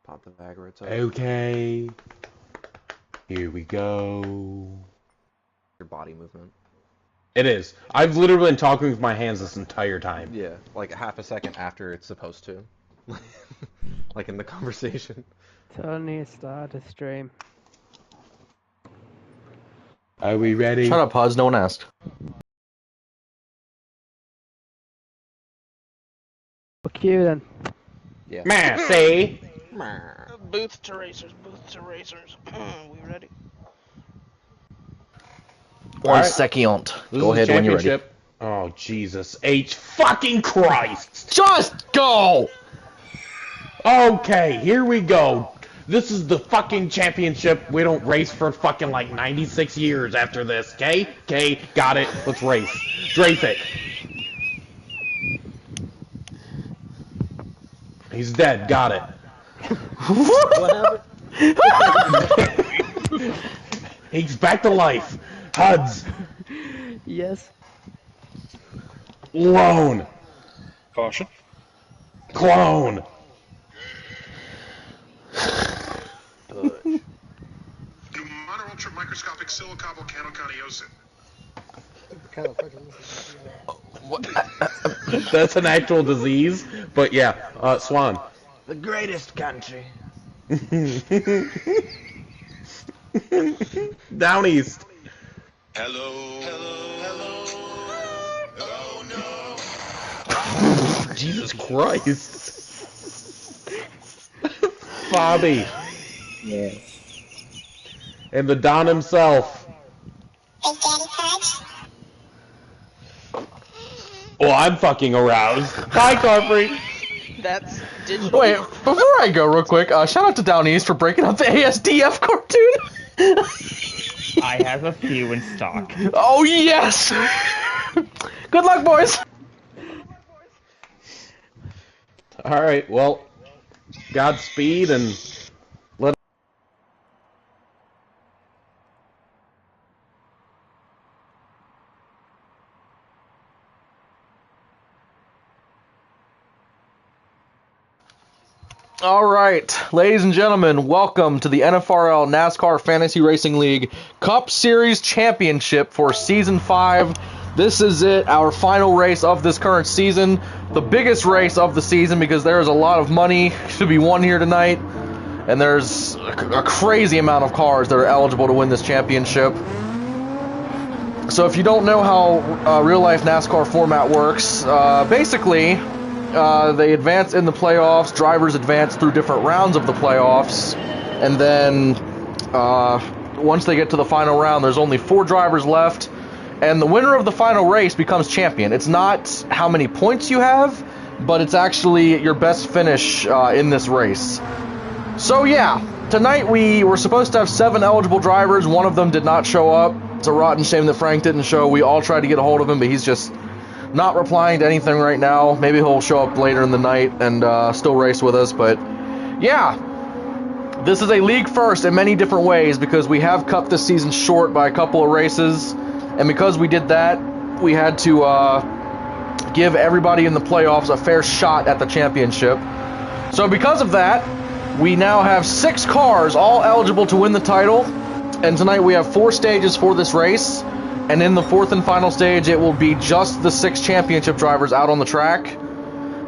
Pop the Viagra. It's Okay. Here we go. your body movement. It is. I've literally been talking with my hands this entire time. Yeah, like half a second after it's supposed to. Like in the conversation. Tony, start a stream. Are we ready? Shut up, Puz. No one asked. Fuck you then. Yeah. Massey. Booth to racers, booth to racers. We ready? One Alright. second. This Go is ahead the when you're ready. championship. Oh, Jesus H fucking Christ! Just go! Okay, here we go. This is the fucking championship. We don't race for fucking like 96 years after this, okay? Okay, got it. Let's race. Drafe it. He's dead. Got it. What happened? He's back to life. HUDs. Yes. Lone. Caution. Clone. Mono-ultra microscopic silicovolcanoconiosis. That's an actual disease, but yeah, Swan. The greatest country. Down east. Hello. Hello. Oh no. Jesus Christ. Bobby. Yeah. And the Don himself. Well, I'm fucking aroused. Hi, Carfrey. That's digital. Wait, before I go real quick, shout out to Down East for breaking up the ASDF cartoon. I have a few in stock. Oh, yes! Good luck, boys! Alright, well, Godspeed and let. Alright, ladies and gentlemen, welcome to the NFRL NASCAR Fantasy Racing League Cup Series Championship for Season 5. This is it, our final race of this current season. The biggest race of the season because there is a lot of money to be won here tonight. And there's a crazy amount of cars that are eligible to win this championship. So if you don't know how real-life NASCAR format works, basically, they advance in the playoffs, drivers advance through different rounds of the playoffs, and then once they get to the final round, there's only 4 drivers left, and the winner of the final race becomes champion. It's not how many points you have, but it's actually your best finish in this race. So yeah, tonight we were supposed to have 7 eligible drivers. One of them did not show up. It's a rotten shame that Frank didn't show. We all tried to get a hold of him, but he's just not replying to anything right now. Maybe he'll show up later in the night and still race with us, but yeah. This is a league first in many different ways because we have cut this season short by a couple of races, and because we did that, we had to give everybody in the playoffs a fair shot at the championship. So because of that, we now have 6 cars all eligible to win the title, and tonight we have 4 stages for this race. And in the 4th and final stage, it will be just the 6 championship drivers out on the track.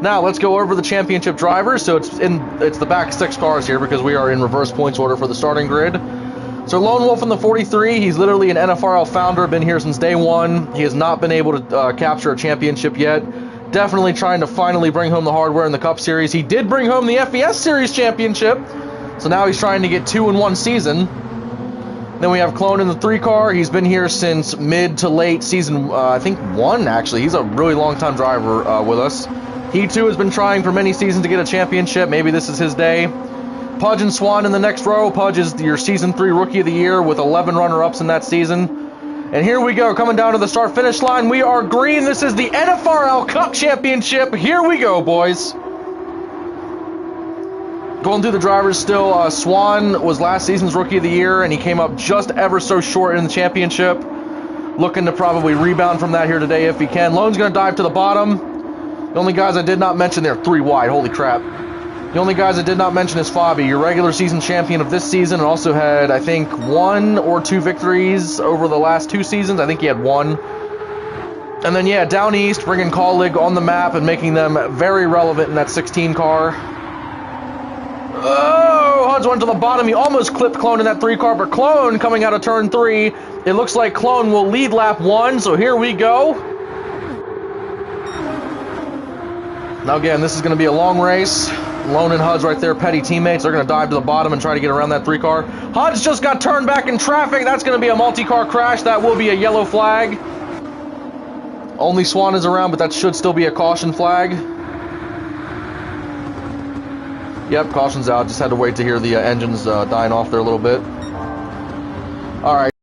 Now, let's go over the championship drivers. So it's the back 6 cars here because we are in reverse points order for the starting grid. So Lone Wolf in the 43, he's literally an NFRL founder, been here since day 1. He has not been able to capture a championship yet. Definitely trying to finally bring home the hardware in the Cup Series. He did bring home the FES Series championship, so now he's trying to get 2 in 1 season. Then we have Clone in the 3 car. He's been here since mid to late season, I think 1 actually. He's a really long time driver with us. He too has been trying for many seasons to get a championship. Maybe this is his day. Pudge and Swan in the next row. Pudge is your season 3 rookie of the year with 11 runner-ups in that season. And here we go, coming down to the start-finish line. We are green. This is the NFRL Cup Championship. Here we go, boys. Going through the drivers still, Swan was last season's Rookie of the Year, and he came up just ever so short in the championship. Looking to probably rebound from that here today if he can. Lone's going to dive to the bottom. The only guys I did not mention there, 3 wide. Holy crap. The only guys I did not mention is Fabi, your regular season champion of this season, and also had, I think, 1 or 2 victories over the last 2 seasons. I think he had 1. And then, yeah, down east, bringing Colleague on the map and making them very relevant in that 16 car. Oh, Huds went to the bottom. He almost clipped Clone in that 3 car, but Clone coming out of turn 3. It looks like Clone will lead lap 1, so here we go. Now, again, this is going to be a long race. Lone and Huds right there, petty teammates. They're going to dive to the bottom and try to get around that 3 car. Huds just got turned back in traffic. That's going to be a multi-car crash. That will be a yellow flag. Only Swan is around, but that should still be a caution flag. Yep, caution's out. Just had to wait to hear the engines dying off there a little bit. Alright.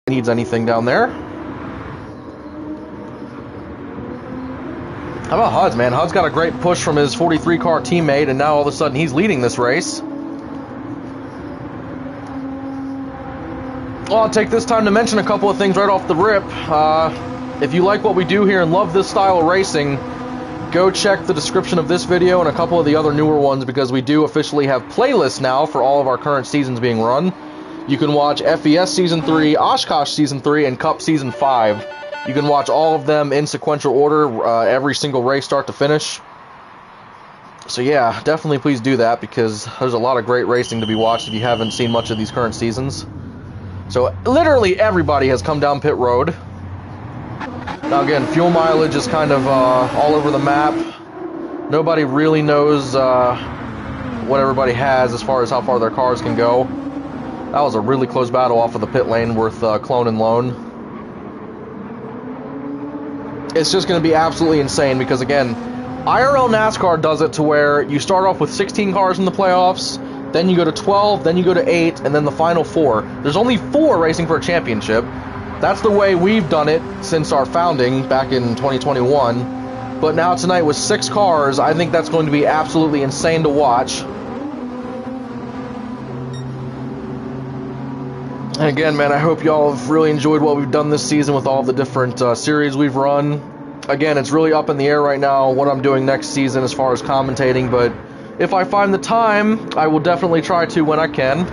Needs anything down there. How about Huds, man? Huds got a great push from his 43 car teammate, and now all of a sudden he's leading this race. Well, I'll take this time to mention a couple of things right off the rip. If you like what we do here and love this style of racing, go check the description of this video and a couple of the other newer ones, because we do officially have playlists now for all of our current seasons being run. You can watch FES Season 3, Oshkosh Season 3, and Cup Season 5. You can watch all of them in sequential order, every single race start to finish. So yeah, definitely please do that, because there's a lot of great racing to be watched if you haven't seen much of these current seasons. So literally everybody has come down pit road. Now again, fuel mileage is kind of all over the map. Nobody really knows what everybody has as far as how far their cars can go. That was a really close battle off of the pit lane with Clone and Lone. It's just going to be absolutely insane because, again, IRL NASCAR does it to where you start off with 16 cars in the playoffs, then you go to 12, then you go to 8, and then the final 4. There's only 4 racing for a championship. That's the way we've done it since our founding back in 2021. But now tonight with 6 cars, I think that's going to be absolutely insane to watch. And again, man, I hope y'all have really enjoyed what we've done this season with all the different series we've run. Again, it's really up in the air right now what I'm doing next season as far as commentating, but if I find the time, I will definitely try to when I can.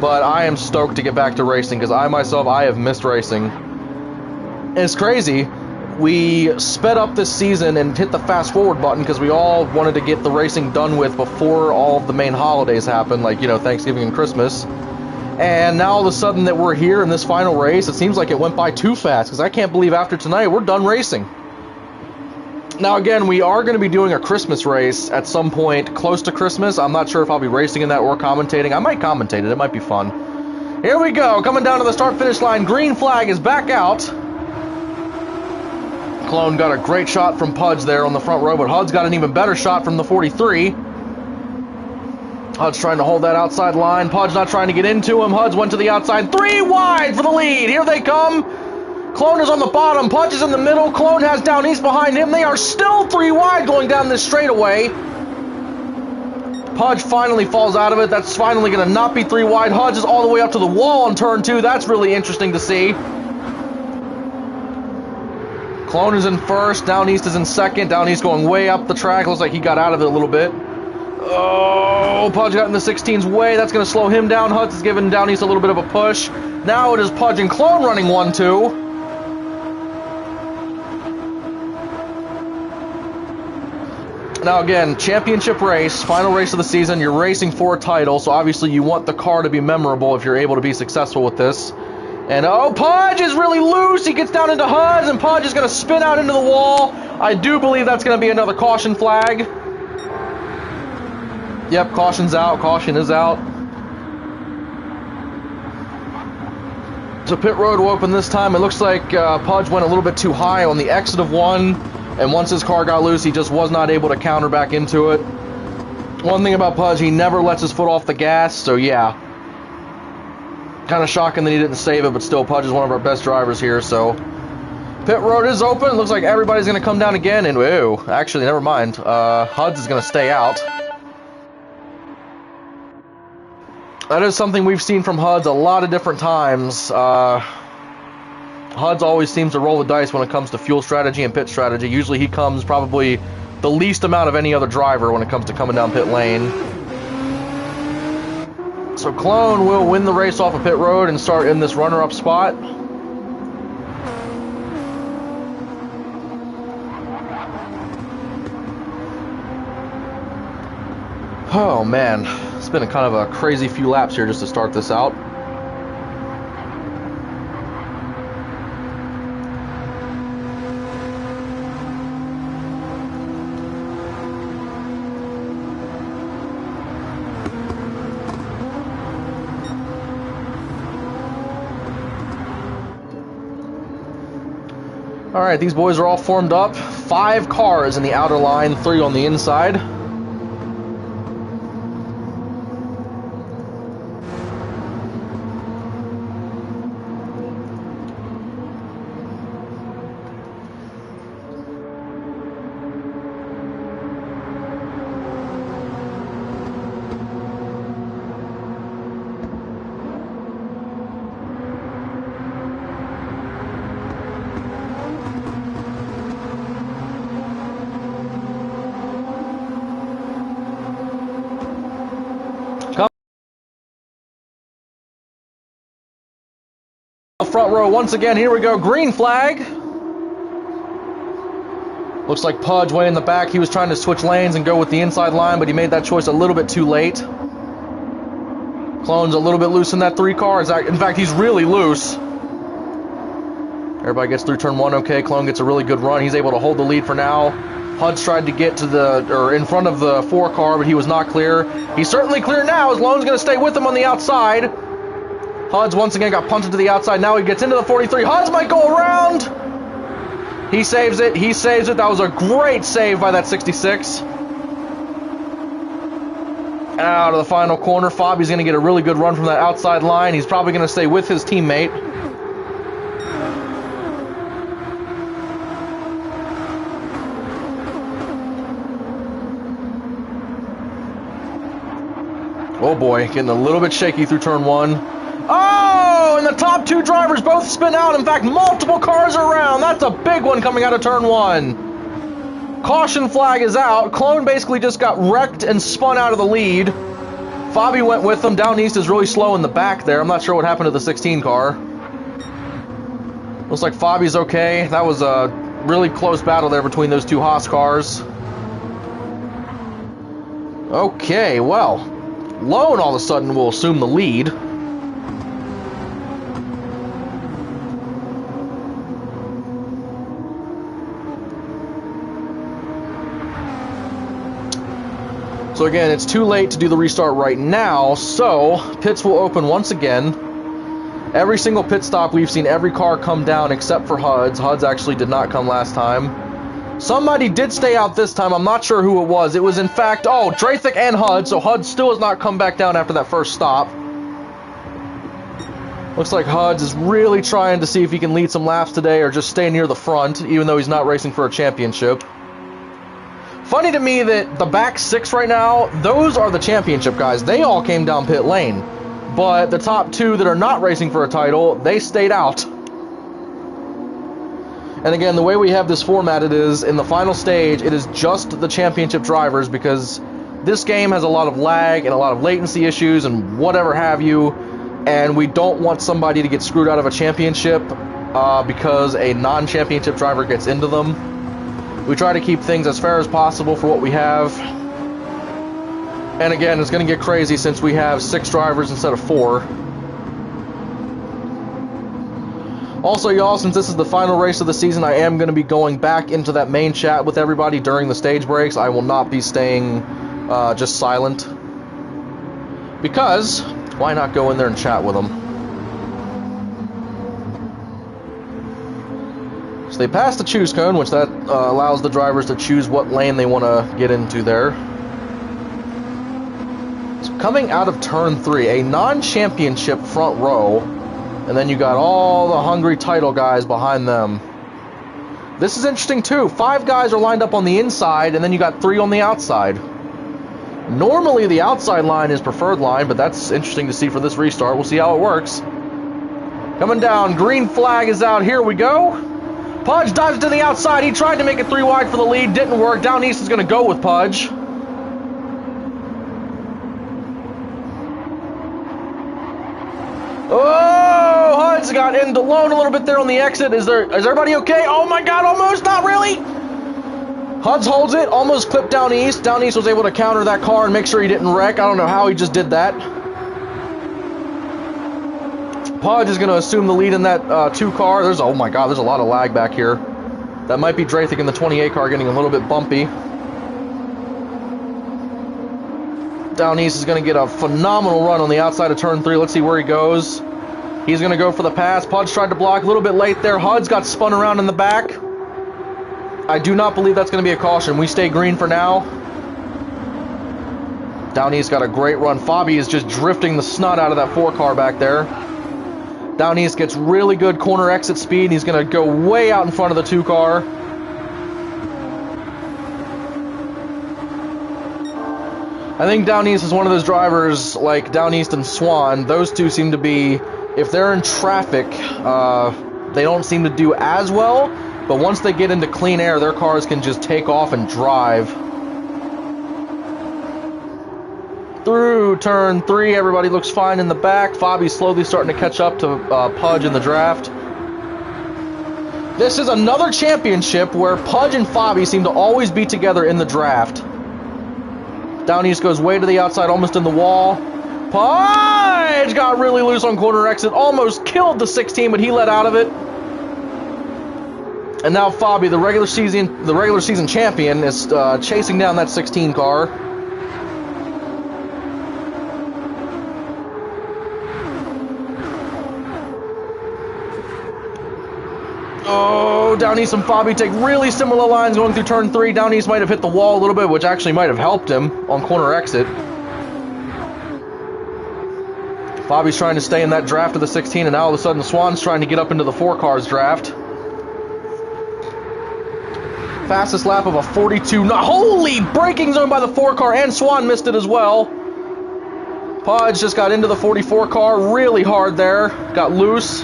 But I am stoked to get back to racing, because I have missed racing. And it's crazy. We sped up this season and hit the fast forward button because we all wanted to get the racing done with before all of the main holidays happen, like, you know, Thanksgiving and Christmas. And now all of a sudden that we're here in this final race, it seems like it went by too fast, because I can't believe after tonight we're done racing. Now again, we are going to be doing a Christmas race at some point close to Christmas. I'm not sure if I'll be racing in that or commentating. I might commentate it. It might be fun. Here we go. Coming down to the start-finish line. Green flag is back out. Clone got a great shot from Pudge there on the front row, but Hud's got an even better shot from the 43. Hud's trying to hold that outside line. Pudge not trying to get into him. Hud's went to the outside. 3 wide for the lead. Here they come. Clone is on the bottom. Pudge is in the middle. Clone has down east behind him. They are still 3 wide going down this straightaway. Pudge finally falls out of it. That's finally going to not be 3 wide. Hudge is all the way up to the wall on turn 2. That's really interesting to see. Clone is in first. Down east is in second. Down east going way up the track. Looks like he got out of it a little bit. Oh, Pudge got in the 16's way. That's going to slow him down. Hud's is giving down east a little bit of a push. Now it is Pudge and Clone running 1-2. Now again, championship race, final race of the season. You're racing for a title, so obviously you want the car to be memorable if you're able to be successful with this. And oh, Pudge is really loose. He gets down into Hud's, and Pudge is going to spin out into the wall. I do believe that's going to be another caution flag. Yep, caution's out. Caution is out. So pit road will open this time. It looks like Pudge went a little bit too high on the exit of one, and once his car got loose, he just was not able to counter back into it. One thing about Pudge, he never lets his foot off the gas, so yeah. Kind of shocking that he didn't save it, but still, Pudge is one of our best drivers here, so... Pit road is open. It looks like everybody's going to come down again, and ooh, actually, never mind. Hud's is going to stay out. That is something we've seen from Hud's a lot of different times. Hud's Huds always seems to roll the dice when it comes to fuel strategy and pit strategy. Usually he comes probably the least amount of any other driver when it comes to coming down pit lane. So Clone will win the race off of pit road and start in this runner-up spot. Oh man, it's been a kind of a crazy few laps here just to start this out. Alright, these boys are all formed up. 5 cars in the outer line, 3 on the inside. Front row once again, here we go, green flag. Looks like Pudge way in the back, he was trying to switch lanes and go with the inside line, but he made that choice a little bit too late. Clone's a little bit loose in that 3 car, in fact he's really loose. Everybody gets through turn 1 okay, Clone gets a really good run, he's able to hold the lead for now. Pudge tried to get to in front of the 4 car, but he was not clear. He's certainly clear now, as Lone's going to stay with him on the outside. Huds once again got punted to the outside. Now he gets into the 43. Huds might go around. He saves it. He saves it. That was a great save by that 66. Out of the final corner. Fabi's going to get a really good run from that outside line. He's probably going to stay with his teammate. Oh boy, getting a little bit shaky through turn 1. Oh, and the top 2 drivers both spin out. In fact, multiple cars are around. That's a big one coming out of turn 1. Caution flag is out. Clone basically just got wrecked and spun out of the lead. Fabi went with them. Down East is really slow in the back there. I'm not sure what happened to the 16 car. Looks like Fabi's okay. That was a really close battle there between those 2 Haas cars. Okay, well, Lone all of a sudden will assume the lead. So again, it's too late to do the restart right now, so pits will open once again. Every single pit stop, we've seen every car come down except for Huds. Huds actually did not come last time. Somebody did stay out this time. I'm not sure who it was. It was, in fact, oh, Draythick and Huds, so Huds still has not come back down after that first stop. Looks like Huds is really trying to see if he can lead some laps today or just stay near the front, even though he's not racing for a championship. Funny to me that the back 6 right now, those are the championship guys. They all came down pit lane. But the top 2 that are not racing for a title, they stayed out. And again, the way we have this formatted is, in the final stage, it is just the championship drivers, because this game has a lot of lag and a lot of latency issues and whatever have you, and we don't want somebody to get screwed out of a championship because a non-championship driver gets into them. We try to keep things as fair as possible for what we have. And again, it's going to get crazy since we have 6 drivers instead of 4. Also, y'all, since this is the final race of the season, I am going to be going back into that main chat with everybody during the stage breaks. I will not be staying just silent. Because, why not go in there and chat with them? So they passed the choose cone, which that allows the drivers to choose what lane they want to get into there. So coming out of turn 3, a non-championship front row, and then you got all the hungry title guys behind them. This is interesting too. 5 guys are lined up on the inside, and then you got 3 on the outside. Normally the outside line is preferred line, but that's interesting to see for this restart. We'll see how it works. Coming down, green flag is out, here we go. Pudge dives to the outside, he tried to make it 3 wide for the lead, didn't work. Down East is going to go with Pudge. Oh, Hud's got into loan a little bit there on the exit. Is everybody okay? Oh my god, almost, not really. Hud's holds it, almost clipped Down East. Down East was able to counter that car and make sure he didn't wreck. I don't know how he just did that. Pudge is going to assume the lead in that 2 car. Oh my god, there's a lot of lag back here. That might be Draythick in the 28 car getting a little bit bumpy. Down East is going to get a phenomenal run on the outside of turn 3. Let's see where he goes. He's going to go for the pass. Pudge tried to block a little bit late there. Hud's got spun around in the back. I do not believe that's going to be a caution. We stay green for now. Down East got a great run. Fabi is just drifting the snot out of that 4 car back there. Down East gets really good corner exit speed. And he's going to go way out in front of the 2 car. I think Down East is one of those drivers like Down East and Swan. Those two seem to be, if they're in traffic, they don't seem to do as well. But once they get into clean air, their cars can just take off and drive. Through turn 3, everybody looks fine in the back. Fabi's slowly starting to catch up to Pudge in the draft. This is another championship where Pudge and Fabi seem to always be together in the draft. Down East goes way to the outside, almost in the wall. Pudge got really loose on corner exit, almost killed the 16, but he let out of it. And now Fabi, the regular season champion, is chasing down that 16 car. Oh, Down East and Fabi take really similar lines going through turn 3. Down East might have hit the wall a little bit, which actually might have helped him on corner exit. Fabi's trying to stay in that draft of the 16, and now all of a sudden Swan's trying to get up into the 4 cars draft. Fastest lap of a 42. No, holy! Braking zone by the 4 car, and Swan missed it as well. Pudge just got into the 44 car really hard there. Got loose.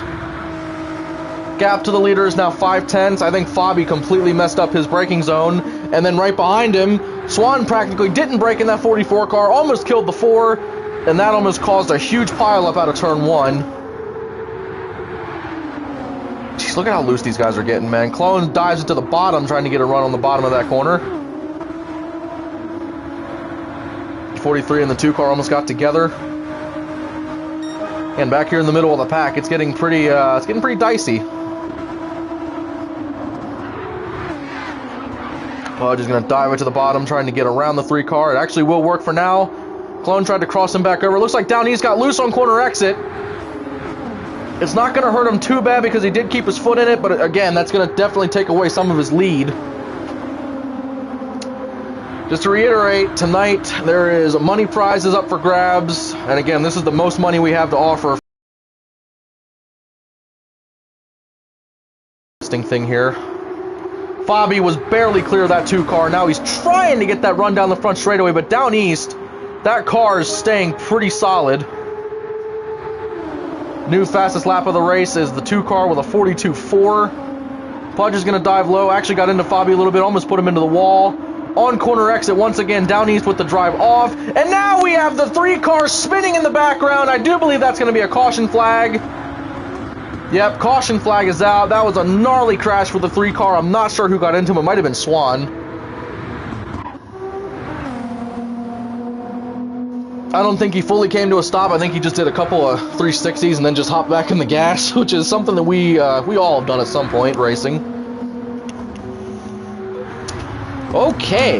Gap to the leader is now 5/10. I think Fabi completely messed up his braking zone. And then right behind him, Swan practically didn't brake in that 44 car, almost killed the 4, and that almost caused a huge pileup out of turn 1. Jeez, look at how loose these guys are getting, man. Clone dives into the bottom, trying to get a run on the bottom of that corner. 43 and the 2 car almost got together. And back here in the middle of the pack, it's getting pretty dicey. Pudge is going to dive it to the bottom, trying to get around the 3 car. It actually will work for now. Clone tried to cross him back over. Looks like Down East got loose on corner exit. It's not going to hurt him too bad because he did keep his foot in it, but again, that's going to definitely take away some of his lead. Just to reiterate, tonight there is money prizes up for grabs, and again, this is the most money we have to offer. Thing here. Fabi was barely clear of that 2 car. Now he's trying to get that run down the front straightaway, but Down East, that car is staying pretty solid. New fastest lap of the race is the 2 car with a 42.4. Pudge is going to dive low. Actually got into Fabi a little bit, almost put him into the wall. On corner exit, once again, Down East with the drive off. And now we have the 3 cars spinning in the background. I do believe that's going to be a caution flag. Yep, caution flag is out. That was a gnarly crash for the 3 car. I'm not sure who got into him. It might have been Swan. I don't think he fully came to a stop. I think he just did a couple of 360s and then just hopped back in the gas, which is something that we all have done at some point racing. Okay.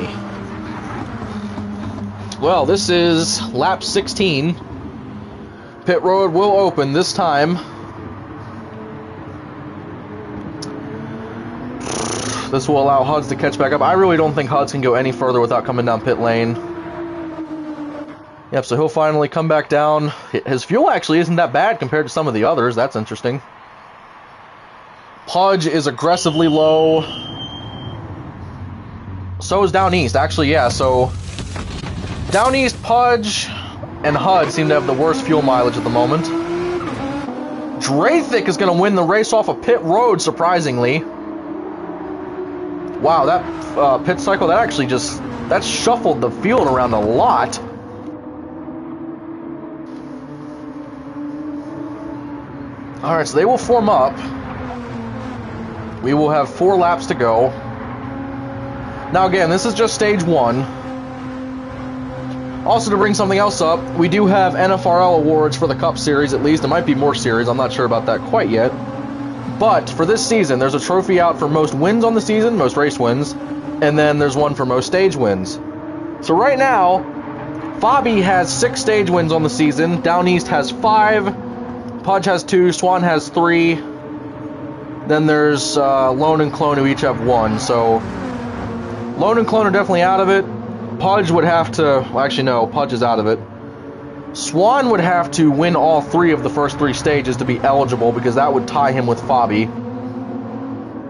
Well, this is lap 16. Pit road will open this time. This will allow Huds to catch back up. I really don't think Huds can go any further without coming down pit lane. Yep, so he'll finally come back down. His fuel actually isn't that bad compared to some of the others. That's interesting. Pudge is aggressively low. So is Down East. Actually, yeah, so Down East, Pudge, and Hud seem to have the worst fuel mileage at the moment. Draythick is going to win the race off of pit road, surprisingly. Wow, that pit cycle, that actually just, that shuffled the field around a lot. Alright, so they will form up. We will have 4 laps to go. Now again, this is just stage 1. Also, to bring something else up, we do have NFRL awards for the Cup Series, at least. It might be more series, I'm not sure about that quite yet. But for this season, there's a trophy out for most wins on the season, most race wins, and then there's one for most stage wins. So right now, Fabi has 6 stage wins on the season, Down East has 5, Pudge has 2, Swan has 3, then there's Lone and Clone who each have 1, so Lone and Clone are definitely out of it. Pudge would have to, well, actually no, Pudge is out of it. Swan would have to win all 3 of the first 3 stages to be eligible, because that would tie him with Fabi.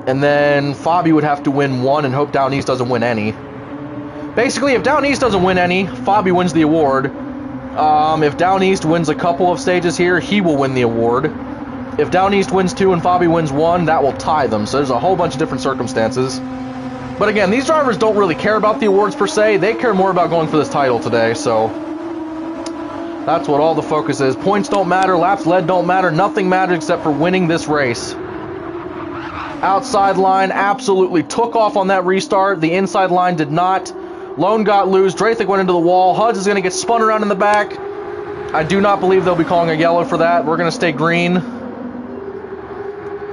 And then Fabi would have to win 1 and hope Down East doesn't win any. Basically, if Down East doesn't win any, Fabi wins the award. If Down East wins a couple of stages here, he will win the award. If Down East wins 2 and Fabi wins 1, that will tie them. So there's a whole bunch of different circumstances. But again, these drivers don't really care about the awards per se. They care more about going for this title today, so that's what all the focus is. Points don't matter, laps led don't matter, nothing matters except for winning this race. Outside line absolutely took off on that restart. The inside line did not. Lone got loose. Draythick went into the wall. Hudds is going to get spun around in the back. I do not believe they'll be calling a yellow for that. We're going to stay green.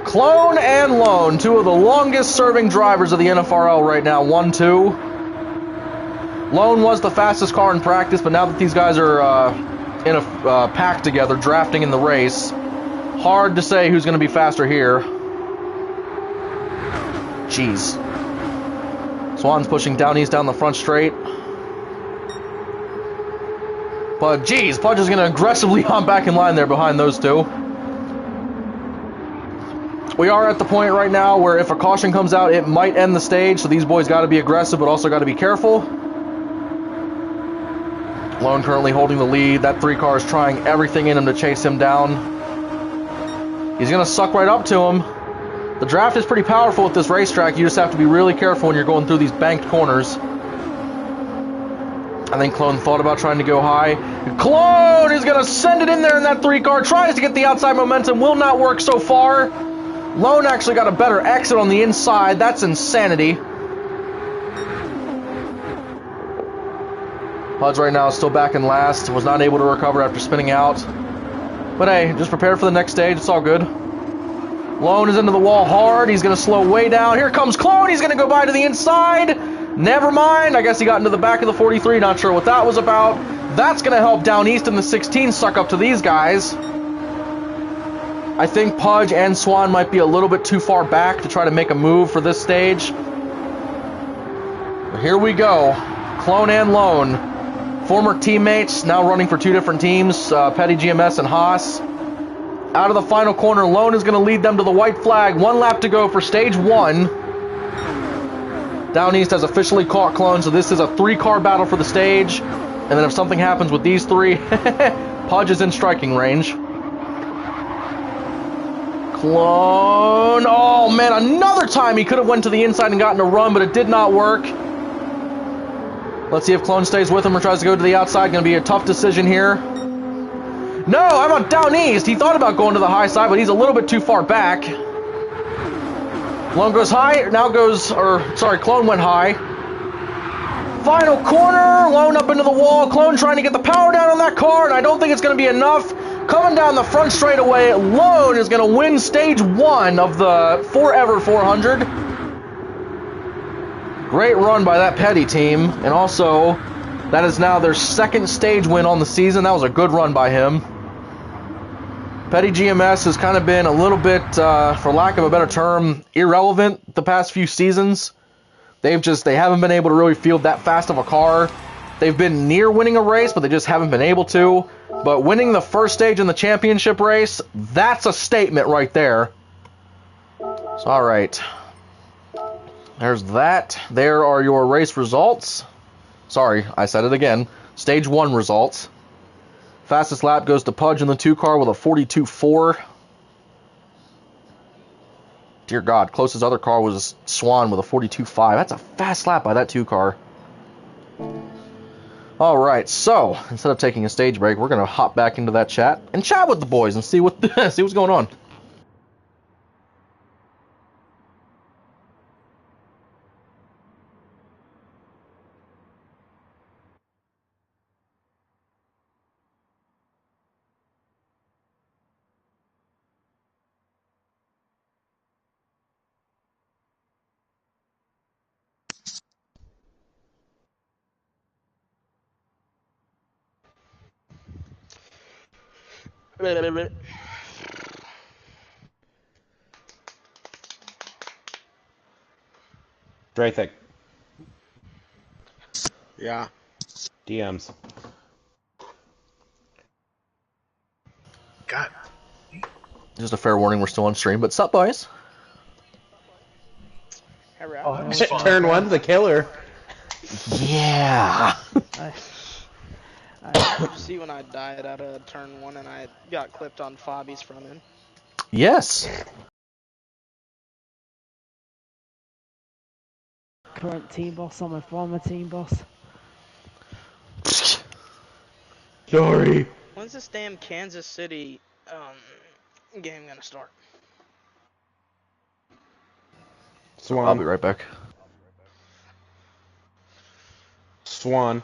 Clone and Lone, 2 of the longest serving drivers of the NFRL right now. 1-2. Lone was the fastest car in practice, but now that these guys are in a pack together, drafting in the race, hard to say who's going to be faster here. Jeez. Swan's pushing Down East down the front straight. But geez, Pudge is going to aggressively hop back in line there behind those 2. We are at the point right now where if a caution comes out, it might end the stage, so these boys got to be aggressive, but also got to be careful. Lone currently holding the lead. That 3 car is trying everything in him to chase him down. He's going to suck right up to him. The draft is pretty powerful at this racetrack. You just have to be really careful when you're going through these banked corners. I think Clone thought about trying to go high. Clone is going to send it in there in that 3 car. Tries to get the outside momentum. Will not work so far. Lone actually got a better exit on the inside. That's insanity. Pudge right now is still back in last. Was not able to recover after spinning out. But hey, just prepare for the next stage. It's all good. Lone is into the wall hard. He's going to slow way down. Here comes Clone. He's going to go by to the inside. Never mind. I guess he got into the back of the 43. Not sure what that was about. That's going to help Down East in the 16 suck up to these guys. I think Pudge and Swan might be a little bit too far back to try to make a move for this stage. But here we go. Clone and Lone. Former teammates, now running for 2 different teams. Petty GMS and Haas. Out of the final corner, Lone is going to lead them to the white flag. 1 lap to go for stage 1. Down East has officially caught Clone, so this is a 3-car battle for the stage. And then if something happens with these 3, Pudge is in striking range. Clone. Oh, man, another time he could have went to the inside and gotten a run, but it did not work. Let's see if Clone stays with him or tries to go to the outside. Going to be a tough decision here. No, I'm on Down East. He thought about going to the high side, but he's a little bit too far back. Clone goes high. Now goes, Clone went high. Final corner. Lone up into the wall. Clone trying to get the power down on that car, and I don't think it's going to be enough. Coming down the front straightaway, Lone is going to win stage 1 of the Forever 400. Great run by that Petty team, and also that is now their 2nd stage win on the season. That was a good run by him. Petty GMS has kind of been a little bit, for lack of a better term, irrelevant the past few seasons. They haven't been able to really field that fast of a car. They've been near winning a race, but they just haven't been able to. But winning the first stage in the championship race, that's a statement right there. So, all right. There's that. There are your race results. Sorry, I said it again. Stage 1 results. Fastest lap goes to Pudge in the 2 car with a 42.4. Dear God, closest other car was Swan with a 42.5. That's a fast lap by that 2 car. All right, so instead of taking a stage break, we're gonna hop back into that chat and chat with the boys and see see what's going on. Draythic. Yeah. DMs. God. Just a fair warning, we're still on stream, but sup, boys? Hurrah. Oh, that was what's fun. up, Turn guys? 1's a killer. Yeah. I, Did you see when I died out of turn 1 and I got clipped on Fabi's front end? Yes. current team boss on my former team boss. Sorry. When's this damn Kansas City game gonna start? I'll be Swan. right back. Swan.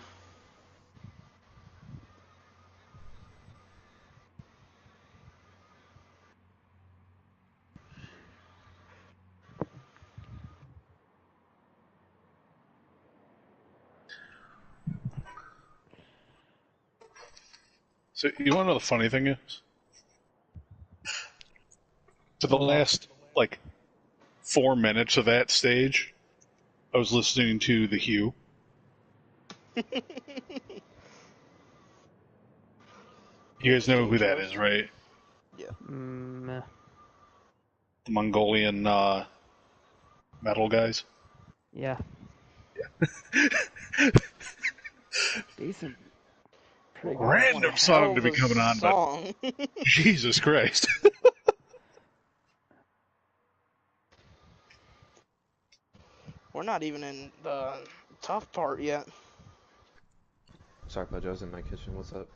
So you want to know the funny thing is? For the last like 4 minutes of that stage, I was listening to the Hue. You guys know who that is, right? Yeah. Mm, The Mongolian metal guys. yeah. Decent. Pretty good Random actually. One song hell to of be a coming on, but song. Jesus Christ. We're not even in the tough part yet. Sorry, Pudge, I was in my kitchen. What's up?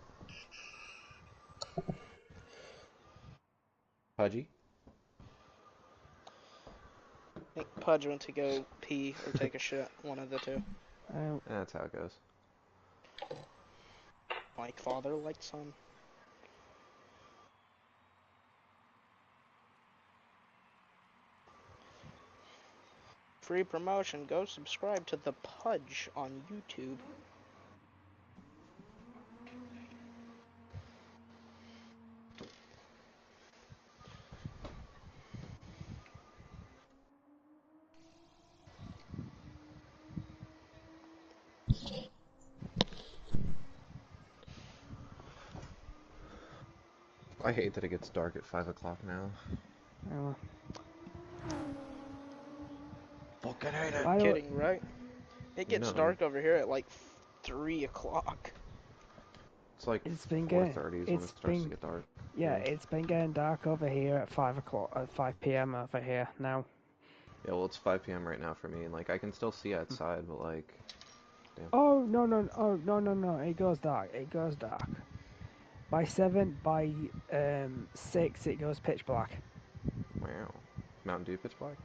Pudgy? I think Pudge went to go pee or take a shit. One of the two. That's how it goes. Like father, like son. Free promotion. Go subscribe to the Pudge on YouTube. I hate that it gets dark at 5 o'clock now. Oh, Fucking hate it! by the way, Kidding, right? It You gets know me. dark over here at like 3 o'clock. It's like it's been 4:30 is when it it's starts to been, get dark. yeah, it's been getting dark over here at 5 o'clock, at 5 p.m. over here now. Yeah, well, it's 5 p.m. right now for me, and like I can still see outside, but like, damn. Oh no! It goes dark. It goes dark. By 7, by 6, it goes pitch black. Wow. Mountain Dew pitch black?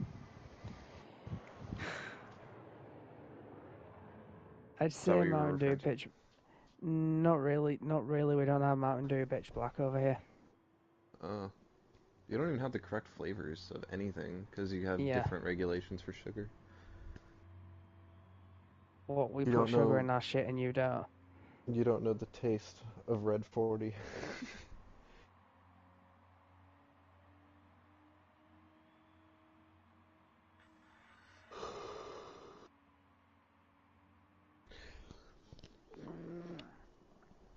I'd Is that say what you were Mountain Dew referring to? pitch. Not really. Not really. We don't have Mountain Dew pitch black over here. You don't even have the correct flavors of anything, because you have Yeah. different regulations for sugar. What, we You put don't sugar know. in our shit and you don't? You don't know the taste of Red 40.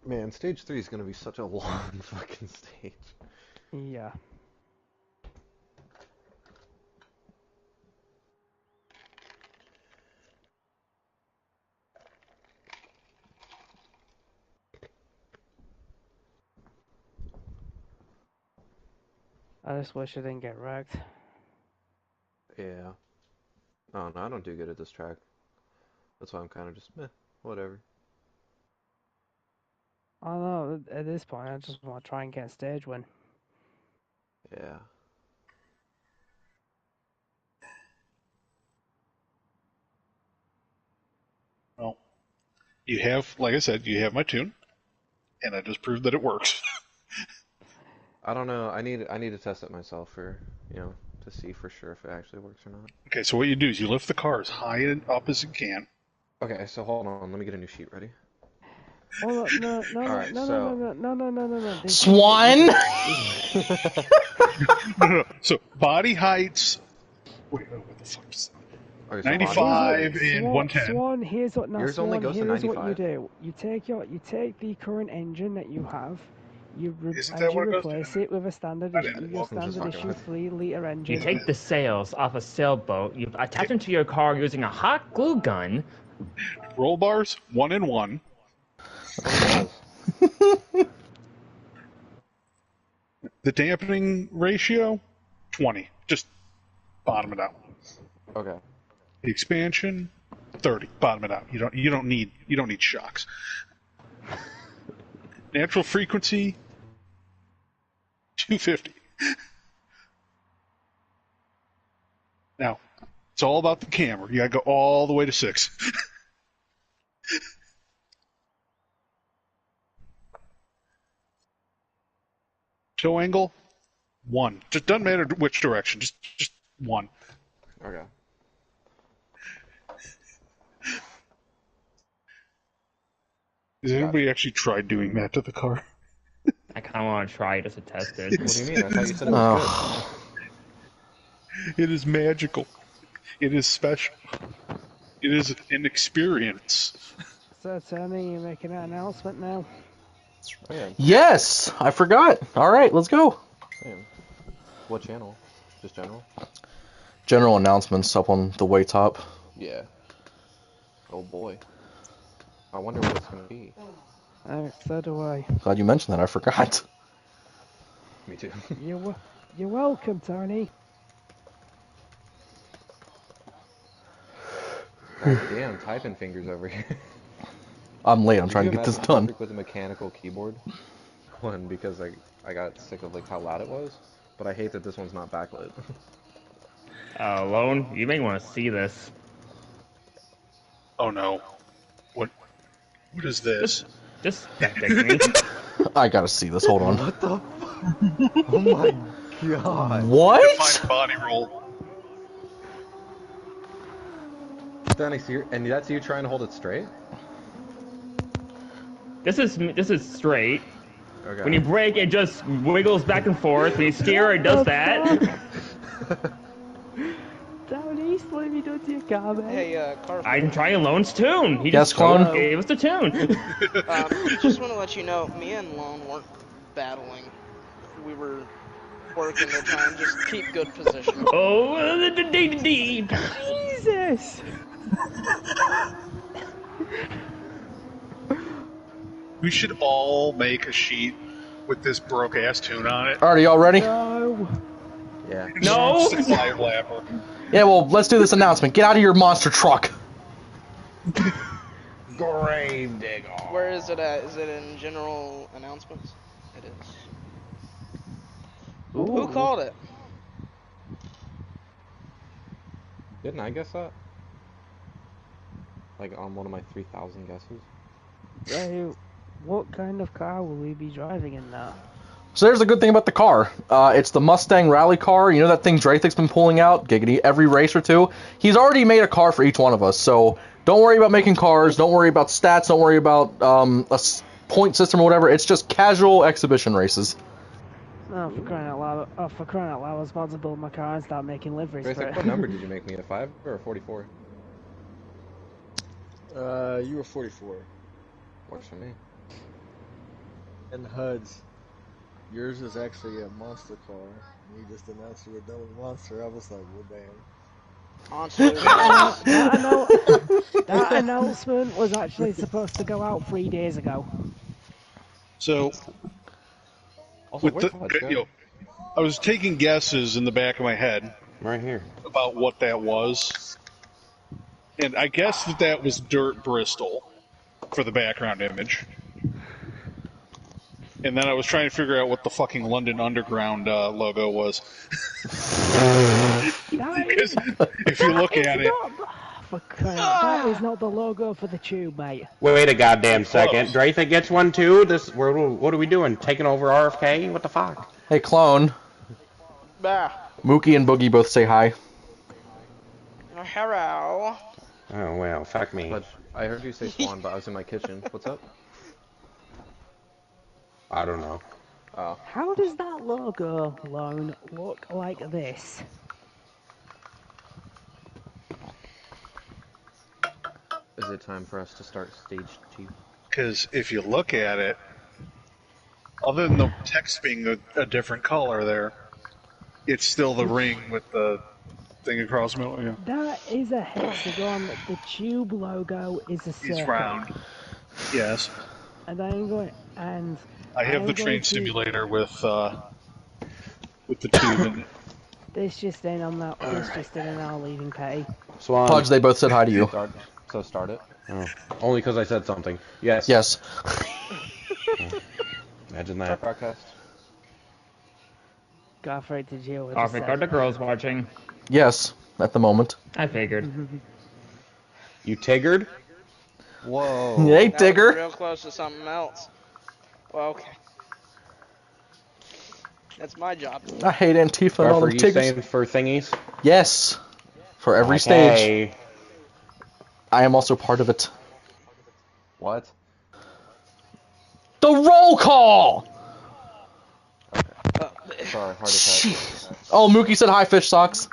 Man, stage 3 is gonna be such a long fucking stage. Yeah. I just wish I didn't get wrecked. Yeah. Oh no, I don't do good at this track. That's why I'm kind of just meh, whatever. I don't know. At this point, I just want to try and get a stage win. Yeah. Well, you have, like I said, you have my tune, and I just proved that it works. I don't know. I need to test it myself for, to see for sure if it actually works or not. Okay, so what you do is you lift the car as high and up as you can. Okay, so hold on. Let me get a new sheet ready. Hold on, no, no, no, Alright, no, so- no, no, no, no, no, no. Swan. No. So body heights. Wait, what the fuck is that? Okay, so 95 body and Swan, 110. Swan, here's what. Now, Yours only Swan, goes to here's what you 95. do. You take the current engine that you have. Isn't And that you what it goes to? replace it with a standard I didn't- your I'm just standard talking issue about- 3-liter engine. You take the sails off a sailboat, you attach them to your car using a hot glue gun. Roll bars, 1 and 1. The dampening ratio, 20. Just bottom it out. Okay. The expansion, 30. Bottom it out. You don't need shocks. Natural frequency, 250. Now, it's all about the camera. You gotta go all the way to 6. Toe angle, 1. Just doesn't matter which direction. Just 1. Okay. Has anybody actually tried doing that to the car? I kind of want to try just to test it. What do you mean? I thought you said it was It is magical. It is special. It is an experience. So, Tony, you're making an announcement now. good. Oh yeah. Yes, I forgot. All right, let's go. Damn. What channel? Just general? General announcements up on the way top. Yeah. Oh boy. I wonder what it's gonna be. So do I. Glad you mentioned that. I forgot. Me too. You're welcome, Tony. God damn, typing fingers over here. I'm late. I'm Could trying you to get this imagine done. Patrick with a mechanical keyboard. One, because I got sick of how loud it was, but I hate that this one's not backlit. Lone, you may want to see this. Oh no. What is this? Just step me. I gotta see this. Hold on. What the? Oh my god! What? Define body roll. Danny, so and that's you trying to hold it straight? This is straight. Okay. When you brake, it just wiggles back and forth. When you steer, it does that. Tony, what have you done to your car, man? Hey, car. I'm trying Lone's tune. He Yes, just clone? gave us the tune. Just want to let you know, me and Lone weren't battling. We were working to try and just keep good position. Oh, Jesus! We should all make a sheet with this broke ass tune on it. Alright, y'all ready? No! Yeah. No. Just a fire lapper. Yeah, well, let's do this announcement. Get out of your monster truck. Grave digger. Where is it at? Is it in general announcements? It is. Who called it? Didn't I guess that? On one of my 3,000 guesses? So, what kind of car will we be driving in now? So there's a good thing about the car. It's the Mustang rally car. You know that thing Drathic's been pulling out, giggity, every race or two? He's already made a car for each one of us, so don't worry about making cars, don't worry about stats, don't worry about point system or whatever. It's just casual exhibition races. Oh, for crying out loud! Oh, for crying out loud! I was about to build my car and start making liveries for it. What number did you make me? A 5 or a 44? You were 44. Works for me. And HUDs. Yours is actually a monster car. You just announced you were done with monster. I was like, well, damn. Monster. That announcement was actually supposed to go out 3 days ago. So, Also, with where's the, Hodge go? I was taking guesses in the back of my head, Right here. about what that was, and I guess that was Dirt Bristol for the background image. And then I was trying to figure out what the fucking London Underground logo was. Because if you look at it, That is not the logo for the tube, mate. Wait a goddamn Close. second. Draytha gets one too? What are we doing? Taking over RFK? What the fuck? Hey, clone. Bah. Mookie and Boogie both say hi. Oh, hello. Oh, well, fuck me. But I heard you say Swan, but I was in my kitchen. What's up? I don't know. Oh. How does that logo, Lone, look like this? Is it time for us to start stage 2? because if you look at it, other than the text being a different color there, it's still the ring with the thing across the middle. Yeah. That is a hexagon. The tube logo is a circle. It's round. Yes. And I'm going and I have the train simulator with the tube in it. This just in on that. This just in on our leaving pay. Swan. Pudge, they both said hi to you. Start it. Oh. Only because I said something. Yes. Yes. Imagine that. Start broadcast. Godfrey, did you with Perfect. Are the girls watching? Yes, at the moment. I figured. You tiggered? Whoa. Hey, That was Tigger. real close to something else. Well, okay. That's my job. I hate Antifa and all Are them you Tiggers. saying for thingies? Yes. For every stage. Okay. I am also part of it. What? The roll call! Sorry, heart attack. Oh, Mookie said hi, fish socks.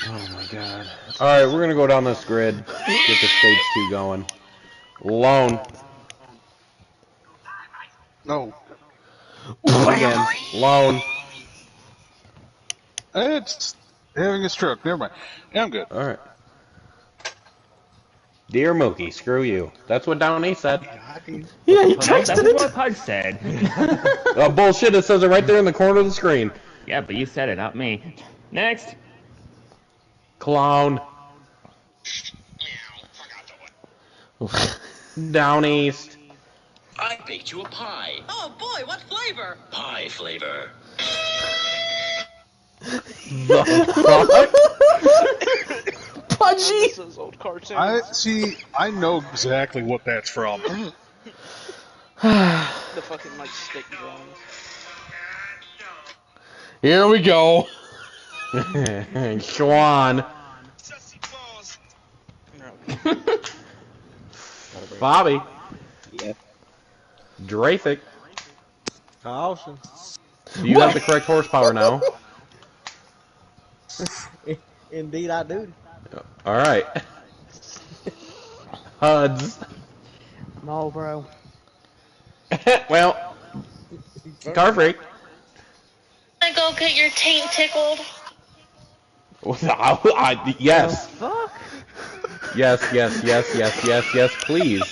Oh my god. Alright, we're gonna go down this grid. Get the stage 2 going. Lone. No. Again. Lone. It's having a stroke. Never mind. Yeah, I'm good. Alright. Dear Mookie, screw you. That's what Downey said. Yeah, he That's texted what it. Pudge said. Oh, bullshit, it says it right there in the corner of the screen. Yeah, but you said it, not me. Next. Clown. Down east. I baked you a pie. Oh boy, what flavor? Pie flavor. The fuck? Pudgy! Those old cartoons. I know exactly what that's from. The fucking like stick drums. Here we go. Schwan. Bobby. Yep. Draythic. Caution. Do you have the correct horsepower now? Indeed, I do. Alright. Huds. Marlboro. Well, Carfrey. Wanna go get your taint tickled? Yes. Fuck. Yes, please.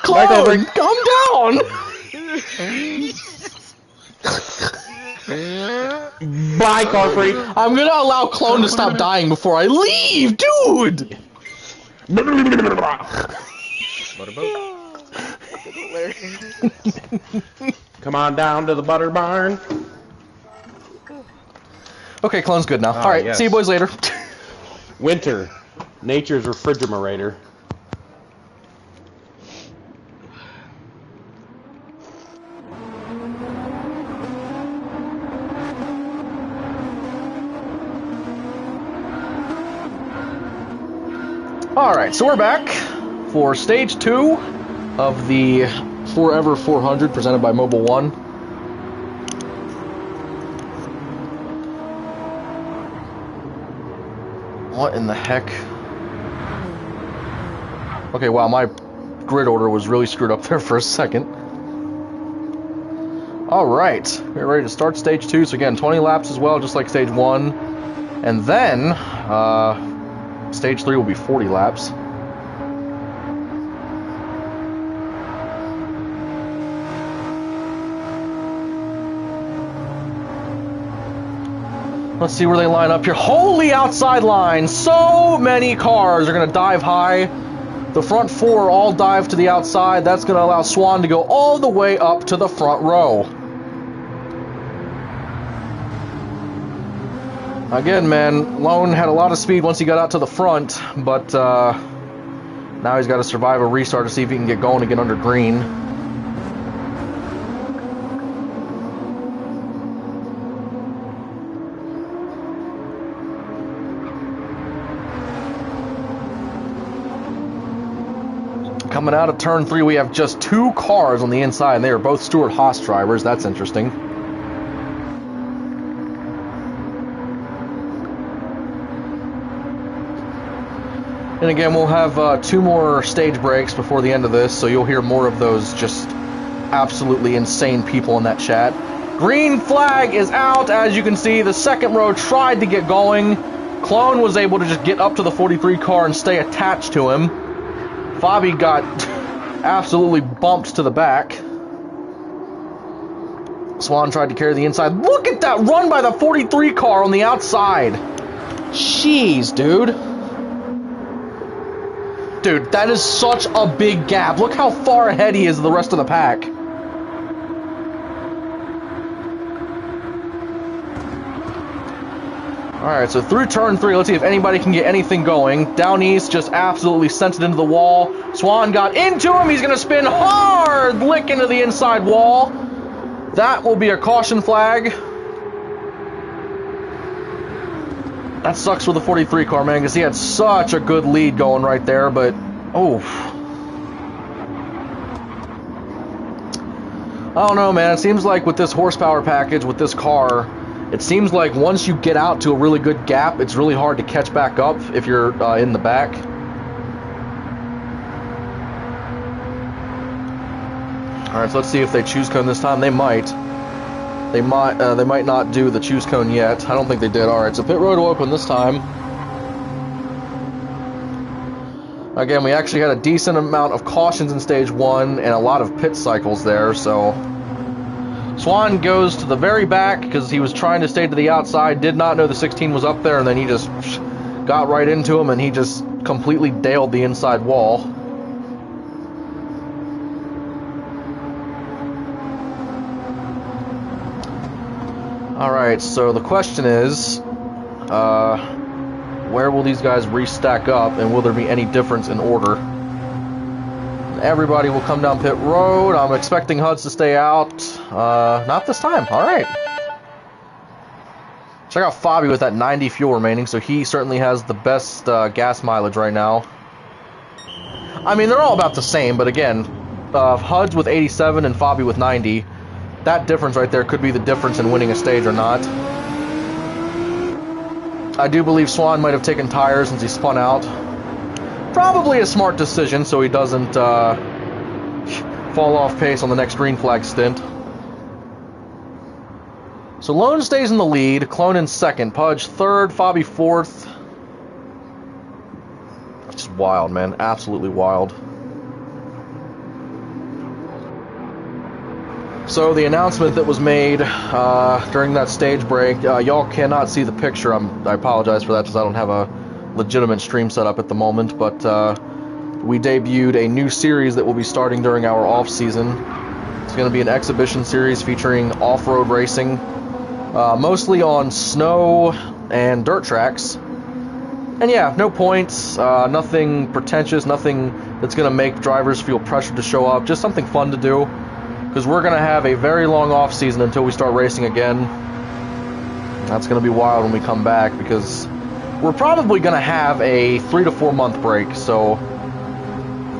Clown, calm down! Bye, Carfrey. I'm gonna allow Clone to stop dying before I leave, dude! Come on down to the butter barn. Okay, Clone's good now. Ah, Alright, yes. see you boys later. Winter. Nature's refrigerator. Alright, so we're back for stage 2 of the Forever 400 presented by Mobile One. What in the heck? Okay, wow, my grid order was really screwed up there for a second. Alright, we're ready to start stage 2. So again, 20 laps as well, just like stage 1. And then, stage 3 will be 40 laps. Let's see where they line up here. Holy outside line! So many cars are going to dive high. The front four all dive to the outside. That's going to allow Swan to go all the way up to the front row. Again, man, Lone had a lot of speed once he got out to the front, but now he's got to survive a restart to see if he can get going and get under green. Coming out of turn 3, we have just 2 cars on the inside, and they are both Stewart-Haas drivers. That's interesting. And again, we'll have 2 more stage breaks before the end of this, so you'll hear more of those just absolutely insane people in that chat. Green flag is out. As you can see, the second row tried to get going. Clone was able to just get up to the 43 car and stay attached to him. Fabi got absolutely bumped to the back. Swan tried to carry the inside. Look at that run by the 43 car on the outside. Jeez, dude. Dude, that is such a big gap. Look how far ahead he is of the rest of the pack. Alright, so through turn 3, let's see if anybody can get anything going. Down east just absolutely sent it into the wall. Swan got into him. He's going to spin hard, lick into the inside wall. That will be a caution flag. That sucks for the 43 car, man, because he had such a good lead going right there, but oh. I don't know, man. It seems like with this horsepower package, with this car, it seems like once you get out to a really good gap, it's really hard to catch back up if you're in the back. Alright, so let's see if they choose cone this time. They might. They might not do the choose cone yet. I don't think they did. Alright, so pit road will open this time. Again, we actually had a decent amount of cautions in stage 1 and a lot of pit cycles there, so Swan goes to the very back because he was trying to stay to the outside, did not know the 16 was up there, and then he just got right into him and he just completely daled the inside wall. Alright, so the question is, where will these guys restack up, and will there be any difference in order? Everybody will come down pit road. I'm expecting HUDs to stay out. Not this time. Alright. Check out Fabi with that 90 fuel remaining, so he certainly has the best gas mileage right now. I mean, they're all about the same, but again, HUDs with 87 and Fabi with 90. That difference right there could be the difference in winning a stage or not. I do believe Swan might have taken tires since he spun out. Probably a smart decision so he doesn't fall off pace on the next green flag stint. So Lone stays in the lead, Clone in second, Pudge third, Fabi fourth. That's just wild, man. Absolutely wild. So the announcement that was made during that stage break, y'all cannot see the picture. I apologize for that because I don't have a legitimate stream set up at the moment, but we debuted a new series that will be starting during our off season. It's going to be an exhibition series featuring off-road racing, mostly on snow and dirt tracks. And yeah, no points, nothing pretentious, nothing that's going to make drivers feel pressured to show up, just something fun to do. Because we're going to have a very long off season until we start racing again. That's going to be wild when we come back, because we're probably going to have a 3 to 4 month break. So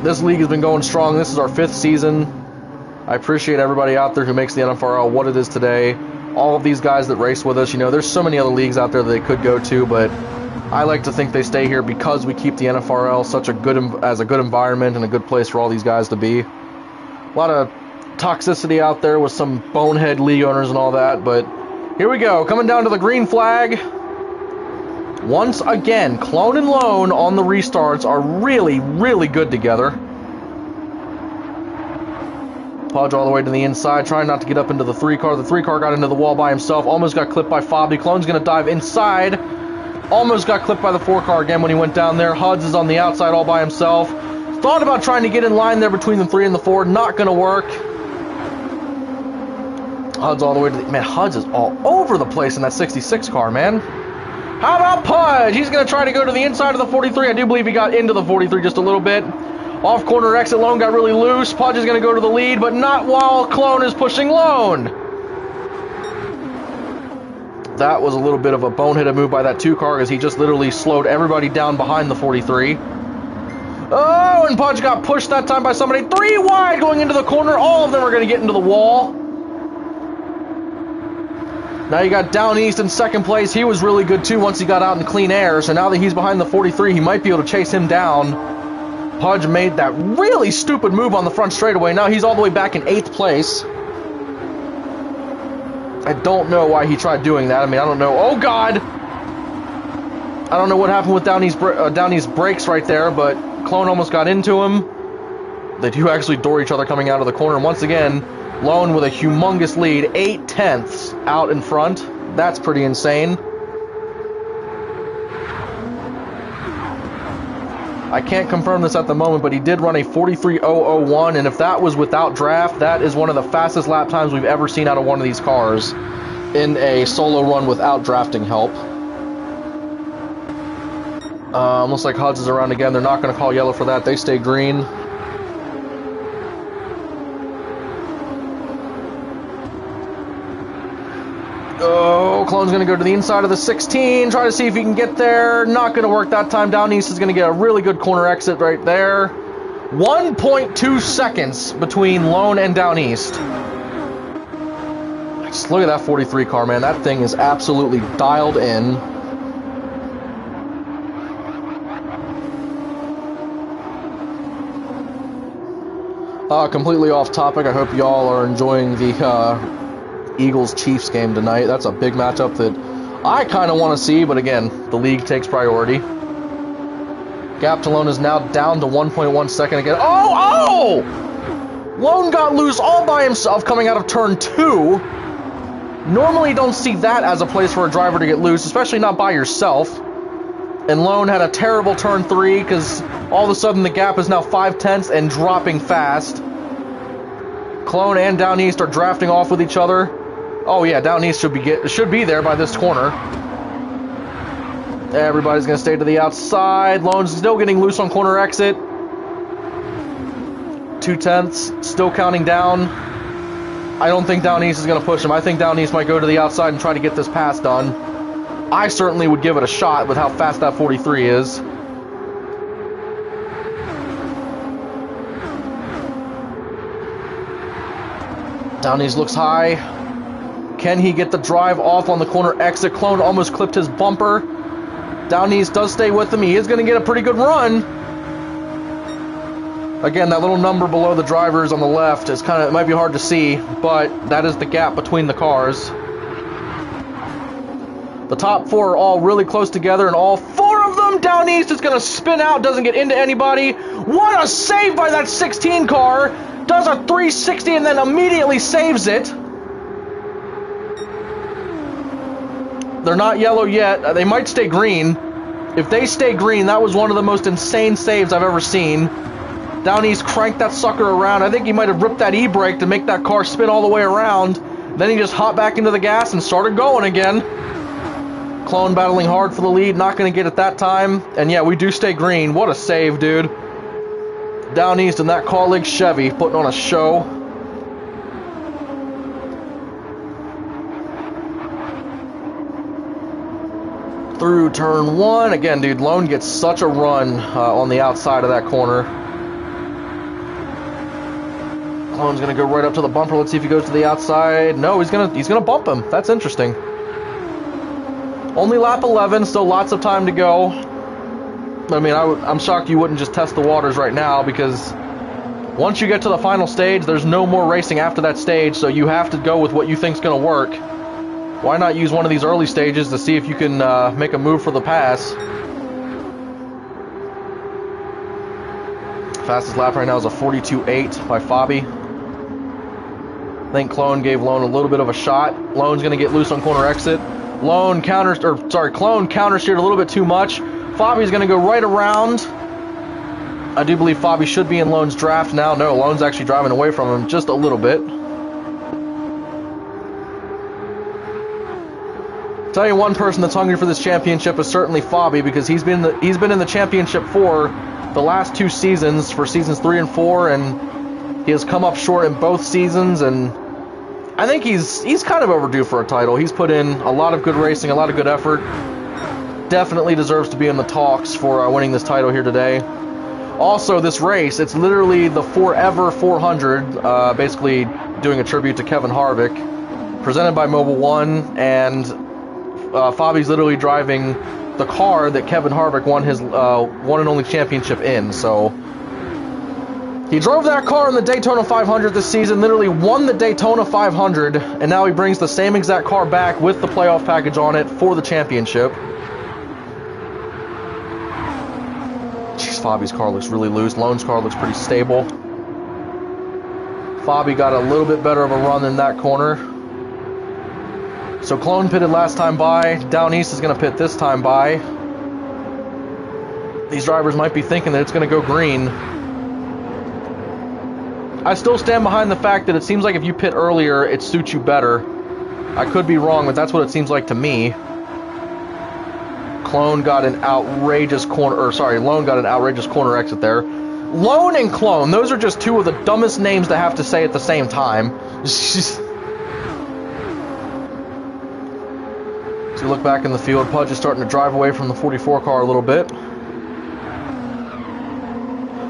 this league has been going strong. This is our 5th season. I appreciate everybody out there who makes the NFRL what it is today. All of these guys that race with us, you know, there's so many other leagues out there that they could go to, but I like to think they stay here because we keep the NFRL such a good environment and a good place for all these guys to be. A lot of toxicity out there with some bonehead league owners and all that, but here we go, coming down to the green flag. Once again, Clone and Lone on the restarts are really, really good together. Pudge all the way to the inside, trying not to get up into the 3 car. The 3 car got into the wall by himself, almost got clipped by Fabi. Clone's going to dive inside. Almost got clipped by the 4 car again when he went down there. Huds is on the outside all by himself. Thought about trying to get in line there between the 3 and the 4. Not going to work. Huds all the way to the... Man, Huds is all over the place in that 66 car, man. How about Pudge? He's going to try to go to the inside of the 43. I do believe he got into the 43 just a little bit. Off corner exit, Lone got really loose. Pudge is going to go to the lead, but not while Clone is pushing Lone. That was a little bit of a boneheaded move by that 2 car as he just literally slowed everybody down behind the 43. Oh, and Pudge got pushed that time by somebody. 3 wide going into the corner. All of them are going to get into the wall. Now you got Down East in second place. He was really good too once he got out in clean air. So now that he's behind the 43, he might be able to chase him down. Pudge made that really stupid move on the front straightaway. Now he's all the way back in 8th place. I don't know why he tried doing that. I mean, I don't know. Oh, God! I don't know what happened with Down East's brakes right there, but Clone almost got into him. They do actually door each other coming out of the corner. Once again, Lone with a humongous lead, 8 tenths out in front. That's pretty insane. I can't confirm this at the moment, but he did run a 43.001, and if that was without draft, that is one of the fastest lap times we've ever seen out of one of these cars in a solo run without drafting help. Looks like Huds is around again. They're not going to call yellow for that. They stay green. Oh, Clone's going to go to the inside of the 16, try to see if he can get there. Not going to work that time. Down East is going to get a really good corner exit right there. 1.2 seconds between Lone and Down East. Just look at that 43 car, man. That thing is absolutely dialed in. Completely off topic. I hope y'all are enjoying the Eagles-Chiefs game tonight. That's a big matchup that I kind of want to see, but again, the league takes priority. Gap to Lone is now down to 1.1 second again. Oh! Lone got loose all by himself coming out of turn 2. Normally don't see that as a place for a driver to get loose, especially not by yourself. And Lone had a terrible turn 3 because all of a sudden the gap is now 5 tenths and dropping fast. Clone and Down East are drafting off with each other. Oh yeah, Down East should be there by this corner. Everybody's going to stay to the outside. Lone's still getting loose on corner exit. 2 tenths, still counting down. I don't think Down East is going to push him. I think Down East might go to the outside and try to get this pass done. I certainly would give it a shot with how fast that 43 is. Down East looks high. Can he get the drive off on the corner exit? Clone almost clipped his bumper. Down East does stay with him. He is going to get a pretty good run. Again, that little number below the drivers on the left is it might be hard to see, but that is the gap between the cars. The top 4 are all really close together, and all 4 of them Down East is going to spin out, doesn't get into anybody. What a save by that 16 car. Does a 360 and then immediately saves it. They're not yellow yet. They might stay green. If they stay green, that was one of the most insane saves I've ever seen. Down East cranked that sucker around. I think he might have ripped that e-brake to make that car spin all the way around. Then he just hopped back into the gas and started going again. Clone battling hard for the lead. Not going to get it that time. And yeah, we do stay green. What a save, dude. Down East in that colleague Chevy putting on a show. Through turn 1. Again, dude, Lone gets such a run on the outside of that corner. Clone's gonna go right up to the bumper. Let's see if he goes to the outside. No, he's gonna bump him. That's interesting. Only lap 11, still lots of time to go. I mean, I'm shocked you wouldn't just test the waters right now, because once you get to the final stage, there's no more racing after that stage, so you have to go with what you think's gonna work. Why not use one of these early stages to see if you can make a move for the pass? Fastest lap right now is a 42.8 by Fabi. think Clone gave Lone a little bit of a shot. Lone's going to get loose on corner exit. Clone counter steered a little bit too much. Fabi's going to go right around. I do believe Fabi should be in Lone's draft now. No, Lone's actually driving away from him just a little bit. Tell you one person that's hungry for this championship is certainly Fabi, because he's been in the championship for the last 2 seasons, for seasons 3 and 4, and he has come up short in both seasons, and I think he's kind of overdue for a title. He's put in a lot of good racing, a lot of good effort. Definitely deserves to be in the talks for winning this title here today. Also, this race, it's literally the Forever 400, basically doing a tribute to Kevin Harvick, presented by Mobile One, and Fabi's literally driving the car that Kevin Harvick won his one and only championship in. So he drove that car in the Daytona 500 this season, literally won the Daytona 500, and now he brings the same exact car back with the playoff package on it for the championship. Jeez, Fabi's car looks really loose. Lone's car looks pretty stable. Fabi got a little bit better of a run in that corner. So Clone pitted last time by. Down East is going to pit this time by. These drivers might be thinking that it's going to go green. I still stand behind the fact that it seems like if you pit earlier, it suits you better. I could be wrong, but that's what it seems like to me. Lone got an outrageous corner exit there. Lone and Clone, those are just 2 of the dumbest names to have to say at the same time. So you look back in the field, Pudge is starting to drive away from the 44 car a little bit.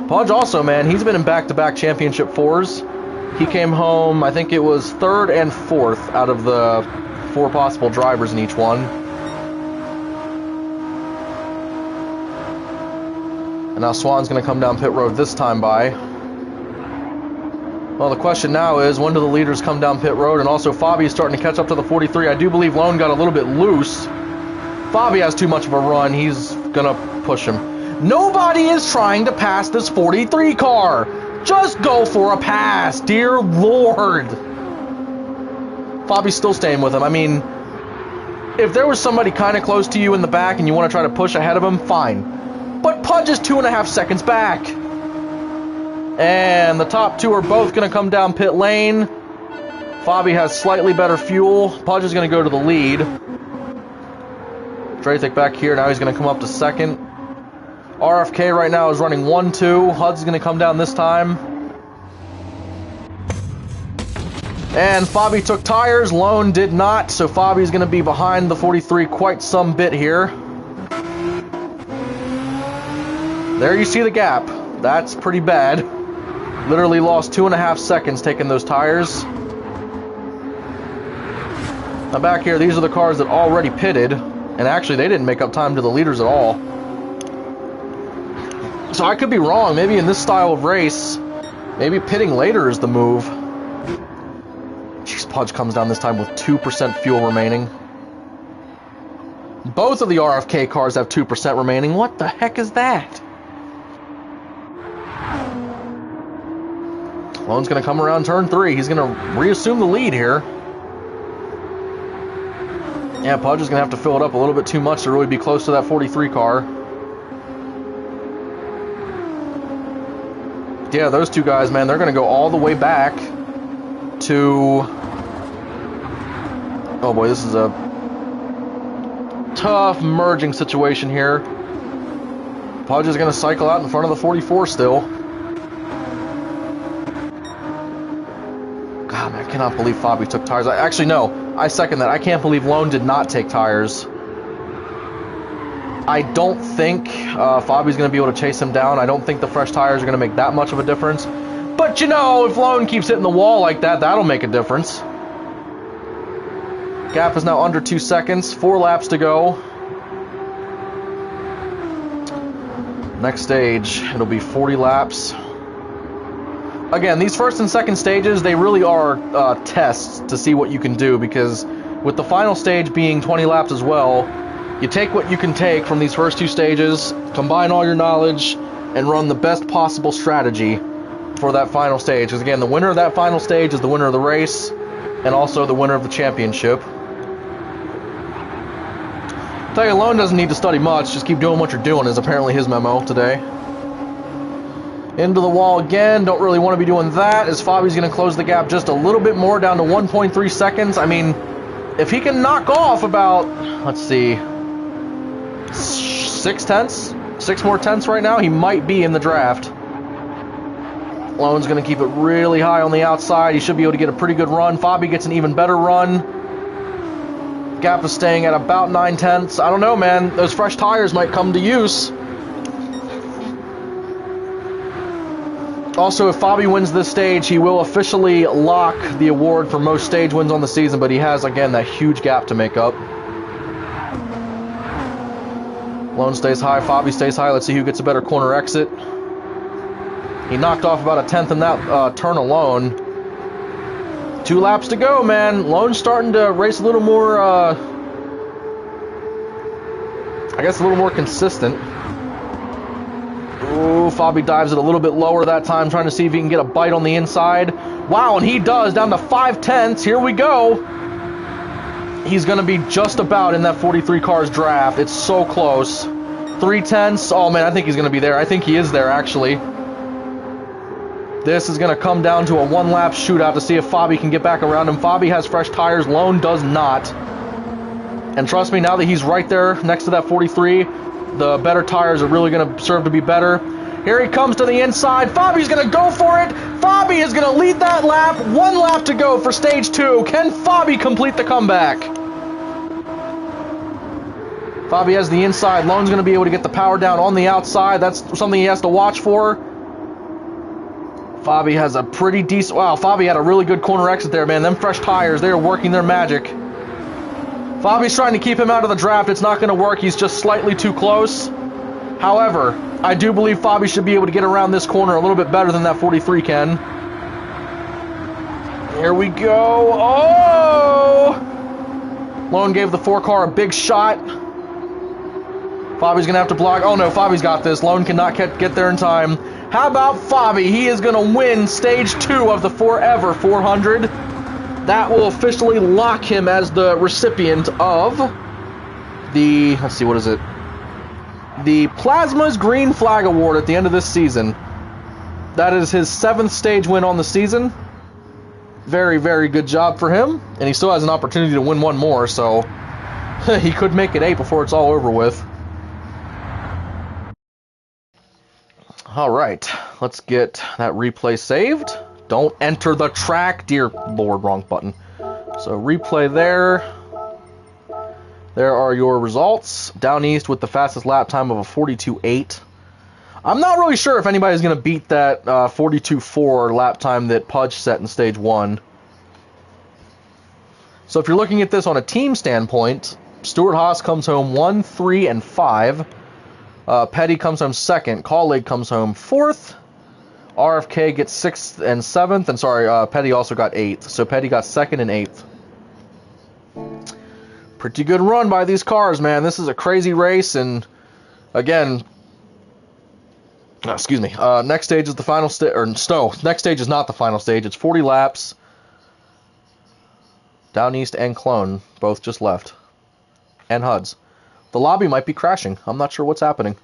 Pudge also, man, he's been in back-to-back championship 4s. He came home, I think it was 3rd and 4th out of the 4 possible drivers in each one. And now Swan's going to come down pit road this time by. Well, the question now is, when do the leaders come down pit road? And also, Fabi is starting to catch up to the 43. I do believe Lone got a little bit loose. Fabi has too much of a run. He's going to push him. Nobody is trying to pass this 43 car. Just go for a pass, dear Lord. Fabi's still staying with him. I mean, if there was somebody kind of close to you in the back and you want to try to push ahead of him, fine. But Pudge is 2.5 seconds back. And the top 2 are both going to come down pit lane. Fabi has slightly better fuel. Pudge is going to go to the lead. Draytek back here. Now he's going to come up to 2nd. RFK right now is running 1-2. Hud's going to come down this time. And Fabi took tires. Lone did not. So Fabi's going to be behind the 43 quite some bit here. There you see the gap. That's pretty bad. Literally lost 2.5 seconds taking those tires. Now back here, these are the cars that already pitted. And actually, they didn't make up time to the leaders at all. So I could be wrong. Maybe in this style of race, maybe pitting later is the move. Jeez, Pudge comes down this time with 2% fuel remaining. Both of the RFK cars have 2% remaining. What the heck is that? Lone's going to come around turn 3. He's going to reassume the lead here. Yeah, Pudge is going to have to fill it up a little bit too much to really be close to that 43 car. Yeah, those 2 guys, man, they're going to go all the way back to... Oh boy, this is a tough merging situation here. Pudge is going to cycle out in front of the 44 still. God, man, I cannot believe Fabi took tires. Actually, no, I second that. I can't believe Lone did not take tires. I don't think Fabi's going to be able to chase him down. I don't think the fresh tires are going to make that much of a difference. But, you know, if Lone keeps hitting the wall like that, that'll make a difference. Gap is now under 2 seconds. 4 laps to go. Next stage, it'll be 40 laps. Again, these first and second stages, they really are tests to see what you can do, because with the final stage being 20 laps as well, you take what you can take from these first 2 stages, combine all your knowledge, and run the best possible strategy. for that final stage. Because again, the winner of that final stage is the winner of the race, and also the winner of the championship. Tell you, Lone doesn't need to study much, just keep doing what you're doing is apparently his memo today. Into the wall again, don't really want to be doing that, as Fabi's going to close the gap just a little bit more, down to 1.3 seconds. I mean, if he can knock off about, let's see, 6 more tenths right now, he might be in the draft. Lone's going to keep it really high on the outside. He should be able to get a pretty good run. Fabi gets an even better run. Gap is staying at about 9 tenths. I don't know, man. Those fresh tires might come to use. Also, if Fabi wins this stage, he will officially lock the award for most stage wins on the season, but he has, again, that huge gap to make up. Lone stays high, Fabi stays high. Let's see who gets a better corner exit. He knocked off about a tenth in that turn alone. 2 laps to go, man. Lone's starting to race a little more, I guess a little more consistent. Ooh, Fabi dives it a little bit lower that time, trying to see if he can get a bite on the inside. Wow, and he does, down to 5 tenths. Here we go. He's going to be just about in that 43 cars draft. It's so close. 3 tenths. Oh, man, I think he's going to be there. I think he is there, actually. This is going to come down to a 1-lap shootout to see if Fabi can get back around him. Fabi has fresh tires. Lone does not. And trust me, now that he's right there next to that 43, the better tires are really going to serve to be better. Here he comes to the inside. Fabi's going to go for it. Fabi is going to lead that lap. 1 lap to go for stage 2. Can Fabi complete the comeback? Fabi has the inside. Lone's going to be able to get the power down on the outside. That's something he has to watch for. Fabi has a pretty decent... Wow, Fabi had a really good corner exit there, man. Them fresh tires, they are working their magic. Fabi's trying to keep him out of the draft. It's not going to work. He's just slightly too close. However, I do believe Fabi should be able to get around this corner a little bit better than that 43 can. Here we go. Oh! Lone gave the 4 car a big shot. Fabi's going to have to block. Oh, no, Fabi's got this. Lone cannot get there in time. How about Fabi? He is going to win stage 2 of the Forever 400. That will officially lock him as the recipient of the, let's see, what is it? The Plasma's Green Flag Award at the end of this season. That is his 7th stage win on the season. Very, very good job for him. And he still has an opportunity to win 1 more, so he could make it 8 before it's all over with. Alright, let's get that replay saved. Don't enter the track, dear Lord, wrong button. So replay there. There are your results. Down East with the fastest lap time of a 42.8. I'm not really sure if anybody's going to beat that 42.4 lap time that Pudge set in stage 1. So if you're looking at this on a team standpoint, Stuart Haas comes home 1, 3, and 5. Petty comes home 2nd. Colleague comes home 4th. RFK gets 6th and 7th. And sorry, Petty also got 8th. So Petty got 2nd and 8th. Pretty good run by these cars, man. This is a crazy race. And again, excuse me. Next stage is the final stage. Or no, next stage is not the final stage. It's 40 laps. Down East and Clone both just left. And HUDs. The lobby might be crashing. I'm not sure what's happening.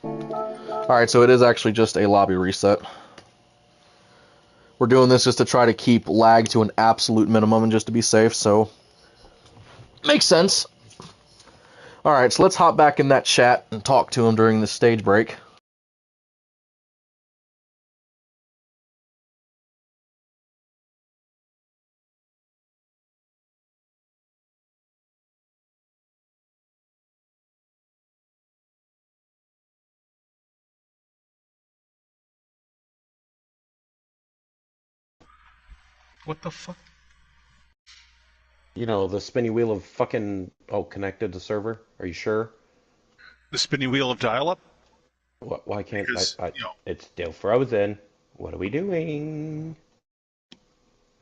Alright, so it is actually just a lobby reset. We're doing this just to try to keep lag to an absolute minimum and just to be safe, so makes sense. Alright, so let's hop back in that chat and talk to him during this stage break. What the fuck? You know, the spinny wheel of fucking... Oh, connected to server? Are you sure? The spinning wheel of dial-up? Why can't Because, I... It's still frozen. What are we doing?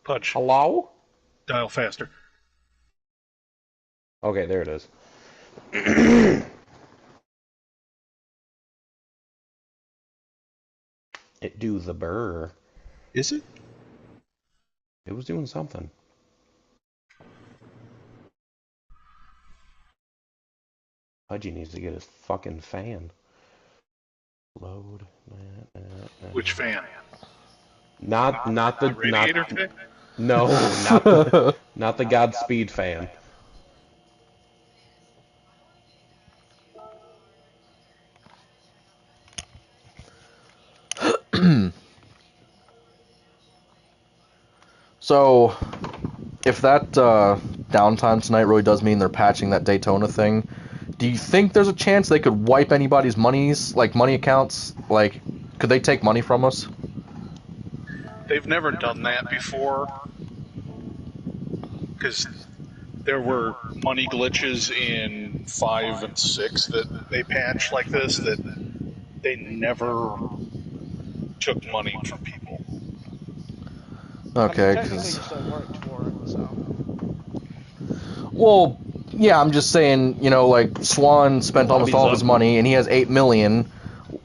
Pudge. Hello? Dial faster. Okay, there it is. It do the burr. Is it? It was doing something. Pudgy needs to get his fucking fan. Load. Which fan? Not the Radiator fan? No, not the Godspeed fan. So, if that downtime tonight really does mean they're patching that Daytona thing, do you think there's a chance they could wipe anybody's monies, like money accounts? Like, could they take money from us? They've never done that before. Because there were money glitches in 5 and 6 that they patched like this that they never took money from people. Okay, Technically, you because... still worked for it, so. Well, yeah, I'm just saying, you know, like, Swan spent almost all of his money, and he has $8 million.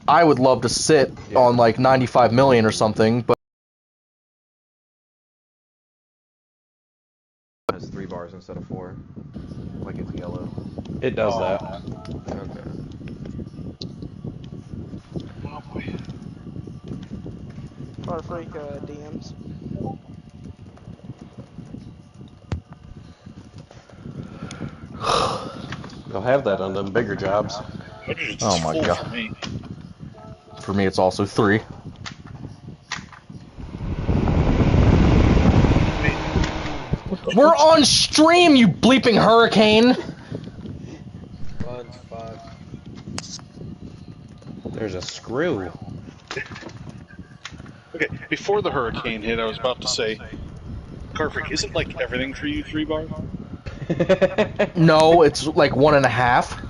I would love to sit on, like, $95 million or something, but... It has 3 bars instead of 4. Like it's yellow. It does that. Okay. Oh boy. Car Freak DMs. They'll have that on them bigger jobs. Oh my god. For me, it's also 3. We're on stream, you bleeping hurricane! There's a screw. Okay, before the hurricane hit, I was about to say, Carfreak, isn't like everything for you 3 bar? No, it's like 1.5.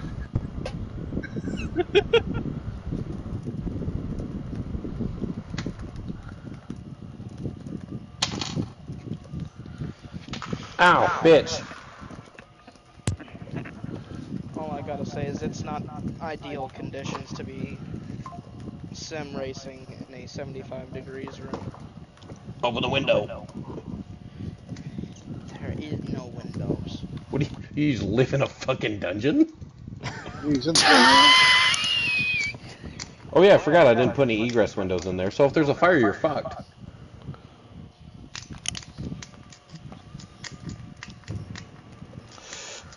Ow, bitch. All I gotta say is it's not ideal conditions to be sim racing in a 75 degrees room. Open the window. There is no windows. What you just live in a fucking dungeon? Oh yeah, I forgot I didn't put any egress windows in there. So if there's a fire, you're fucked.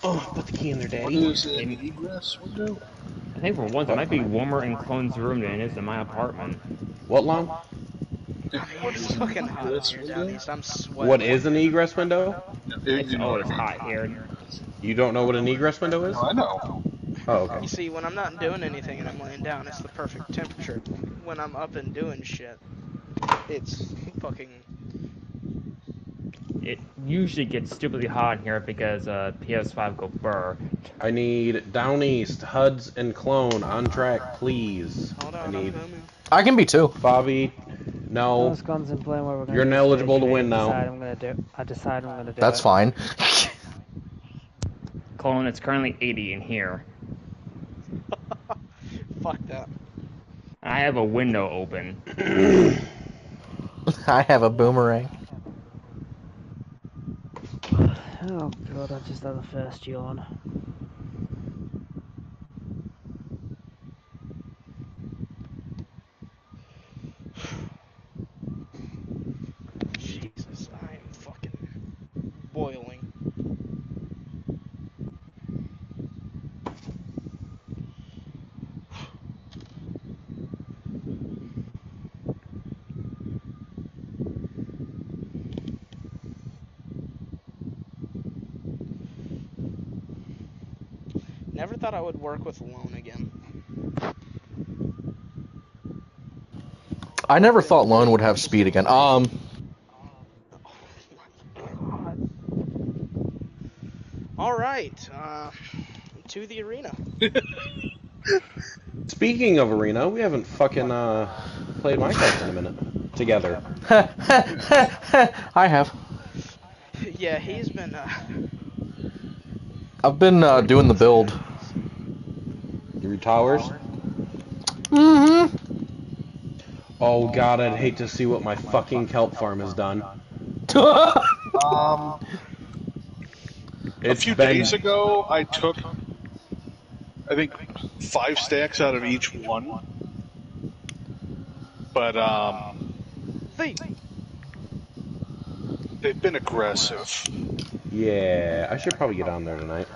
Oh, put the key in there, Daddy. What is an egress window? I think for once it might be warmer in Clone's room than it is in my apartment. What, Lon? It's fucking hot here down east. I'm sweating. What is an egress window? It's always hot here. You don't know what an egress window is? I know. Oh, okay. You see, when I'm not doing anything and I'm laying down, it's the perfect temperature. When I'm up and doing shit, it's fucking... It usually gets stupidly hot in here because PS5 go burr. I need down east, Huds and Clone on track, please. Hold I on, need I can be too. Bobby. No. Those guns and playing what we're gonna You're do ineligible to today. win now. I decide I'm gonna do That's it. fine. Clone, it's currently 80 in here. Fuck that. I have a window open. I have a boomerang. Oh god, I just had the first yawn. Jesus, I am fucking boiling. Never thought I would work with Lone again. I never thought Lone would have speed again. Alright, to the arena. Speaking of arena, we haven't fucking played Minecraft in a minute together. I have. Yeah, he's been I've been doing the build. Your towers? Mm-hmm. Oh god, I'd hate to see what my fucking kelp farm has done. A It's few been days ago, I took, I think, 5 stacks out of each one. But Thief. they've been aggressive. Yeah, I should probably get on there tonight.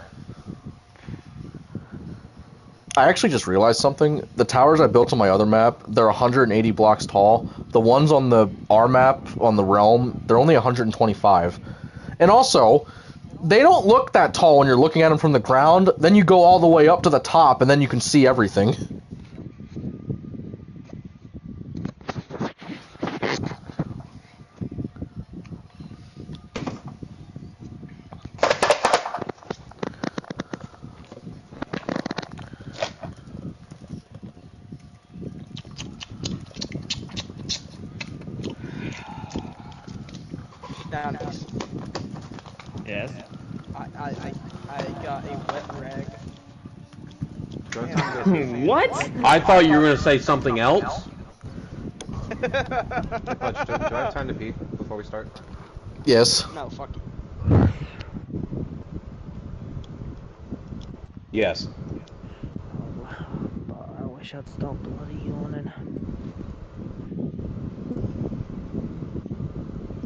I actually just realized something. The towers I built on my other map, they're 180 blocks tall. The ones on the R map, on the Realm, they're only 125. And also, they don't look that tall when you're looking at them from the ground. Then you go all the way up to the top, and then you can see everything. Downies. Yes. I got a wet rag. Do I have time to go pee? What? I thought you were gonna say something else. Hey, Pudge, do I have time to pee before we start? Yes. No, fuck you. Yes. But I wish I'd stopped bloody yawning.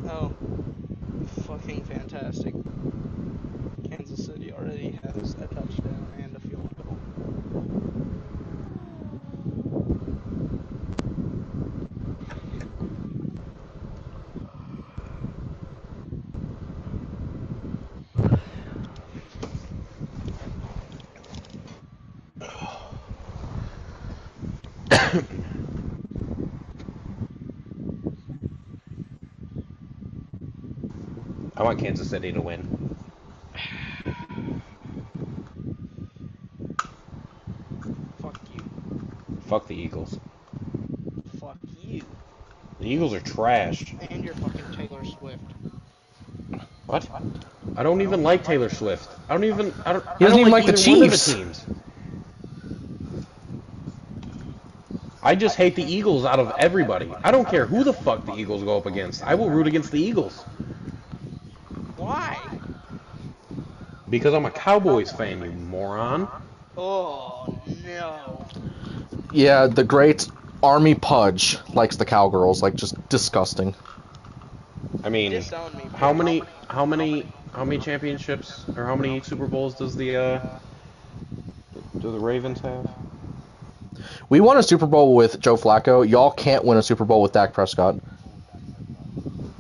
Oh, fucking fantastic. Kansas City already has a touchdown and a field goal. I want Kansas City to win. Fuck you. Fuck the Eagles. Fuck you. The Eagles are trash. And you're fucking Taylor Swift. What? I don't even like Taylor Swift. I don't He doesn't like even like the either one of the Chiefs. teams. I just hate the Eagles out of everybody. I don't care who the fuck the Eagles go up against. I will root against the Eagles. Why? Because I'm a Cowboys fan, you moron. Oh, no. Yeah, the great Army Pudge likes the Cowgirls, like just disgusting. I mean, Disown me, how please. many championships or how many Super Bowls does do the Ravens have? We won a Super Bowl with Joe Flacco. Y'all can't win a Super Bowl with Dak Prescott.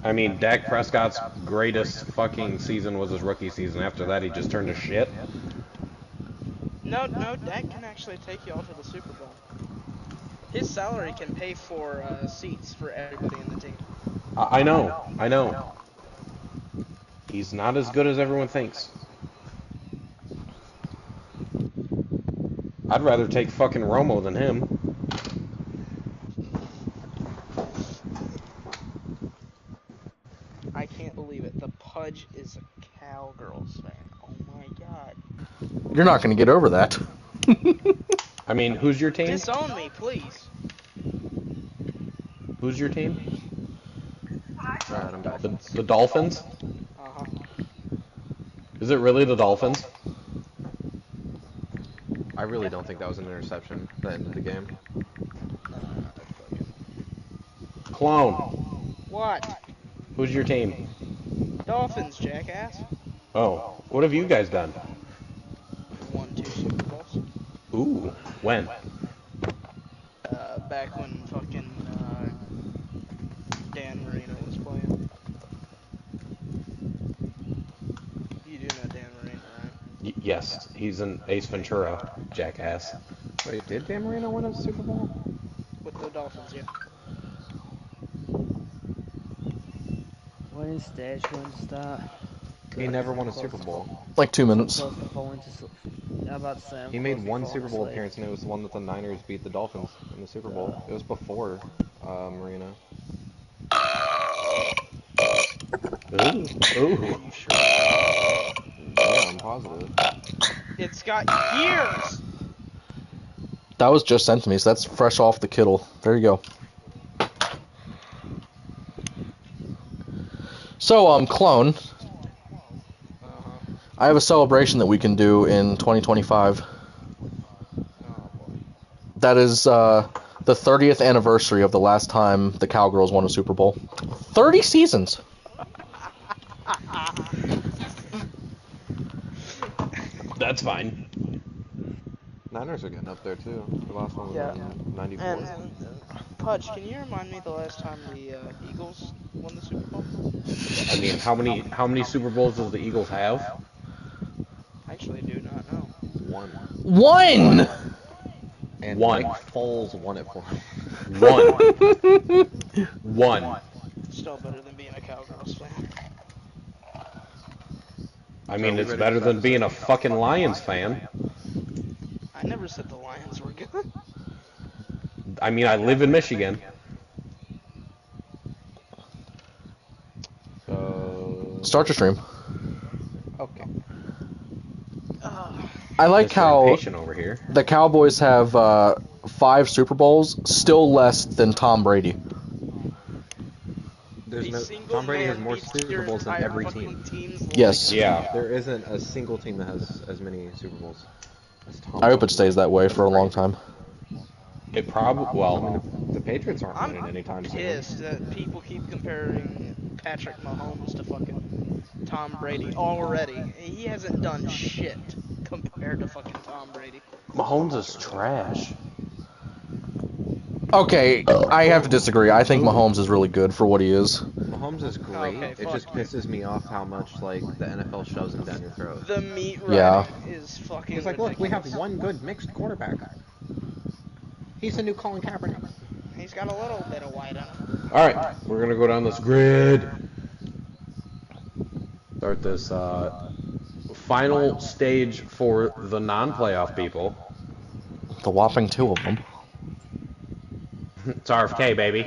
I mean, Dak Prescott's greatest fucking season was his rookie season. After that, he just turned to shit. No, Dak can actually take y'all to the Super Bowl. His salary can pay for seats for everybody in the team. I know. He's not as good as everyone thinks. I'd rather take fucking Romo than him. I can't believe it. The Pudge is a Cowgirls fan. Oh my god. You're not going to get over that. I mean, who's your team? Disown me, please. Who's your team? Alright, I'm back. The Dolphins? Uh-huh. Is it really the Dolphins? I really don't think that was an interception that ended the game. Clone. What? Who's your team? Dolphins, jackass. Oh, what have you guys done? Won 2 Super Bowls. Ooh, when? Back when fucking Dan Marino was playing. You do know Dan Marino, right? Yes, he's an Ace Ventura, jackass. Wait, did Dan Marino win a Super Bowl? With the Dolphins, yeah. When is stage going to start? He never won a Super Bowl. Like 2 minutes. Close to falling to sleep. I'm about to say, I'm He close made to one falling Super Bowl asleep. appearance, and it was the one that the Niners beat the Dolphins in the Super Bowl. It was before Marino. Ooh, ooh. Are you sure? Yeah, I'm positive. It's got years! That was just sent to me, so that's fresh off the Kittle. There you go. So, Clone, Uh-huh. I have a celebration that we can do in 2025. Oh, boy. That is the 30th anniversary of the last time the Cowgirls won a Super Bowl. 30 seasons. That's fine. Niners are getting up there too. The last one was Yeah. in '94. And Pudge, can you remind me the last time the Eagles won the Super Bowl? I mean, how many Super Bowls does the Eagles have? I actually do not know. One. One! And One. Nick Foles won it for him. One. Still better than being a Cowgirls fan. I So are mean, we it's ready for better the than being a episode? fucking Lions fan. I never said the Lions were good. I mean, I live in Michigan. So. Start your stream. Okay. I like Mr. how Impatient over here. the Cowboys have 5 Super Bowls, still less than Tom Brady. There's The no. single Tom Brady has man more beats Super your Bowls than entire every fucking team. team's Yes. Yeah. There isn't a single team that has as many Super Bowls as Tom. I hope it stays that way for a long Brady. time. It probably, I well, mean, the Patriots aren't I'm winning anytime soon. pissed that people keep comparing Patrick Mahomes to fucking Tom Brady already. He hasn't done shit compared to fucking Tom Brady. Mahomes is trash. Okay, I have to disagree. I think Mahomes is really good for what he is. Mahomes is great. Okay, It just fuck you. pisses me off how much like the NFL shoves him down your throat. The meat Yeah. riding is fucking He's like, ridiculous. look, we have one good mixed quarterback. He's the new Colin Kaepernick. He's got a little bit of white on him. All right, we're gonna go down this grid. Start this final stage for the non-playoff people. The whopping 2 of them. It's RFK, baby.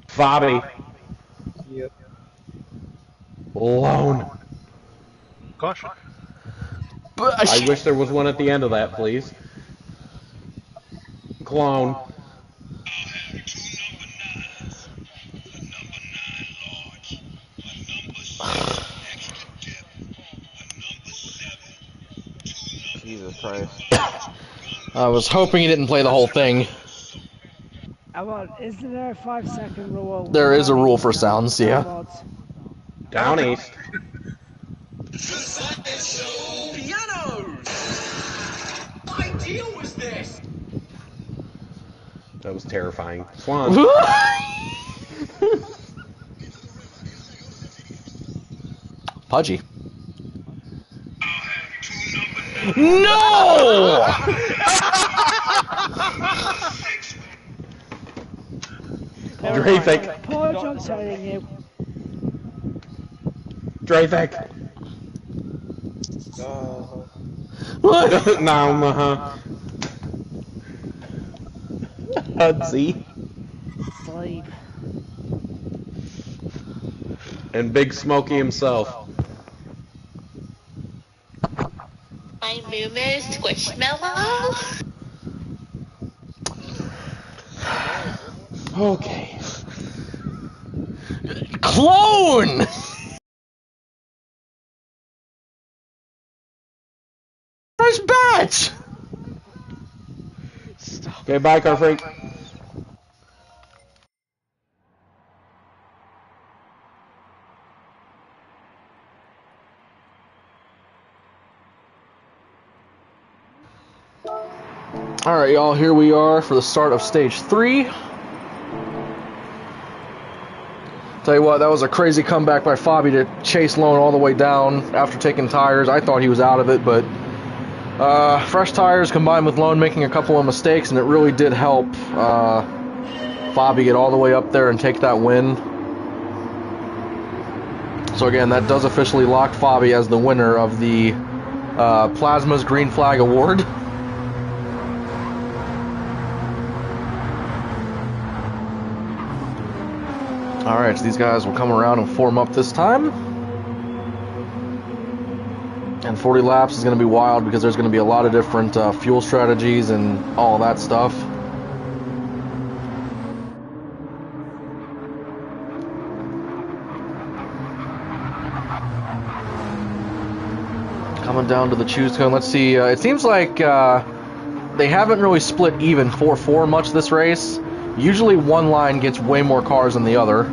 Fabi. Yep. Lone. Caution. I wish there was one at the end of that, please. Clone. Jesus Christ. I was hoping he didn't play the whole thing. Isn't there a 5-second rule? There is a rule for sounds, yeah. Mods? Down east. Pianos! What idea was this? That was terrifying. Swan. Pudgy. No! Drafik. Pudge, I'm telling you. Drafik. What? No, Hudsy. Sleep. And Big Smokey himself. My moo is Squishmallow. Okay. Clone! Nice batch! Stop. Okay, bye, car freak. Alright, y'all, here we are for the start of stage 3. Tell you what, that was a crazy comeback by Fabi to chase Lone all the way down after taking tires. I thought he was out of it, but fresh tires combined with Lone making a couple of mistakes, and it really did help Fabi get all the way up there and take that win. So again, that does officially lock Fabi as the winner of the Plasma's Green Flag Award. Alright, so these guys will come around and form up this time. And 40 laps is going to be wild because there's going to be a lot of different fuel strategies and all that stuff. Coming down to the choose cone. Let's see. It seems like they haven't really split even 4-4 much this race. Usually one line gets way more cars than the other.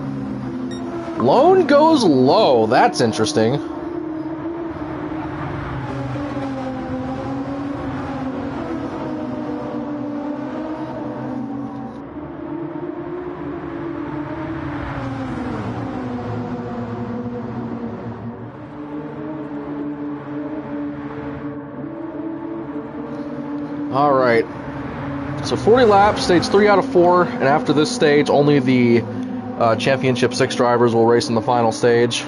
Lone goes low. That's interesting. All right. So 40 laps, stage 3 out of 4, and after this stage, only the Championship 6 drivers will race in the final stage.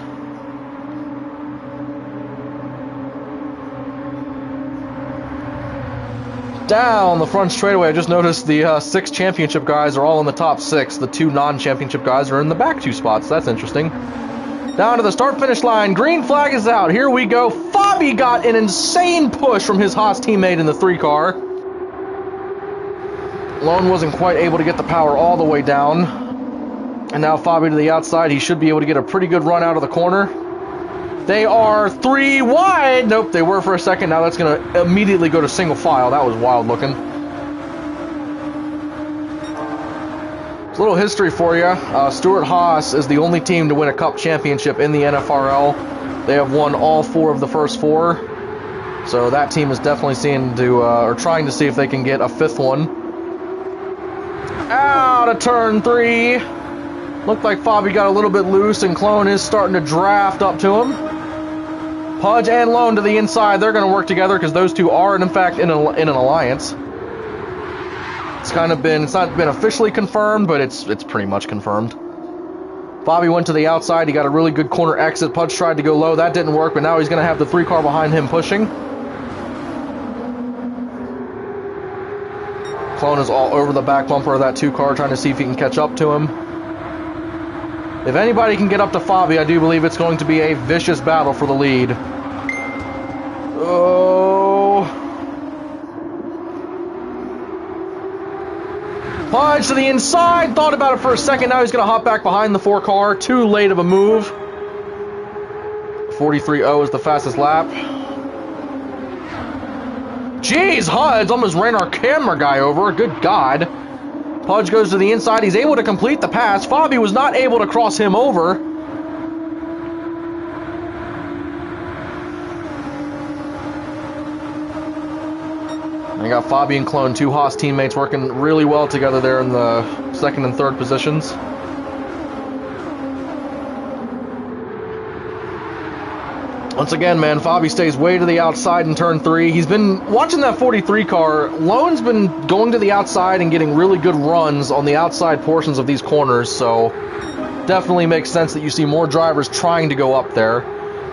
Down the front straightaway, I just noticed the 6 Championship guys are all in the top 6. The 2 non-Championship guys are in the back 2 spots. That's interesting. Down to the start-finish line. Green flag is out. Here we go. Fabi got an insane push from his Haas teammate in the 3 car. Lone wasn't quite able to get the power all the way down. And now Fabi to the outside. He should be able to get a pretty good run out of the corner. They are 3 wide. Nope, they were for a second. Now that's going to immediately go to single file. That was wild looking. A little history for you. Stuart Haas is the only team to win a Cup championship in the NFRL. They have won all 4 of the first 4. So that team is definitely seeing to, or trying to see if they can get a 5th one. Out of turn 3. Looked like Fabi got a little bit loose, and Clone is starting to draft up to him. Pudge and Lone to the inside. They're going to work together because those 2 are, in fact, in an alliance. It's not been officially confirmed, but it's pretty much confirmed. Fabi went to the outside. He got a really good corner exit. Pudge tried to go low. That didn't work, but now he's going to have the 3 car behind him pushing. Clone is all over the back bumper of that 2 car, trying to see if he can catch up to him. If anybody can get up to Fabi, I do believe it's going to be a vicious battle for the lead. Oh. Pudge to the inside. Thought about it for a second. Now he's going to hop back behind the 4 car. Too late of a move. 43.0 is the fastest lap. Jeez, Huds almost ran our camera guy over. Good God. Pudge goes to the inside. He's able to complete the pass. Fabi was not able to cross him over. And you got Fabi and Clone, 2 Haas teammates, working really well together there in the 2nd and 3rd positions. Once again, man, Fabi stays way to the outside in turn 3. He's been watching that 43 car. Lone's been going to the outside and getting really good runs on the outside portions of these corners, so definitely makes sense that you see more drivers trying to go up there.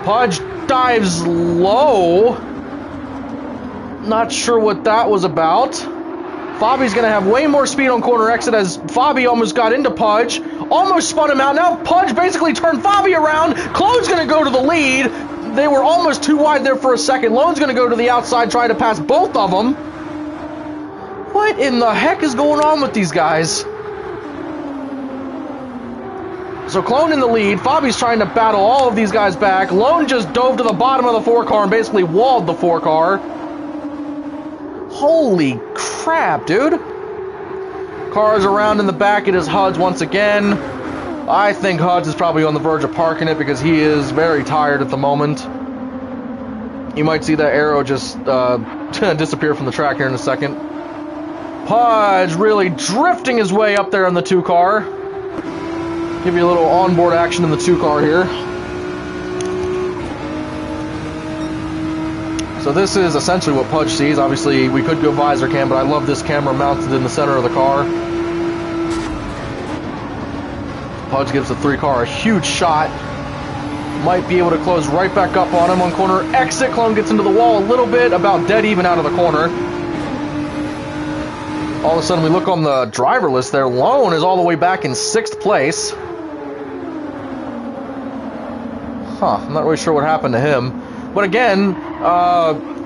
Pudge dives low. Not sure what that was about. Fabi's going to have way more speed on corner exit as Fabi almost got into Pudge. Almost spun him out. Now Pudge basically turned Fabi around. Clone's going to go to the lead. They were almost too wide there for a second. Lone's going to go to the outside, try to pass both of them. What in the heck is going on with these guys? So Clone in the lead. Fabi's trying to battle all of these guys back. Lone just dove to the bottom of the 4 car and basically walled the 4 car. Holy crap, dude. Cars around in the back. It is Huds once again. I think Huds is probably on the verge of parking it because he is very tired at the moment. You might see that arrow just disappear from the track here in a second. Pudge really drifting his way up there in the 2 car. Give you a little onboard action in the 2 car here. So this is essentially what Pudge sees. Obviously, we could go visor cam, but I love this camera mounted in the center of the car. Pudge gives the 3 car a huge shot. Might be able to close right back up on him on corner exit. Clone gets into the wall a little bit, about dead even out of the corner. All of a sudden we look on the driver list there. Lone is all the way back in 6th place. I'm not really sure what happened to him. But again,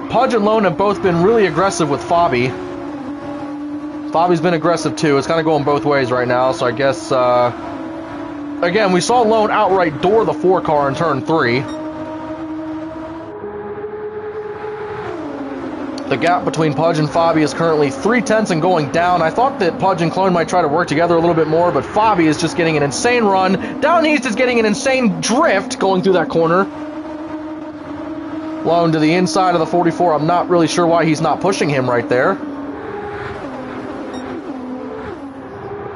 Pudge and Lone have both been really aggressive with Fabi. Fabi's been aggressive too. It's kind of going both ways right now, so I guess, again, we saw Lone outright door the 4 car in turn 3. The gap between Pudge and Fabi is currently 3/10 and going down. I thought that Pudge and Clone might try to work together a little bit more, but Fabi is just getting an insane run. Down East is getting an insane drift going through that corner. Lone to the inside of the 44. I'm not really sure why he's not pushing him right there.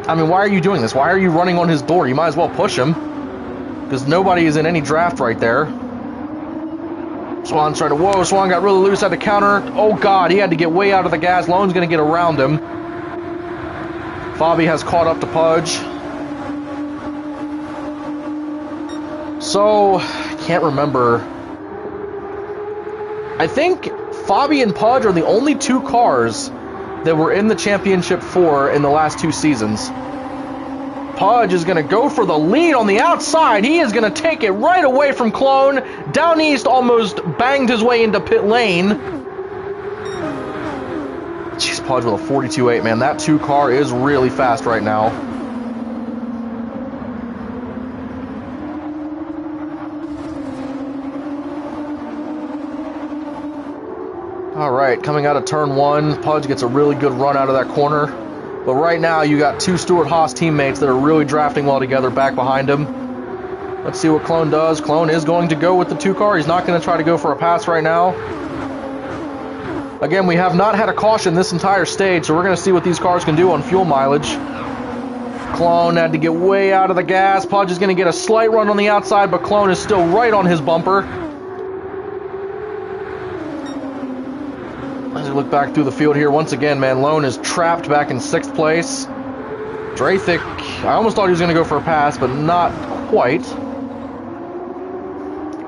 I mean, why are you doing this? Why are you running on his door? You might as well push him, because nobody is in any draft right there. Swan's trying to... Whoa, Swan got really loose, had to counter. Oh, God, he had to get way out of the gas. Lone's going to get around him. Fabi has caught up to Pudge. So, I can't remember. I think Fabi and Pudge are the only 2 cars that were in the championship 4 in the last 2 seasons. Pudge is going to go for the lead on the outside. He is going to take it right away from Clone. Down East almost banged his way into pit lane. Jeez, Pudge with a 42.8, man. That 2 car is really fast right now. Alright, coming out of turn 1, Pudge gets a really good run out of that corner. But right now, you got 2 Stewart-Haas teammates that are really drafting well together back behind him. Let's see what Clone does. Clone is going to go with the 2 car. He's not going to try to go for a pass right now. Again, we have not had a caution this entire stage, so we're going to see what these cars can do on fuel mileage. Clone had to get way out of the gas. Pudge is going to get a slight run on the outside, but Clone is still right on his bumper. As we look back through the field here, once again, man, Lone is trapped back in 6th place. Draythick, I almost thought he was going to go for a pass, but not quite.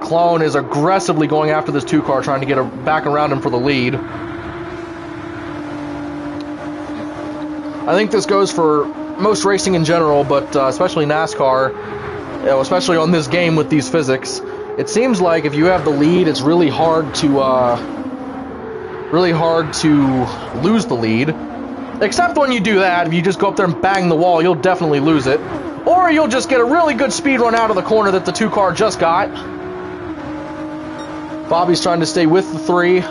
Clone is aggressively going after this 2 car, trying to get back around him for the lead. I think this goes for most racing in general, but especially NASCAR, you know, especially on this game with these physics. It seems like if you have the lead, it's really hard to lose the lead. Except when you do that, if you just go up there and bang the wall, you'll definitely lose it. Or you'll just get a really good speed run out of the corner that the 2 car just got. Bobby's trying to stay with the 3.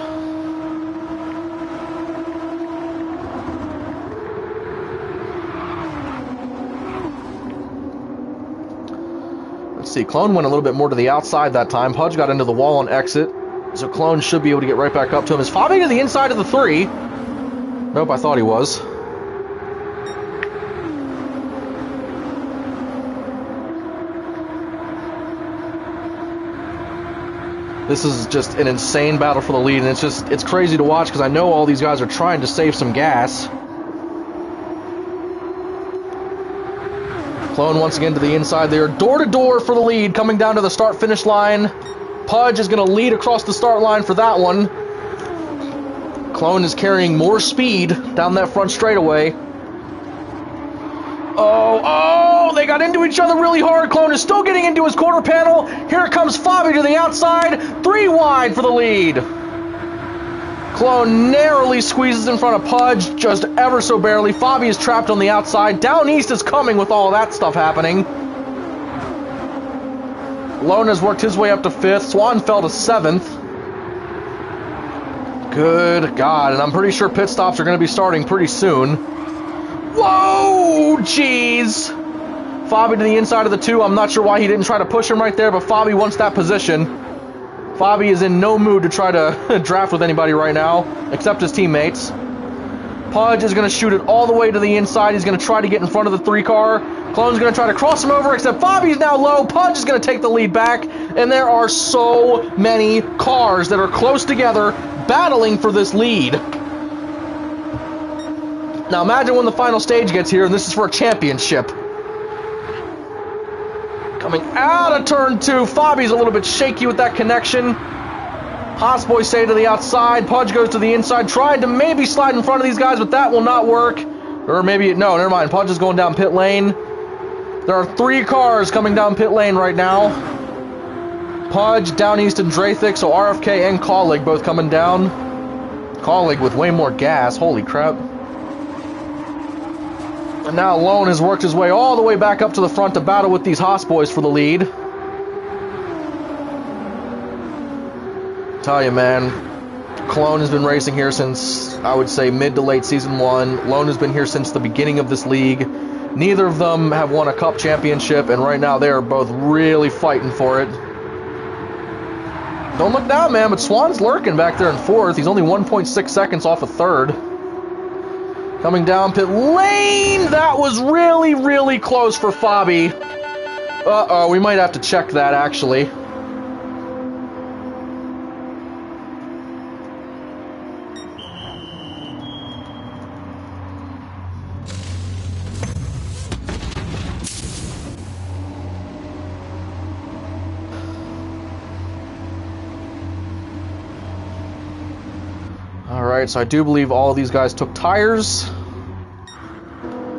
Let's see, Clone went a little bit more to the outside that time. Pudge got into the wall on exit. So Clone should be able to get right back up to him. Is Fabi to the inside of the 3? Nope, I thought he was. This is just an insane battle for the lead, and it's crazy to watch because I know all these guys are trying to save some gas. Clone once again to the inside there. Door to door for the lead, coming down to the start-finish line. Pudge is going to lead across the start line for that one. Clone is carrying more speed down that front straightaway. Oh, they got into each other really hard. Clone is still getting into his quarter panel. Here comes Fabi to the outside. 3 wide for the lead. Clone narrowly squeezes in front of Pudge, just ever so barely. Fabi is trapped on the outside. Down East is coming with all that stuff happening. Lone has worked his way up to 5th. Swan fell to 7th. Good God, and I'm pretty sure pit stops are going to be starting pretty soon. Whoa, jeez. Fabi to the inside of the 2. I'm not sure why he didn't try to push him right there, but Fabi wants that position. Fabi is in no mood to try to draft with anybody right now, except his teammates. Pudge is going to shoot it all the way to the inside. He's going to try to get in front of the 3 car. Clone's going to try to cross him over, except Fabi's now low. Pudge is going to take the lead back, and there are so many cars that are close together battling for this lead. Now imagine when the final stage gets here, and this is for a championship. Coming out of turn 2, Fabi's a little bit shaky with that connection. Haasboy stay to the outside. Pudge goes to the inside, tried to maybe slide in front of these guys, but that will not work. Or maybe, no, never mind. Pudge is going down pit lane. There are 3 cars coming down pit lane right now. Pudge, Down East, and Draythik, so RFK and Colleague both coming down. Colleague with way more gas, holy crap. And now Lone has worked his way all the way back up to the front to battle with these Haas boys for the lead. Tell you, man, Cologne has been racing here since, I would say, mid to late Season 1. Lone has been here since the beginning of this league. Neither of them have won a Cup championship, and right now they are both really fighting for it. Don't look down, man, but Swan's lurking back there in 4th. He's only 1.6 seconds off of 3rd. Coming down pit lane! That was really, really close for Fabi. Uh-oh, we might have to check that, actually. Alright, so I do believe all of these guys took tires.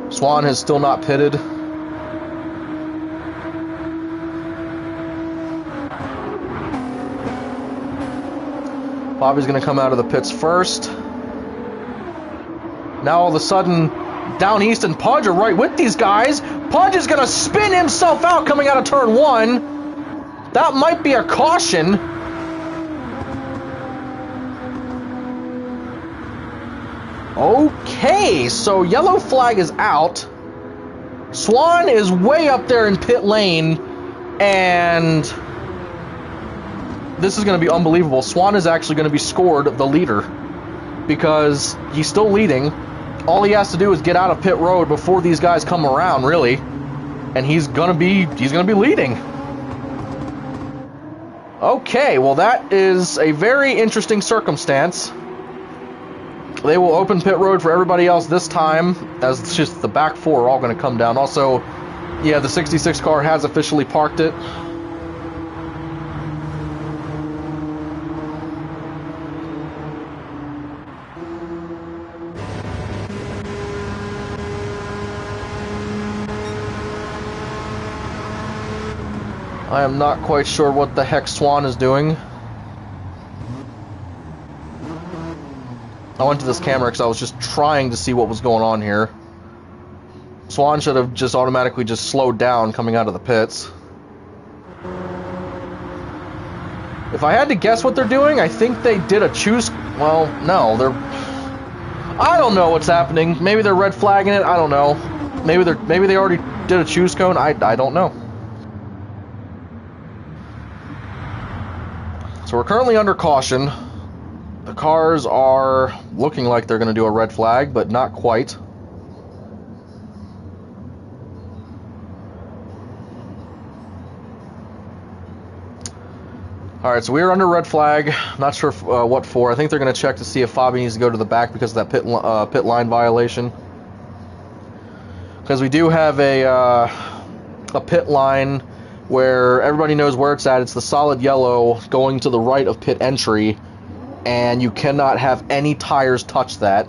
Swan has still not pitted. Bobby's going to come out of the pits first. Now all of a sudden, Down East and Pudge are right with these guys. Pudge is going to spin himself out coming out of turn 1. That might be a caution. Okay, so yellow flag is out. Swan is way up there in pit lane, and this is going to be unbelievable. Swan is actually going to be scored the leader because he's still leading. All he has to do is get out of pit road before these guys come around, really, and he's going to be leading. Okay, well that is a very interesting circumstance. They will open pit road for everybody else this time, as it's just the back 4 are all going to come down. Also, yeah, the 66 car has officially parked it. I am not quite sure what the heck Swan is doing. I went to this camera because I was just trying to see what was going on here. Swan should have just automatically just slowed down coming out of the pits. If I had to guess what they're doing, I think they did a choose... Well, no, they're... I don't know what's happening. Maybe they're red flagging it, I don't know. Maybe they already did a choose cone, I don't know. So we're currently under caution. The cars are looking like they're going to do a red flag, but not quite. Alright, so we are under red flag. Not sure what for. I think they're going to check to see if Fabi needs to go to the back because of that pit line violation. Because we do have a pit line where everybody knows where it's at. It's the solid yellow going to the right of pit entry. And you cannot have any tires touch that.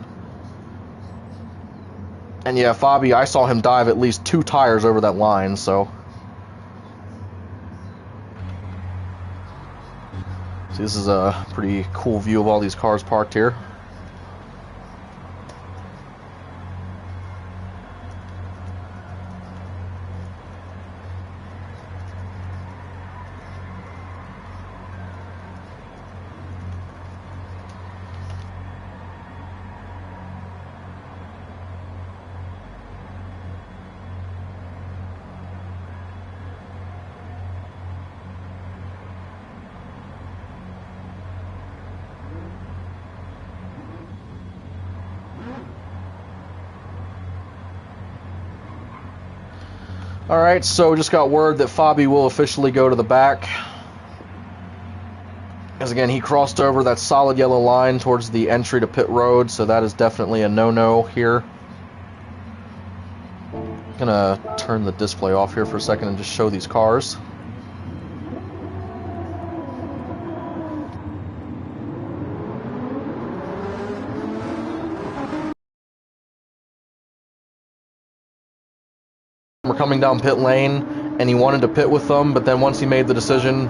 And yeah, Fabi, I saw him dive at least 2 tires over that line, so... See, this is a pretty cool view of all these cars parked here. Alright, so just got word that Fabi will officially go to the back. As again, he crossed over that solid yellow line towards the entry to pit road, so that is definitely a no-no here. I'm gonna turn the display off here for a second and just show these cars. We're coming down pit lane, and he wanted to pit with them, but then once he made the decision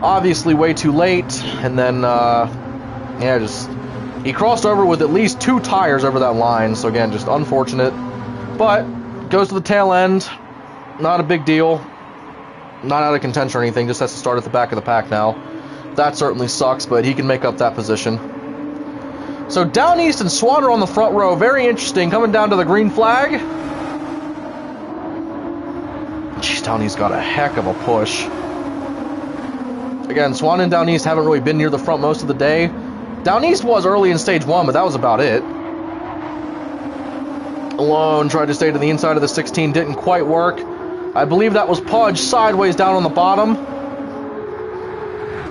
Obviously way too late, and then, yeah, just, he crossed over with at least 2 tires over that line, so again, just unfortunate. But, goes to the tail end, not a big deal, not out of contention or anything, just has to start at the back of the pack now. That certainly sucks, but he can make up that position. So Down East and Swan are on the front row, very interesting, coming down to the green flag. Jeez, Down East got a heck of a push. Again, Swan and Down East haven't really been near the front most of the day. Down East was early in stage 1, but that was about it. Alone tried to stay to the inside of the 16, didn't quite work. I believe that was Pudge sideways down on the bottom.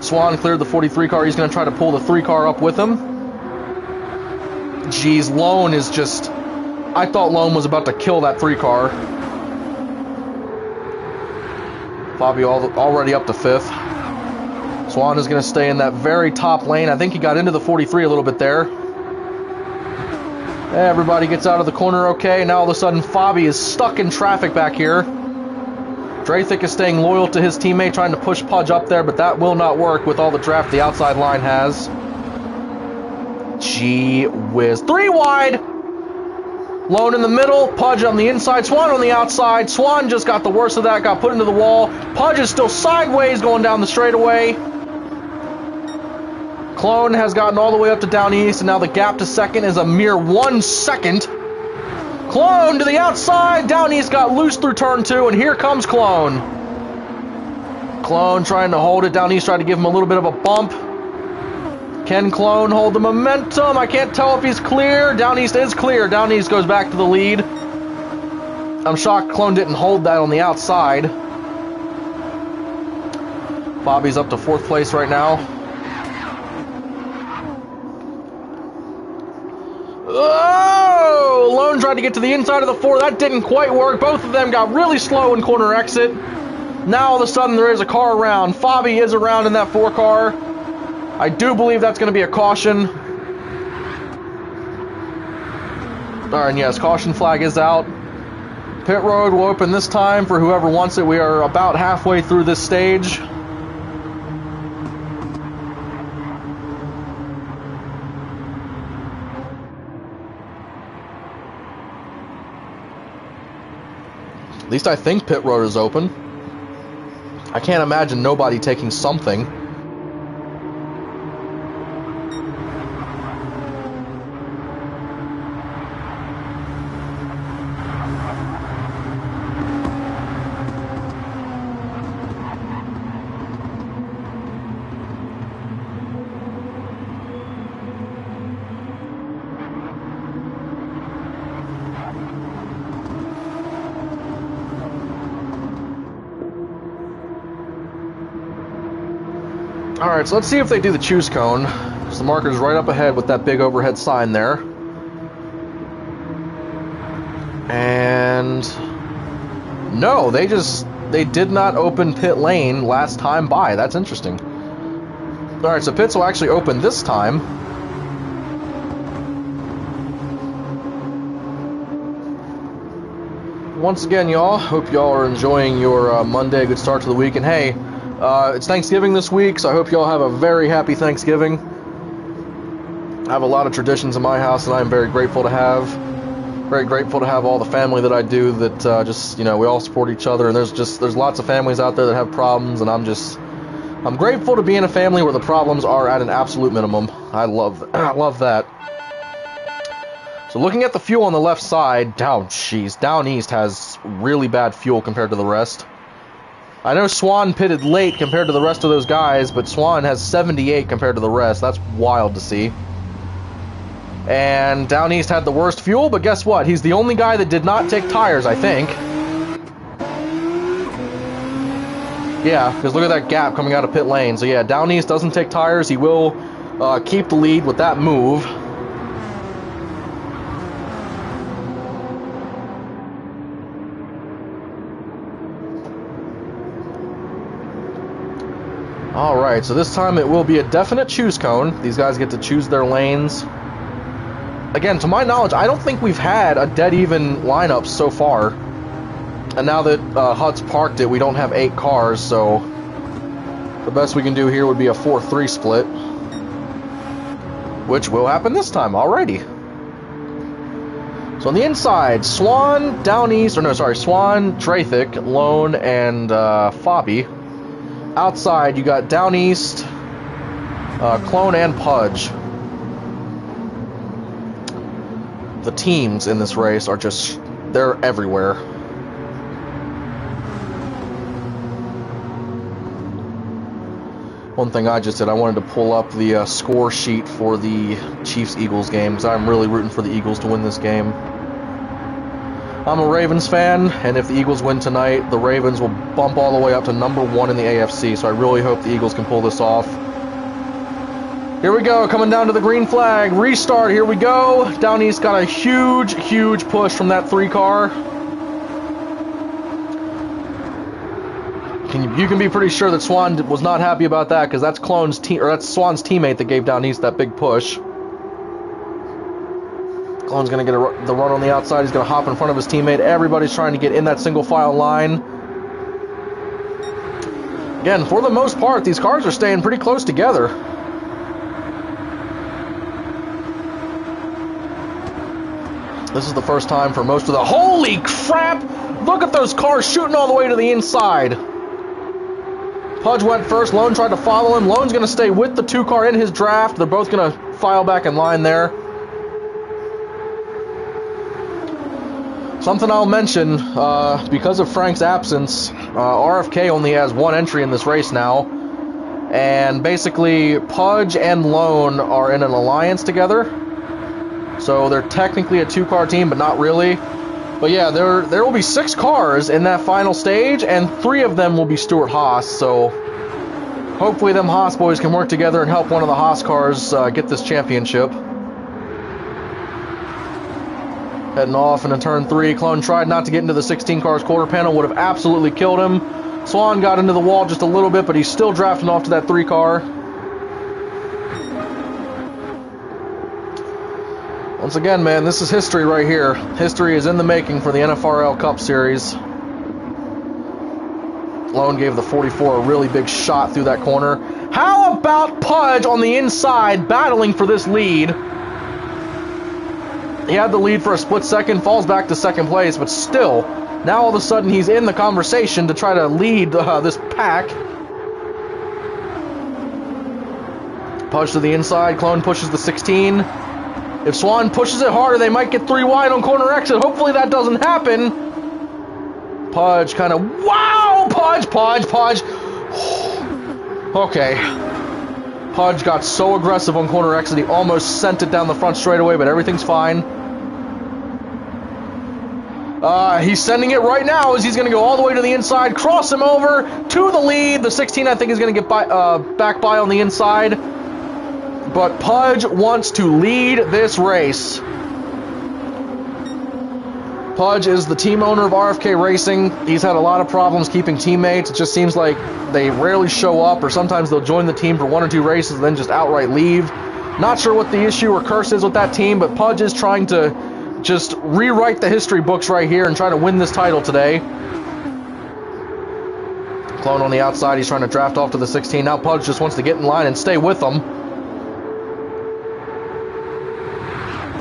Swan cleared the 43 car. He's going to try to pull the 3 car up with him. Jeez, Lone is just... I thought Lone was about to kill that 3 car. Bobby already up to 5th. Swan is going to stay in that very top lane. I think he got into the 43 a little bit there. Everybody gets out of the corner okay. Now all of a sudden, Fabi is stuck in traffic back here. Draythick is staying loyal to his teammate, trying to push Pudge up there, but that will not work with all the draft the outside line has. Gee whiz. 3 wide! Lone in the middle, Pudge on the inside, Swan on the outside. Swan just got the worst of that, got put into the wall. Pudge is still sideways going down the straightaway. Clone has gotten all the way up to Down East, and now the gap to second is a mere 1 second. Clone to the outside. Down East got loose through turn 2, and here comes Clone. Clone trying to hold it. Down East tried to give him a little bit of a bump. Can Clone hold the momentum? I can't tell if he's clear. Down East is clear. Down East goes back to the lead. I'm shocked Clone didn't hold that on the outside. Bobby's up to 4th place right now. Oh! Lone tried to get to the inside of the 4. That didn't quite work. Both of them got really slow in corner exit. Now all of a sudden there is a car around. Fabi is around in that 4 car. I do believe that's going to be a caution. Alright, yes, caution flag is out. Pit road will open this time for whoever wants it. We are about halfway through this stage. At least I think pit road is open. I can't imagine nobody taking something. Alright, so let's see if they do the choose cone. So the marker's right up ahead with that big overhead sign there. And... no, they did not open pit lane last time by. That's interesting. Alright, so pits will actually open this time. Once again, y'all, hope y'all are enjoying your Monday, good start to the week. And hey, it's Thanksgiving this week, so I hope y'all have a very happy Thanksgiving. I have a lot of traditions in my house that I'm very grateful to have. Very grateful to have all the family that I do that just, you know, we all support each other. And there's lots of families out there that have problems, and I'm grateful to be in a family where the problems are at an absolute minimum. I love that. So looking at the fuel on the left side, Down East has really bad fuel compared to the rest. I know Swan pitted late compared to the rest of those guys, but Swan has 78 compared to the rest. That's wild to see. And Down East had the worst fuel, but guess what? He's the only guy that did not take tires, I think. Yeah, because look at that gap coming out of pit lane. So yeah, Down East doesn't take tires. He will keep the lead with that move. Alright, so this time it will be a definite choose cone. These guys get to choose their lanes. Again, to my knowledge, I don't think we've had a dead even lineup so far. And now that Hut's parked it, we don't have 8 cars, so The best we can do here would be a 4-3 split, which will happen this time. Alrighty. So on the inside, Swan, Down East, Swan, Drathik, Lone, and Fabi. Outside, you got Down East, Clone, and Pudge. The teams in this race are just, they're everywhere. One thing I just did, I wanted to pull up the score sheet for the Chiefs-Eagles game, because I'm really rooting for the Eagles to win this game. I'm a Ravens fan, and if the Eagles win tonight, the Ravens will bump all the way up to #1 in the AFC, so I really hope the Eagles can pull this off. Here we go, coming down to the green flag. Restart, here we go. Down East got a huge, huge push from that 3 car. You can be pretty sure that Swan was not happy about that, because that's Swan's teammate that gave Down East that big push. Clone's going to get the run on the outside. He's going to hop in front of his teammate. Everybody's trying to get in that single file line. Again, for the most part, these cars are staying pretty close together. This is the first time for most of the... Holy crap! Look at those cars shooting all the way to the inside. Pudge went first. Lone tried to follow him. Lone's going to stay with the 2 car in his draft. They're both going to file back in line there. Something I'll mention, because of Frank's absence, RFK only has 1 entry in this race now. And basically, Pudge and Lone are in an alliance together. So they're technically a 2-car team, but not really. But yeah, there will be 6 cars in that final stage, and 3 of them will be Stuart Haas. So hopefully them Haas boys can work together and help one of the Haas cars get this championship. Heading off into turn 3. Clone tried not to get into the 16 cars quarter panel. Would have absolutely killed him. Swan got into the wall just a little bit, but he's still drafting off to that 3 car. Once again, man, this is history right here. History is in the making for the NFRL Cup Series. Lone gave the 44 a really big shot through that corner. How about Pudge on the inside battling for this lead? He had the lead for a split second, falls back to second place, but still, now all of a sudden he's in the conversation to try to lead this pack. Pudge to the inside, Clone pushes the 16. If Swan pushes it harder, they might get 3 wide on corner exit. Hopefully that doesn't happen. Pudge kind of, wow, Pudge. Okay. Pudge got so aggressive on corner exit, he almost sent it down the front straightaway, but everything's fine. He's sending it right now as he's going to go all the way to the inside, cross him over to the lead. The 16, I think, is going to get back by on the inside. But Pudge wants to lead this race. Pudge is the team owner of RFK Racing. He's had a lot of problems keeping teammates. It just seems like they rarely show up, or sometimes they'll join the team for 1 or 2 races and then just outright leave. Not sure what the issue or curse is with that team, but Pudge is trying to just rewrite the history books right here and try to win this title today. Clone on the outside, he's trying to draft off to the 16. Now Pudge just wants to get in line and stay with them.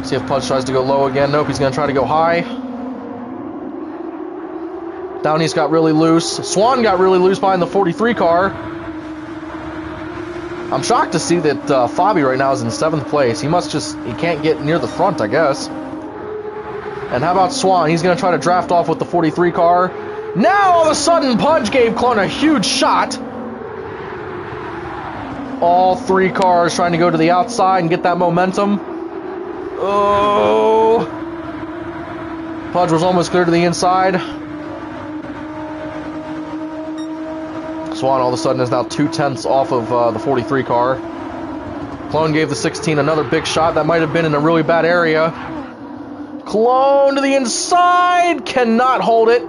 See if Pudge tries to go low again. Nope, he's going to try to go high. Down East got really loose. Swan got really loose behind the 43 car. I'm shocked to see that Fabi right now is in 7th place. He can't get near the front, I guess. And how about Swan? He's going to try to draft off with the 43 car. Now, all of a sudden, Pudge gave Clone a huge shot. All 3 cars trying to go to the outside and get that momentum. Oh! Pudge was almost clear to the inside. Swan all of a sudden is now 2/10 off of the 43 car. Clone gave the 16 another big shot. That might have been in a really bad area. Clone to the inside. Cannot hold it.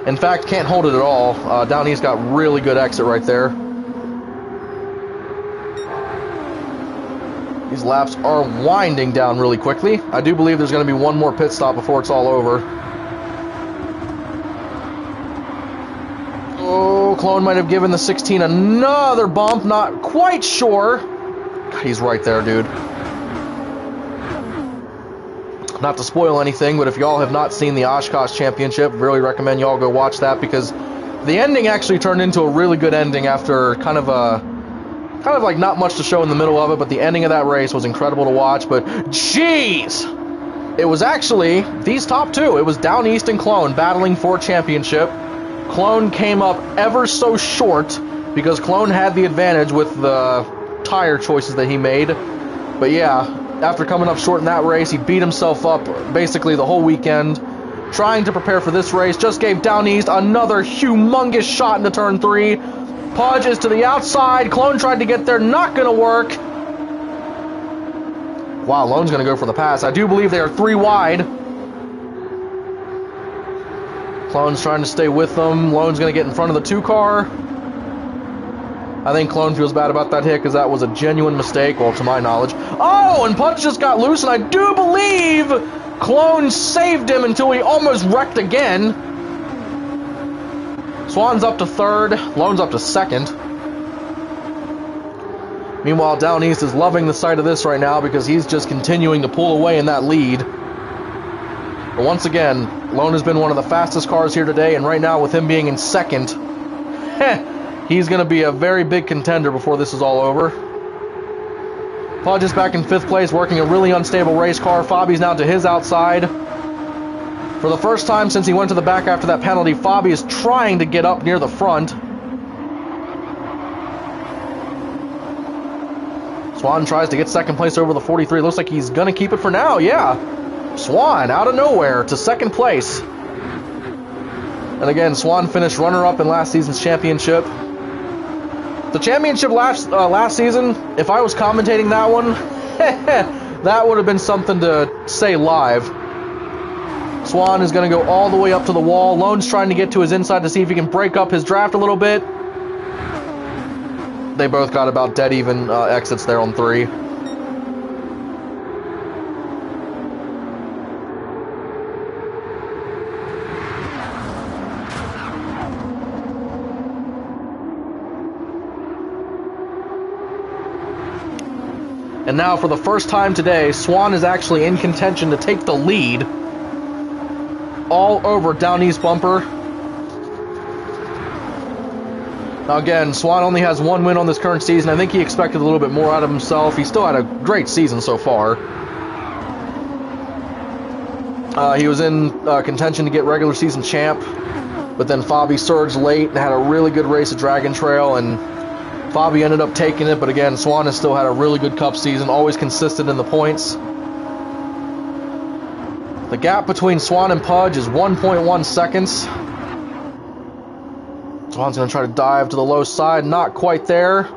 In fact, can't hold it at all. Down East got really good exit right there. These laps are winding down really quickly. I do believe there's going to be 1 more pit stop before it's all over. Oh, Clone might have given the 16 another bump. Not quite sure. God, he's right there, dude. Not to spoil anything, but if y'all have not seen the Oshkosh Championship, really recommend y'all go watch that, because the ending actually turned into a really good ending after kind of like not much to show in the middle of it, but the ending of that race was incredible to watch. But jeez, it was actually these top two. It was Down East and Clone battling for championship. Clone came up ever so short because Clone had the advantage with the tire choices that he made. But yeah, after coming up short in that race, he beat himself up basically the whole weekend, trying to prepare for this race. Just gave Down East another humongous shot into turn 3. Pudge is to the outside. Clone tried to get there, not going to work. Wow, Lone's going to go for the pass. I do believe they are 3 wide. Clone's trying to stay with them. Lone's going to get in front of the 2 car. I think Clone feels bad about that hit because that was a genuine mistake, well, to my knowledge. Oh, and Pudge just got loose, and I do believe Clone saved him until he almost wrecked again. Swan's up to 3rd. Lone's up to 2nd. Meanwhile, Down East is loving the sight of this right now because he's just continuing to pull away in that lead. But once again, Lone has been one of the fastest cars here today, and right now with him being in 2nd, he's going to be a very big contender before this is all over. Pudge is back in 5th place, working a really unstable race car. Fabi's now to his outside. For the first time since he went to the back after that penalty, Fabi is trying to get up near the front. Swan tries to get 2nd place over the 43. Looks like he's going to keep it for now, yeah. Swan, out of nowhere, to 2nd place. And again, Swan finished runner-up in last season's championship. The championship last season, if I was commentating that one, that would have been something to say live. Swan is going to go all the way up to the wall. Lone's trying to get to his inside to see if he can break up his draft a little bit. They both got about dead even exits there on 3. And now, for the first time today, Swan is actually in contention to take the lead all over Down East Bumper. Now again, Swan only has 1 win on this current season. I think he expected a little bit more out of himself. He still had a great season so far. He was in contention to get regular season champ, but then Fabi surged late and had a really good race at Dragon Trail, and Fabi ended up taking it. But again, Swan has still had a really good Cup season, always consistent in the points. The gap between Swan and Pudge is 1.1 seconds. Swan's going to try to dive to the low side. Not quite there.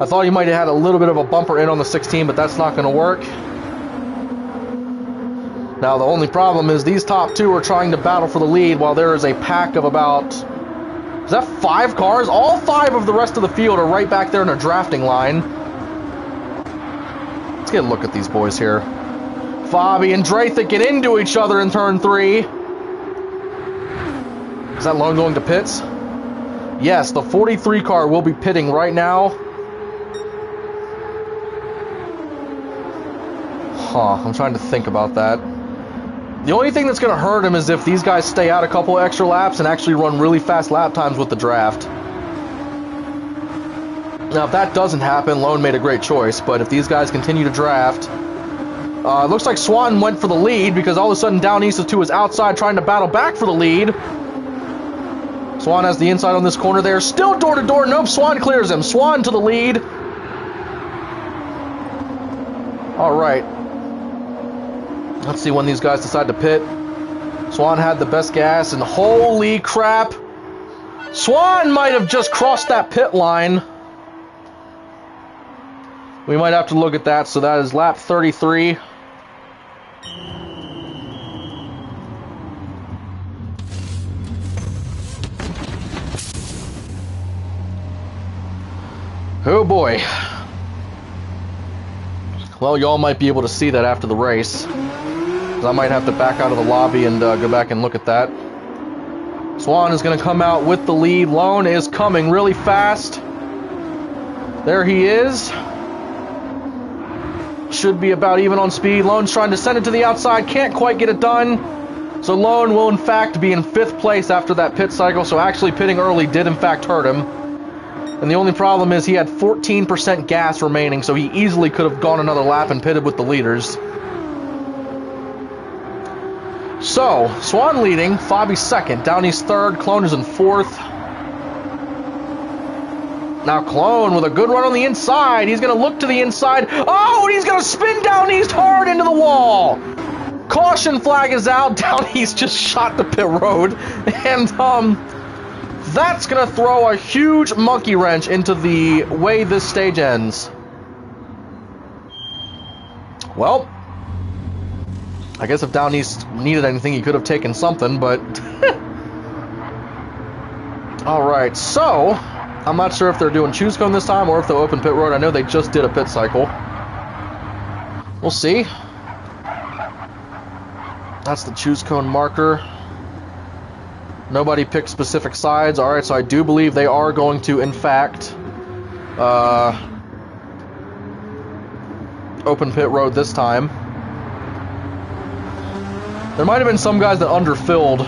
I thought he might have had a little bit of a bumper in on the 16, but that's not going to work. Now, the only problem is these top 2 are trying to battle for the lead while there is a pack of about... Is that 5 cars? All 5 of the rest of the field are right back there in a drafting line. Let's get a look at these boys here. Fabi and Drathik get into each other in turn 3. Is that Lone going to pits? Yes, the 43 car will be pitting right now. I'm trying to think about that. The only thing that's going to hurt him is if these guys stay out a couple extra laps and actually run really fast lap times with the draft. Now, if that doesn't happen, Lone made a great choice, but if these guys continue to draft... it looks like Swan went for the lead because all of a sudden Down East is to his outside trying to battle back for the lead. Swan has the inside on this corner there. Still door to door. Nope, Swan clears him. Swan to the lead. All right. Let's see when these guys decide to pit. Swan had the best gas, and holy crap. Swan might have just crossed that pit line. We might have to look at that. So that is lap 33. Oh boy. Well, y'all might be able to see that after the race. I might have to back out of the lobby and go back and look at that. Swan is going to come out with the lead. Lone is coming really fast. There he is. Should be about even on speed. Lone's trying to send it to the outside. Can't quite get it done. So Lone will, in fact, be in 5th place after that pit cycle. So actually pitting early did, in fact, hurt him. And the only problem is he had 14% gas remaining, so he easily could have gone another lap and pitted with the leaders. So, Swan leading, Fabi 2nd, Downey's 3rd, Clone is in 4th. Now Clone with a good run on the inside. He's going to look to the inside. Oh, and he's going to spin Downey's hard into the wall. Caution flag is out. Downey's just shot the pit road. And that's going to throw a huge monkey wrench into the way this stage ends. Well, I guess if Downey's needed anything, he could have taken something, but... Alright, so... I'm not sure if they're doing choose cone this time or if they'll open pit road. I know they just did a pit cycle. We'll see. That's the choose cone marker. Nobody picked specific sides. Alright, so I do believe they are going to, in fact... open pit road this time. There might have been some guys that underfilled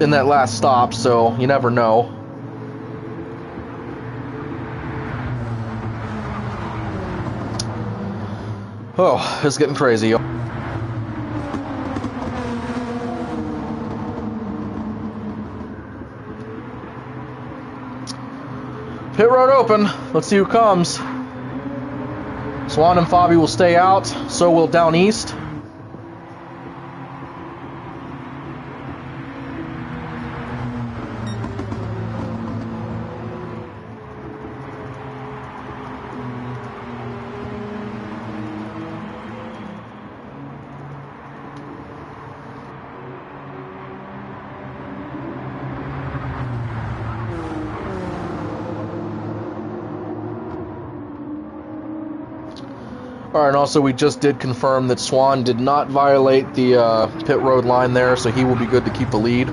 in that last stop, so you never know. Oh, it's getting crazy. Pit road open. Let's see who comes. Swan and Fabi will stay out, so will Down East. Alright, and also we just did confirm that Swan did not violate the pit road line there, so he will be good to keep the lead.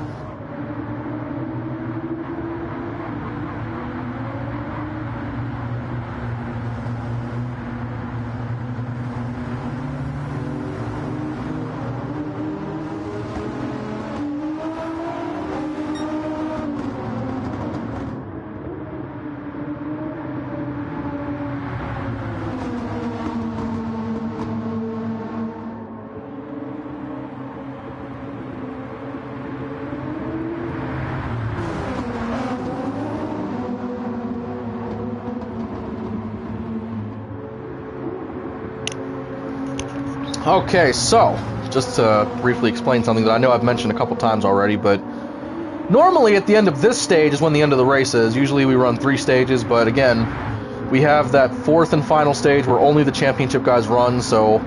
Okay, so, just to briefly explain something that I know I've mentioned a couple times already, but normally at the end of this stage is when the end of the race is. Usually we run 3 stages, but again, we have that 4th and final stage where only the championship guys run, so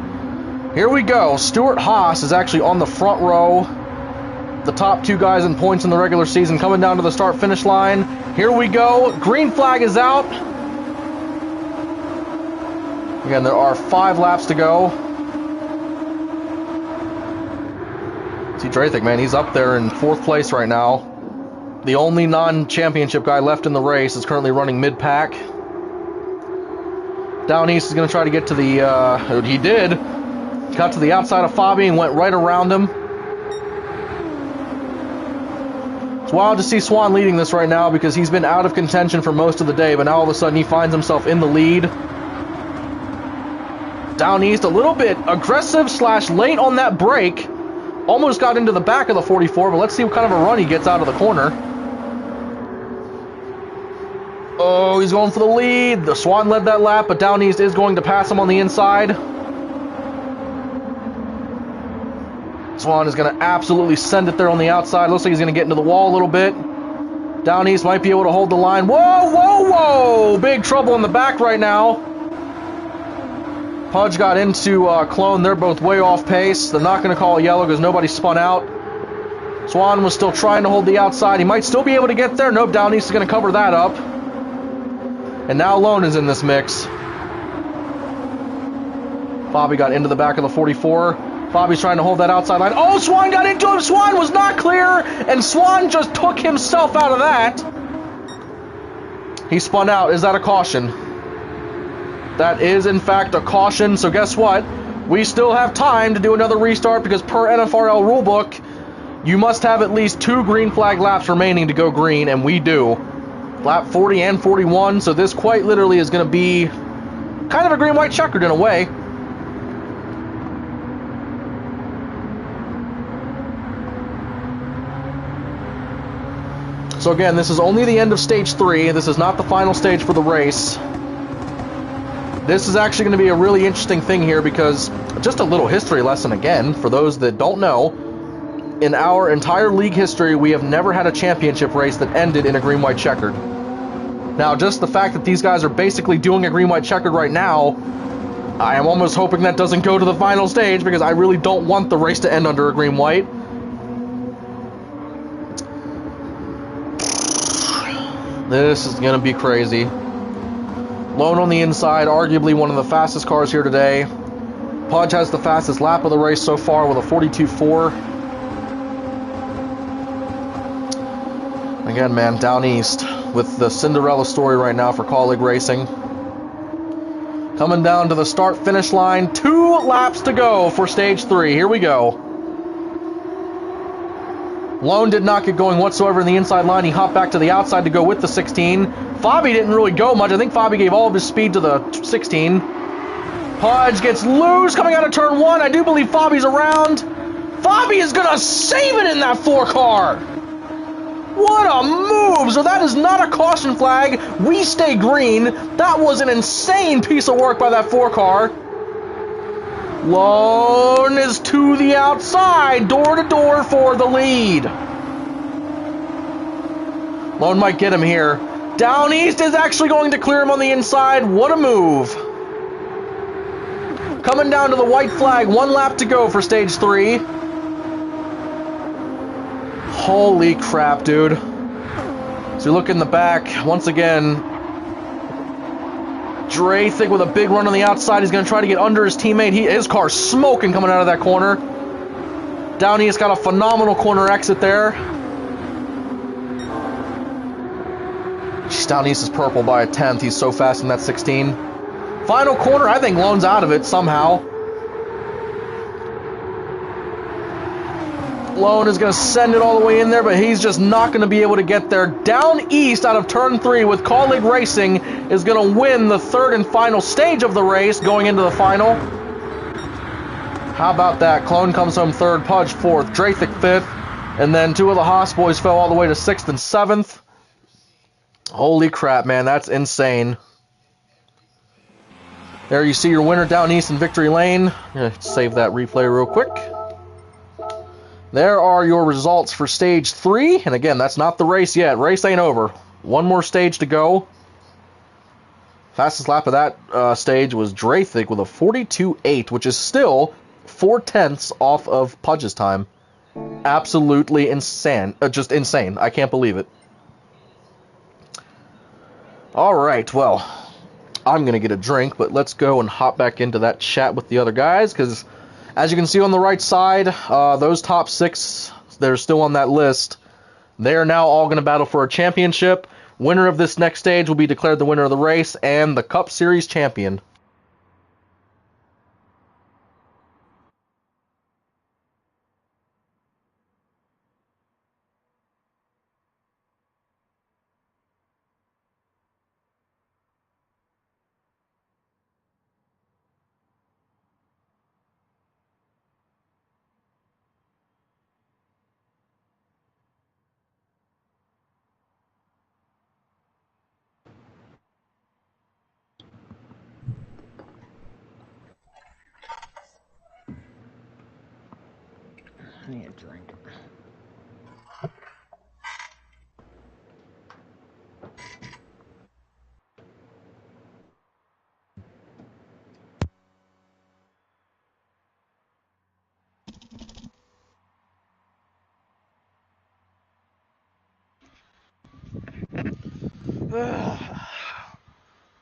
here we go. Stuart Haas is actually on the front row, the top 2 guys in points in the regular season, coming down to the start-finish line. Here we go. Green flag is out. Again, there are 5 laps to go. See Drathik, man, he's up there in 4th place right now. The only non-championship guy left in the race is currently running mid-pack. Down East is going to try to get to the, he did. Got to the outside of Fabi and went right around him. It's wild to see Swan leading this right now because he's been out of contention for most of the day, but now all of a sudden he finds himself in the lead. Down East a little bit aggressive / late on that break. Almost got into the back of the 44, but let's see what kind of a run he gets out of the corner. Oh, he's going for the lead. The Swan led that lap, but Down East is going to pass him on the inside. Swan is going to absolutely send it there on the outside. Looks like he's going to get into the wall a little bit. Down East might be able to hold the line. Whoa, whoa, whoa! Big trouble in the back right now. Pudge got into Clone. They're both way off pace. They're not going to call a yellow because nobody spun out. Swan was still trying to hold the outside. He might still be able to get there. Nope, Down East is going to cover that up. And now Lone is in this mix. Fabi got into the back of the 44. Bobby's trying to hold that outside line. Oh, Swan got into him. Swan was not clear, and Swan just took himself out of that. He spun out. Is that a caution? That is, in fact, a caution. So guess what? We still have time to do another restart because per NFRL rulebook, you must have at least 2 green flag laps remaining to go green, and we do. Lap 40 and 41, so this quite literally is going to be kind of a green-white checkered in a way. So again, this is only the end of stage 3. This is not the final stage for the race. This is actually going to be a really interesting thing here because just a little history lesson again, for those that don't know, in our entire league history, we have never had a championship race that ended in a green-white checkered. Now, just the fact that these guys are basically doing a green-white checkered right now, I am almost hoping that doesn't go to the final stage because I really don't want the race to end under a green-white. This is going to be crazy. Lone on the inside, arguably one of the fastest cars here today. Pudge has the fastest lap of the race so far with a 42.4. Again, man, down east with the Cinderella story right now for Colleague Racing. Coming down to the start-finish line. 2 laps to go for stage 3. Here we go. Lone did not get going whatsoever in the inside line. He hopped back to the outside to go with the 16. Fabi didn't really go much. I think Fabi gave all of his speed to the 16. Pudge gets loose coming out of turn 1. I do believe Fabi's around. Fabi is going to save it in that 4 car. What a move. So that is not a caution flag. We stay green. That was an insane piece of work by that 4 car. Lone is to the outside, door to door for the lead. Lone might get him here. Down East is actually going to clear him on the inside. What a move. Coming down to the white flag, 1 lap to go for stage 3. Holy crap, dude. So you look in the back, once again, Draythik with a big run on the outside. He's going to try to get under his teammate. His car's smoking coming out of that corner. Down East got a phenomenal corner exit there. Jeez, Down East is purple by a 10th. He's so fast in that 16. Final corner, I think Lone's out of it somehow. Lone is going to send it all the way in there, but he's just not going to be able to get there. Down East out of turn 3 with Colleague Racing is going to win the 3rd and final stage of the race going into the final. How about that? Clone comes home 3rd, Pudge 4th, Draythik 5th, and then 2 of the Haas boys fell all the way to 6th and 7th. Holy crap, man, that's insane. There you see your winner, Down East in victory lane. Save that replay real quick. There are your results for stage 3, and again, that's not the race yet. Race ain't over. 1 more stage to go. Fastest lap of that stage was Draythik with a 42.8, which is still 4/10 off of Pudge's time. Absolutely insane. Just insane. I can't believe it. Alright, well, I'm going to get a drink, but let's go and hop back into that chat with the other guys, because as you can see on the right side, those top 6 that are still on that list, they are now all going to battle for a championship. Winner of this next stage will be declared the winner of the race and the Cup Series champion. I need a drink.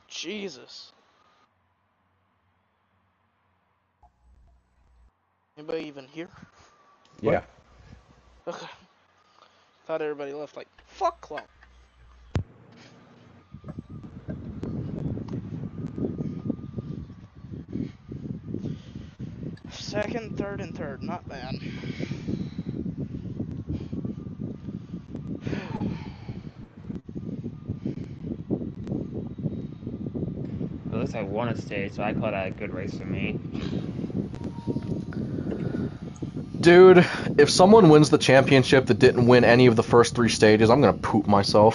Jesus. Anybody even here? Yeah. Okay. Thought everybody left. Like, fuck Clone. Second, third, and third. Not bad. At least I won a stage, so I call that a good race for me. Dude, if someone wins the championship that didn't win any of the first 3 stages, I'm gonna poop myself.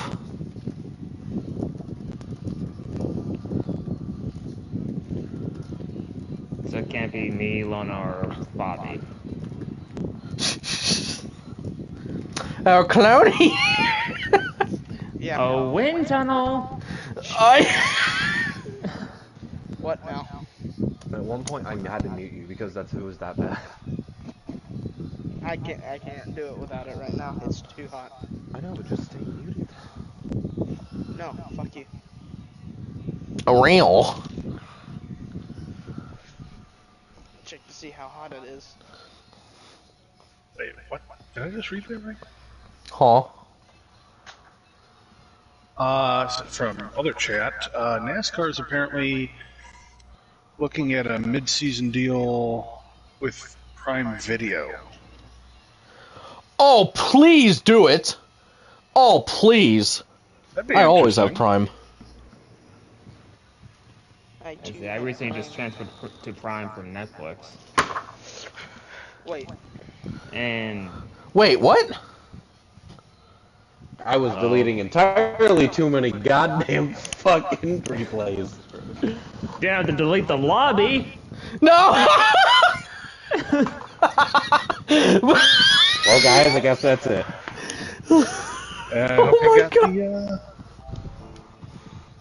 So it can't be me, Lona, or Bobby. Oh, Cloney! Yeah. Oh, wind tunnel! What now? At one point, I had to mute you because it was that bad. I can't do it without it right now. It's too hot. I know, but just stay muted. No, fuck you. A real. Check to see how hot it is. Wait, what? Did I just read that right? Huh. From other chat, NASCAR is apparently looking at a mid-season deal with Prime Video. Oh, please do it! Oh, please. That'd be I always have interesting. Prime. I recently just transferred to Prime from Netflix. Wait. And... Wait, what? I was deleting entirely too many goddamn fucking replays. You have to delete the lobby! No! Well, guys, I guess that's it. I hope you got the,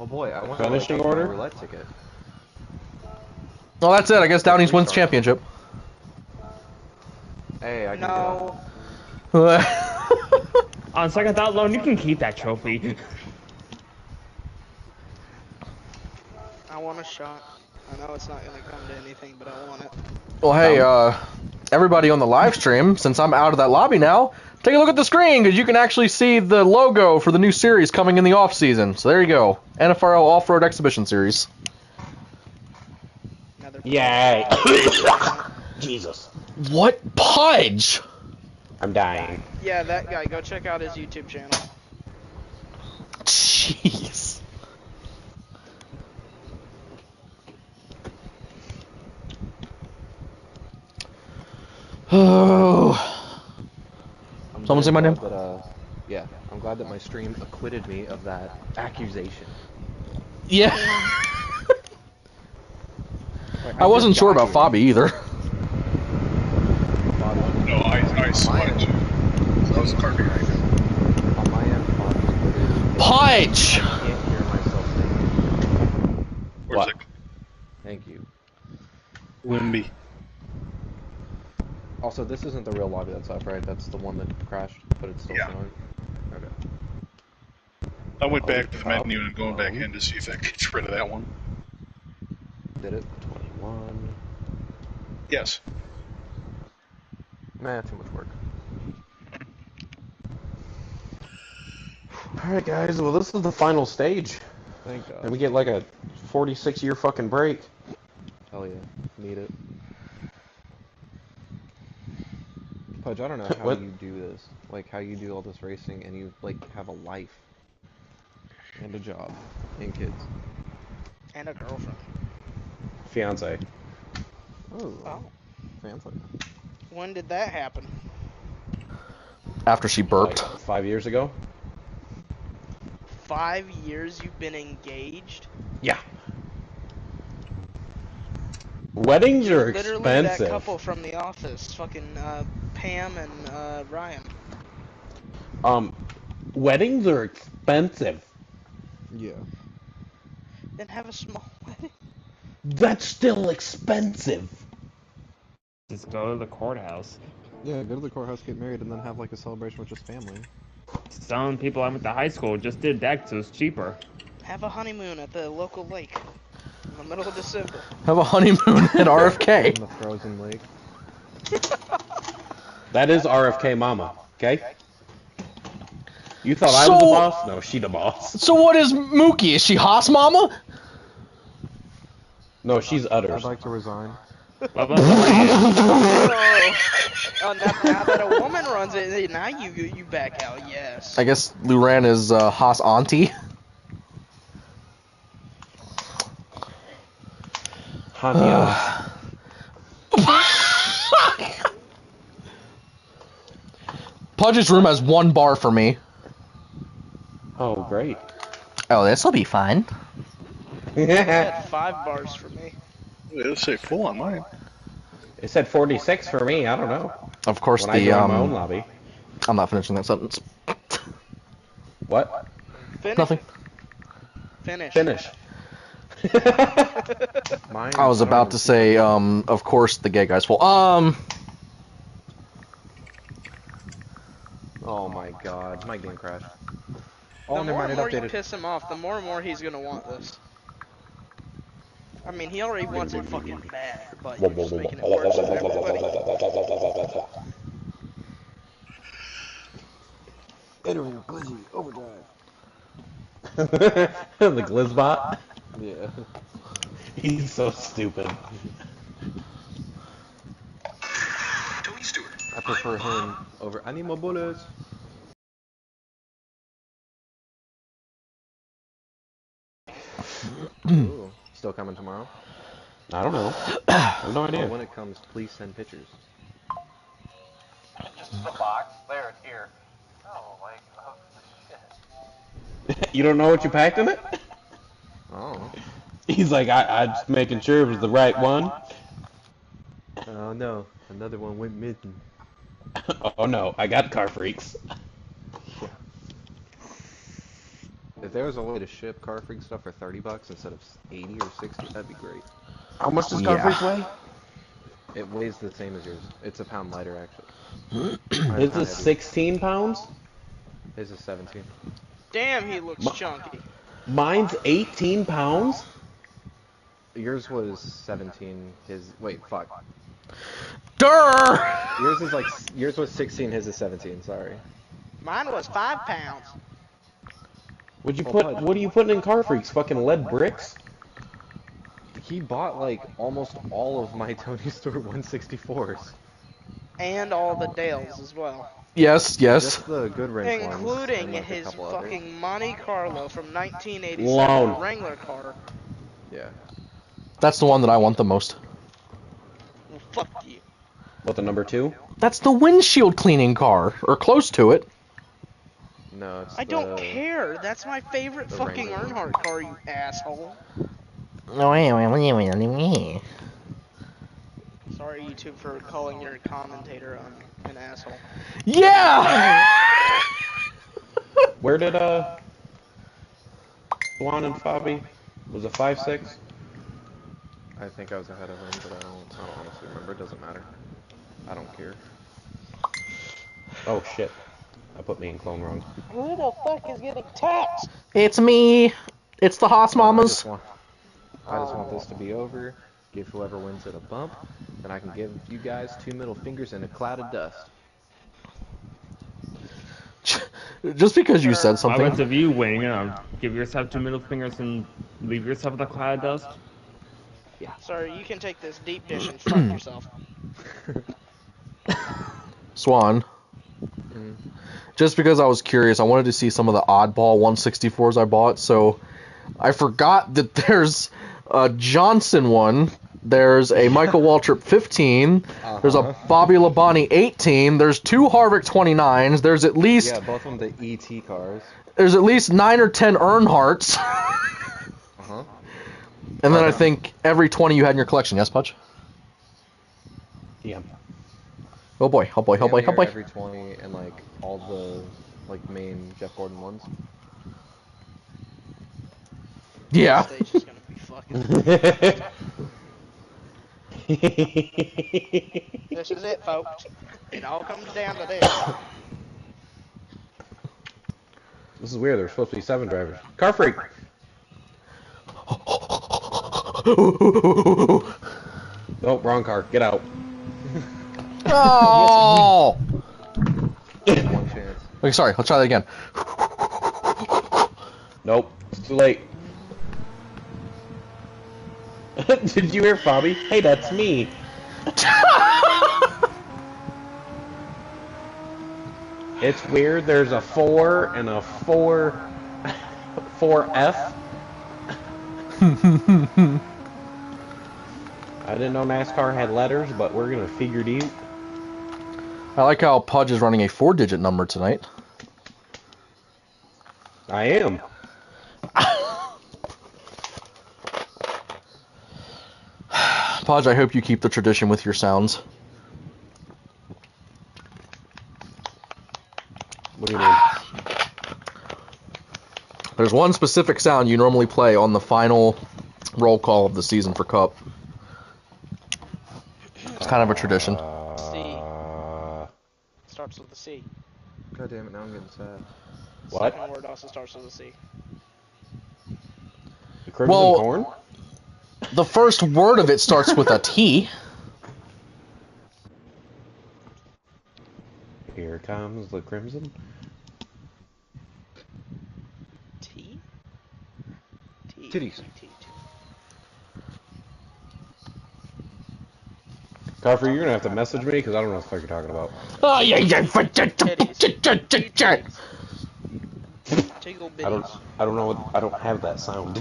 Oh boy, I want Finishing to order? roulette ticket. Well, that's it. I guess Downey's wins championship. Hey, I can No. On second thought, Lone, you can keep that trophy. I want a shot. I know it's not gonna come to anything, but I want it. Well, hey, everybody on the live stream, since I'm out of that lobby now, take a look at the screen, because you can actually see the logo for the new series coming in the off-season. So there you go. NFRL Off-Road Exhibition Series. Yay! Jesus. What Pudge? I'm dying. Yeah, that guy. Go check out his YouTube channel. Jeez. Oh. Someone say my name? Yeah, I'm glad that my stream acquitted me of that accusation. Yeah. Like, I wasn't just sure got about here. Fabi either. No, I saw it too. So I was carving right now. On my end, Bobby's Pudge! I can't hear myself think. Where's it? Thank you. Wimby. Also, this isn't the real lobby that's up, right? That's the one that crashed, but it's still showing. Okay. I went back to the menu and I'm going back in to see if that gets rid of that one. Did it? 21. Yes. Nah, too much work. Alright, guys, well, this is the final stage. Thank God. And we get like a 46-year fucking break. Hell yeah. Need it. Pudge, I don't know how you do this. Like, how you do all this racing and you, like, have a life. And a job. And kids. And a girlfriend. Fiance. Oh. Fancy. When did that happen? After she burped. Like 5 years ago? 5 years you've been engaged? Yeah. Weddings are Literally expensive. that couple from The Office. Fucking, Pam and, Ryan. Weddings are expensive. Yeah. Then have a small wedding. That's still expensive. Just go to the courthouse. Yeah, go to the courthouse, get married, and then have, like, a celebration with just family. Some people I went to high school just did that because it was cheaper. Have a honeymoon at the local lake. In the middle of December. Have a honeymoon at RFK. In the frozen lake. That is RFK Mama, okay? You thought I was the boss? No, she the boss. So what is Mookie? Is she Haas Mama? No, she's Utters. I'd like to resign. What about Loran? Oh, now that a woman runs it, now you back out. Yes. I guess Luran is Haas Auntie. Hantia. Pudge's room has 1 bar for me. Oh, great. Oh, this'll be fun. It had 5 bars for me. It'll say full on mine. It said 46 for me. I don't know. Of course, When I joined my own lobby. I'm not finishing that sentence. What? Finish. Nothing. Finish. Mine, I was about to say, of course, the gay guy's full. Oh my god, my game crashed. Oh, The never more mind, and it more you updated. piss him off, the more and more he's gonna want this. I mean, he already wants it fucking bad, but you're just making it worse for everybody. Entering glizzy overdrive. The Glizzbot? Yeah. He's so stupid. I prefer him over. I need more bullets. Ooh, still coming tomorrow? I don't know. I have no idea. Well, when it comes, please send pictures. Just the box. There, it's here. Oh, like, oh, shit. You don't know what you packed in it? Oh. He's like, I just making sure it was the right one. Oh no, another one went missing. Oh no, I got car freaks. Yeah. If there was a way to ship car freak stuff for $30 instead of 80 or 60, that'd be great. How much does car freaks weigh? It weighs the same as yours. It's a pound lighter, actually. His is 16 pounds? His is 17. Damn, he looks chunky. Mine's 18 pounds? Yours was 17. His wait, fuck. Durr! Yours was 16. His is 17. Sorry. Mine was 5 pounds. What are you putting in car freaks? Fucking lead bricks? He bought like almost all of my Tony Store 164s. And all the Dales as well. Yes. Just the good wrench ones. Including and, like, a his couple fucking others. Monte Carlo from 1987 Loan. Wrangler car. Yeah. That's the one that I want the most. Well, fuck you. What, the number 2? That's the windshield cleaning car, or close to it. No, it's I don't care. That's my favorite fucking Wrangler. Earnhardt car, you asshole. Sorry, YouTube, for calling your commentator an asshole. Yeah! Where did, Swan and Fabi? Was it 5-6? I think I was ahead of him, but I don't honestly remember. It doesn't matter. I don't care. Oh shit. I put me in clone wrong. Who the fuck is getting taxed? It's me. It's the Haas Mamas. I just want this to be over. Give whoever wins it a bump. Then I can give you guys 2 middle fingers and a cloud of dust. Just because you said How something. about if you win, give yourself 2 middle fingers and leave yourself with a cloud of dust? Sorry, you can take this deep dish and fuck yourself. Swan. Just because I was curious, I wanted to see some of the oddball 164s I bought, so I forgot that there's a Johnson one, there's a Michael Waltrip 15, there's a Bobby Labonte 18, there's 2 Harvick 29s, there's at least... Yeah, both of them the ET cars. There's at least 9 or 10 Earnhardts. Uh-huh. And then I think every 20 you had in your collection, yes, Pudge? Yeah. Oh boy, oh boy, oh boy, oh boy. Every 20 and like all the like main Jeff Gordon ones. Yeah. This stage is gonna be fucking. This is it, folks. It all comes down to this. This is weird. There's supposed to be 7 drivers. Car freak. Oh, wrong car. Get out. Oh! One chance. Okay, sorry. Let's try that again. Nope. It's too late. Did you hear Fabi? Hey, that's me. It's weird. There's a 4 and a 4F. I didn't know NASCAR had letters, but we're gonna figure it out. I like how Pudge is running a 4-digit number tonight. I am. Pudge, I hope you keep the tradition with your sounds. What do you mean? There's one specific sound you normally play on the final roll call of the season for Cup. It's kind of a tradition. C. Starts with a C. God damn it, now I'm getting sad. What? Second word also starts with a C. The Crimson Corn? The first word of it starts with a T. Here comes the Crimson. T? T. Titties. T. Carver, you're gonna have to message me because I don't know what the fuck you're talking about. Oh, yeah. Tickle bitties. I don't know what. I don't have that sound.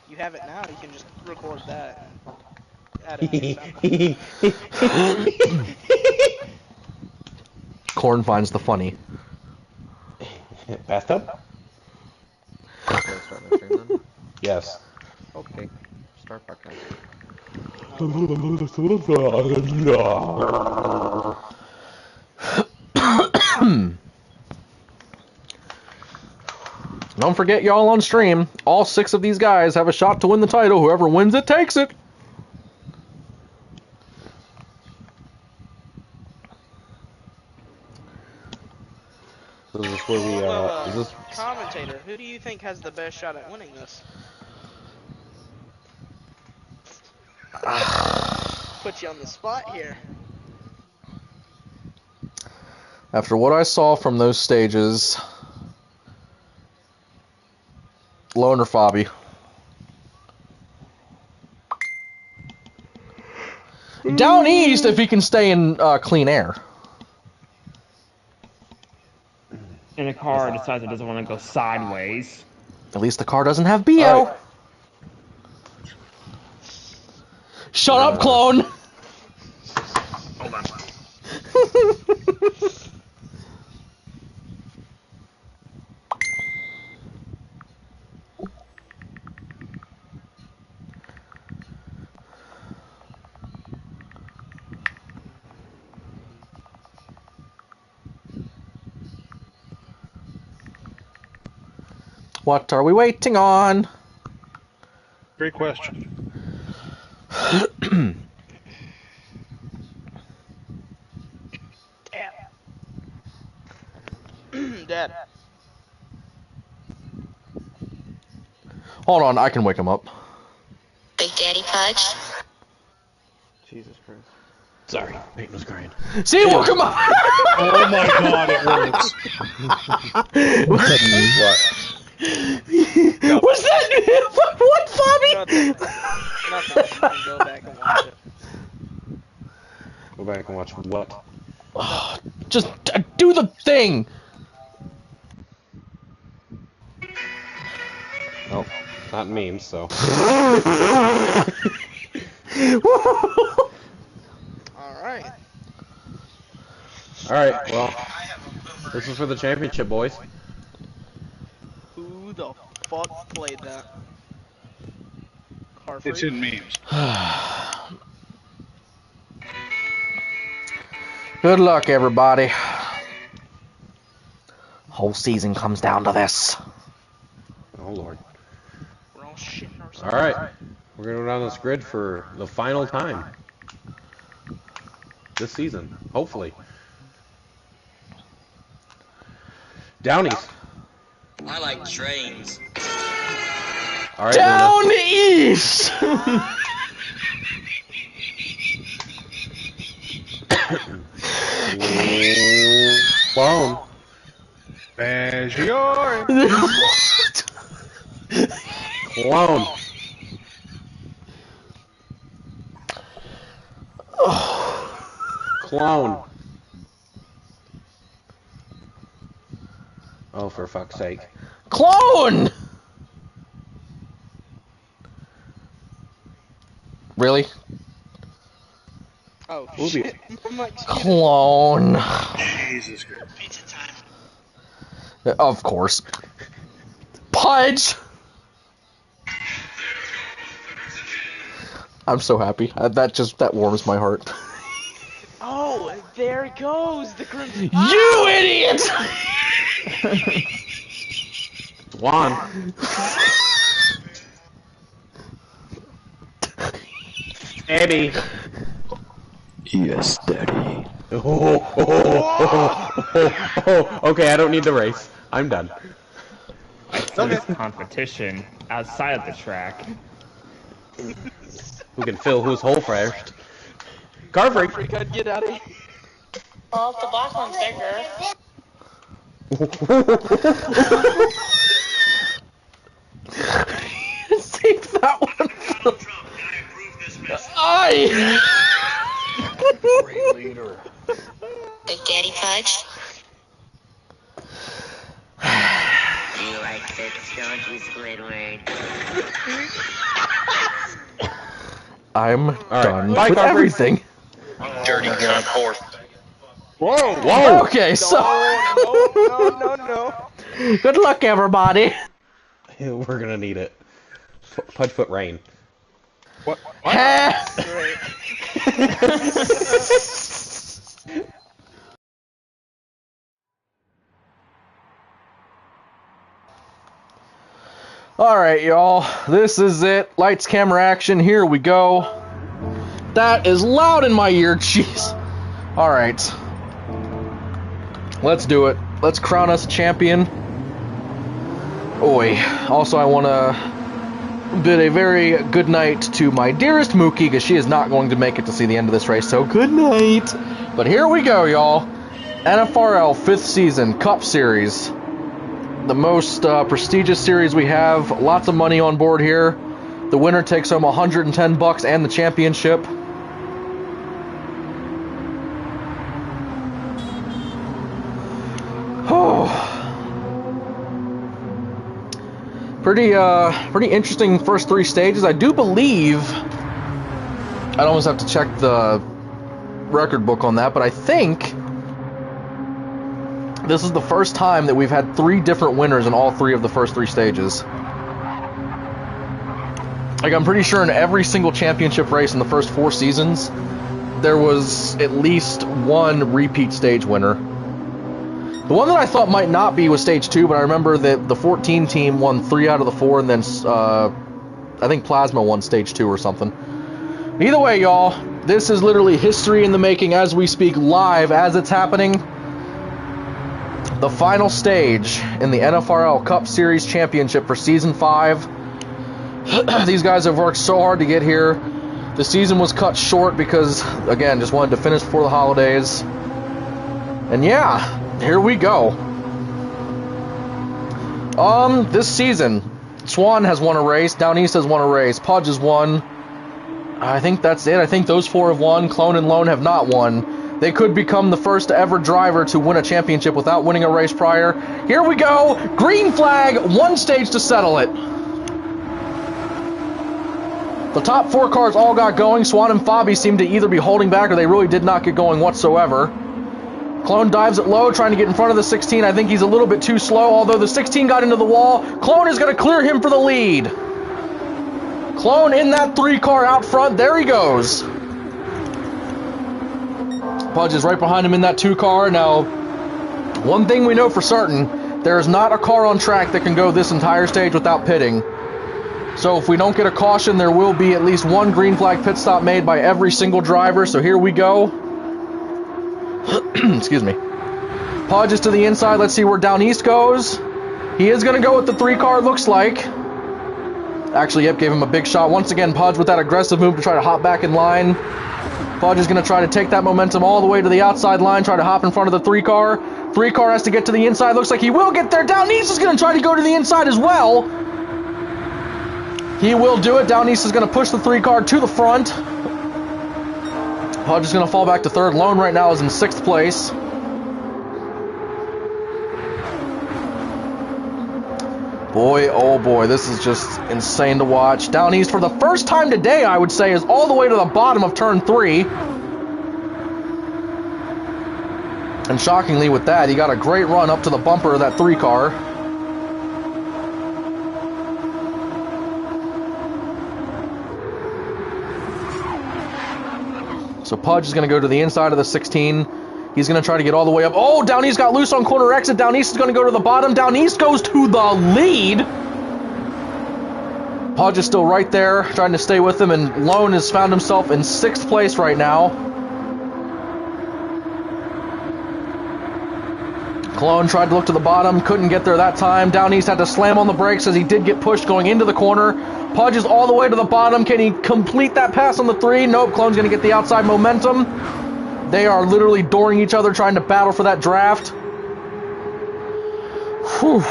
You have it now. You can just record that and add it to your sound. Corn finds the funny. Bathtub? Should I start my stream then? Yes. Okay. Start podcast. Don't forget, y'all on stream, all 6 of these guys have a shot to win the title. Whoever wins it takes it. So is this where we, is this... Commentator, who do you think has the best shot at winning this? Put you on the spot here. After what I saw from those stages, Lone or Fabi? Down east if he can stay in clean air. And the car decides it doesn't want to go sideways. At least the car doesn't have BO. Right. Shut up, clone! Hold on. What are we waiting on? Great question. Dad. Hold on, I can wake him up. Big Daddy Pudge. Jesus Christ. Sorry, Peyton was crying. See, woke him up! Oh my god, it works. What? What's that? What, Fabi? Nothing. You can go back and watch it. Go back and watch what? Just do the thing! Oh, not memes, so. Alright. Alright, well, this is for the championship, boys. Who the fuck played that? Car It's Freak? in memes. Good luck, everybody. Whole season comes down to this. Oh, Lord. We're all shitting ourselves. Alright, we're gonna go down this grid for the final time. This season, hopefully. Downies. I like trains. Alright, Down east! Clone. Maggiore. Clone. Clone. Oh, for fuck's sake. Clone! Really? Oh, We'll be- shit. Clone. Jesus Christ. Pizza time. Of course. Pudge! I'm so happy. That warms my heart. Oh, there it goes. The Crimson. You idiot! Juan. Eddie. Yes, Daddy. Okay, I don't need the race. I'm done. I see this competition outside of the track. Who can fill whose hole first? Car freak. God, get out of here. Well, if the black one's bigger. Save that one. Aye. Great leader. Big Daddy Fudge. You like this, don't you, Squidward? I'm done Bye, with Carver. everything. Dirty gun fourth. Whoa! Whoa! Okay, so No. good luck, everybody. We're gonna need it. Pudgefoot rain. What? Great. Alright, y'all. This is it. Lights, camera, action. Here we go. That is loud in my ear. Jeez. Alright. Let's do it. Let's crown us champion. Oi. Also, I want to bid a very good night to my dearest Mookie, because she is not going to make it to see the end of this race, so good night. But here we go, y'all. NFRL 5th season Cup Series. The most prestigious series we have. Lots of money on board here. The winner takes home $110 and the championship. Pretty interesting first 3 stages. I do believe, I'd almost have to check the record book on that, but I think this is the first time that we've had 3 different winners in all 3 of the first 3 stages. Like, I'm pretty sure in every single championship race in the first 4 seasons, there was at least 1 repeat stage winner. The one that I thought might not be was stage 2, but I remember that the 14 team won 3 out of the 4, and then I think Plasma won stage 2 or something. Either way, y'all, this is literally history in the making as we speak, live as it's happening. The final stage in the NFRL Cup Series Championship for Season 5. These guys have worked so hard to get here. The season was cut short because, again, just wanted to finish before the holidays. And yeah, here we go. This season, Swan has won a race, Down East has won a race, Pudge has won. I think that's it. I think those 4 have won. Clone and Lone have not won. They could become the first ever driver to win a championship without winning a race prior. Here we go. Green flag, 1 stage to settle it. The top 4 cars all got going. Swan and Fabi seem to either be holding back or they really did not get going whatsoever. Clone dives it low, trying to get in front of the 16. I think he's a little bit too slow, although the 16 got into the wall. Clone is going to clear him for the lead. Clone in that 3 car out front. There he goes. Pudge is right behind him in that 2 car. Now, one thing we know for certain, there is not a car on track that can go this entire stage without pitting. So if we don't get a caution, there will be at least 1 green flag pit stop made by every single driver. So here we go. Excuse me. Pudge is to the inside. Let's see where Down East goes. He is going to go with the 3 car, looks like. Actually, yep, gave him a big shot. Once again, Pudge with that aggressive move to try to hop back in line. Pudge is going to try to take that momentum all the way to the outside line, try to hop in front of the 3-car. 3-car has to get to the inside. Looks like he will get there. Down East is going to try to go to the inside as well. He will do it. Down East is going to push the 3-car to the front. Pudge is going to fall back to third. Lone right now is in 6th place. Boy, oh boy, this is just insane to watch. Down East, for the first time today, I would say, is all the way to the bottom of turn 3. And shockingly with that, he got a great run up to the bumper of that 3-car. So Pudge is going to go to the inside of the 16. He's going to try to get all the way up. Oh, Down East got loose on corner exit. Down East is going to go to the bottom. Down East goes to the lead. Pudge is still right there, trying to stay with him, and Lone has found himself in 6th place right now. Cologne tried to look to the bottom, couldn't get there that time. Down East had to slam on the brakes as he did get pushed going into the corner. Pudge is all the way to the bottom. Can he complete that pass on the 3? Nope, Cologne's going to get the outside momentum. They are literally dooring each other, trying to battle for that draft. Whew.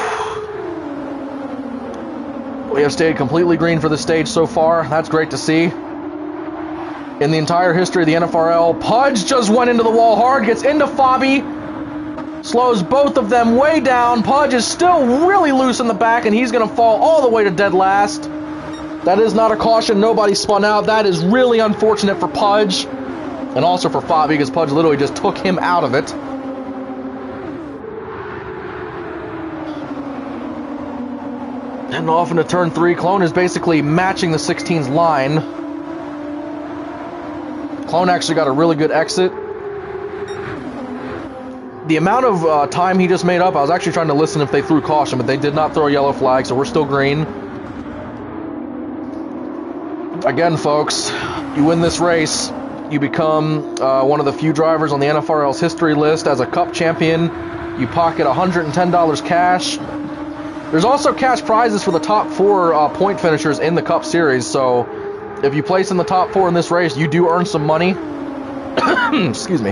We have stayed completely green for the stage so far. That's great to see. In the entire history of the NFRL, Pudge just went into the wall hard, gets into Fabi, slows both of them way down. Pudge is still really loose in the back, and he's going to fall all the way to dead last. That is not a caution. Nobody spun out. That is really unfortunate for Pudge. And also for Fabi, because Pudge literally just took him out of it. And off into turn 3. Clone is basically matching the 16's line. Clone actually got a really good exit. The amount of time he just made up, I was actually trying to listen if they threw caution, but they did not throw a yellow flag, so we're still green. Again, folks, you win this race, you become one of the few drivers on the NFRL's history list as a Cup champion. You pocket $110 cash. There's also cash prizes for the top 4 point finishers in the Cup Series, so if you place in the top 4 in this race, you do earn some money. Excuse me.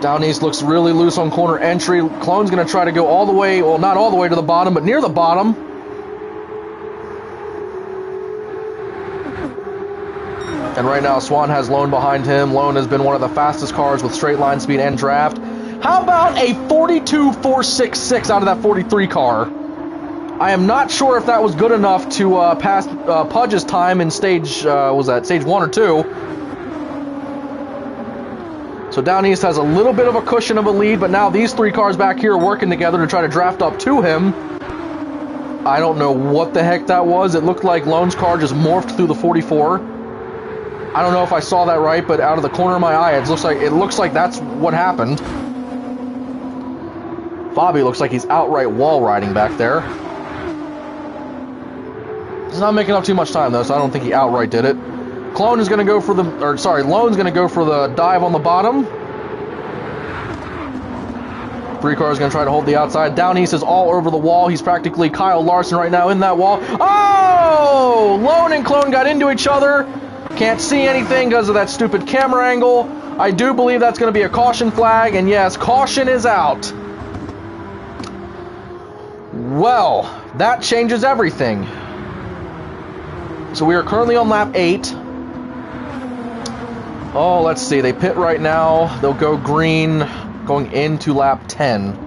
Down East looks really loose on corner entry. Clone's going to try to go all the way, well, not all the way to the bottom, but near the bottom. And right now, Swan has Lone behind him. Lone has been one of the fastest cars with straight line speed and draft. How about a 42.466 out of that 43 car? I am not sure if that was good enough to pass Pudge's time in stage, was that stage 1 or 2? So Down East has a little bit of a cushion of a lead, but now these 3 cars back here are working together to try to draft up to him. I don't know what the heck that was. It looked like Lone's car just morphed through the 44. I don't know if I saw that right, but out of the corner of my eye, it looks like that's what happened. Fabi looks like he's outright wall riding back there. He's not making up too much time though, so I don't think he outright did it. Clone is going to go for the, or sorry, Lone's going to go for the dive on the bottom. 3-car is going to try to hold the outside. Down East is all over the wall. He's practically Kyle Larson right now in that wall. Oh! Lone and Clone got into each other. Can't see anything because of that stupid camera angle. I do believe that's going to be a caution flag, and yes, caution is out. Well, that changes everything. So we are currently on lap 8. Oh, let's see. They pit right now. They'll go green going into lap 10.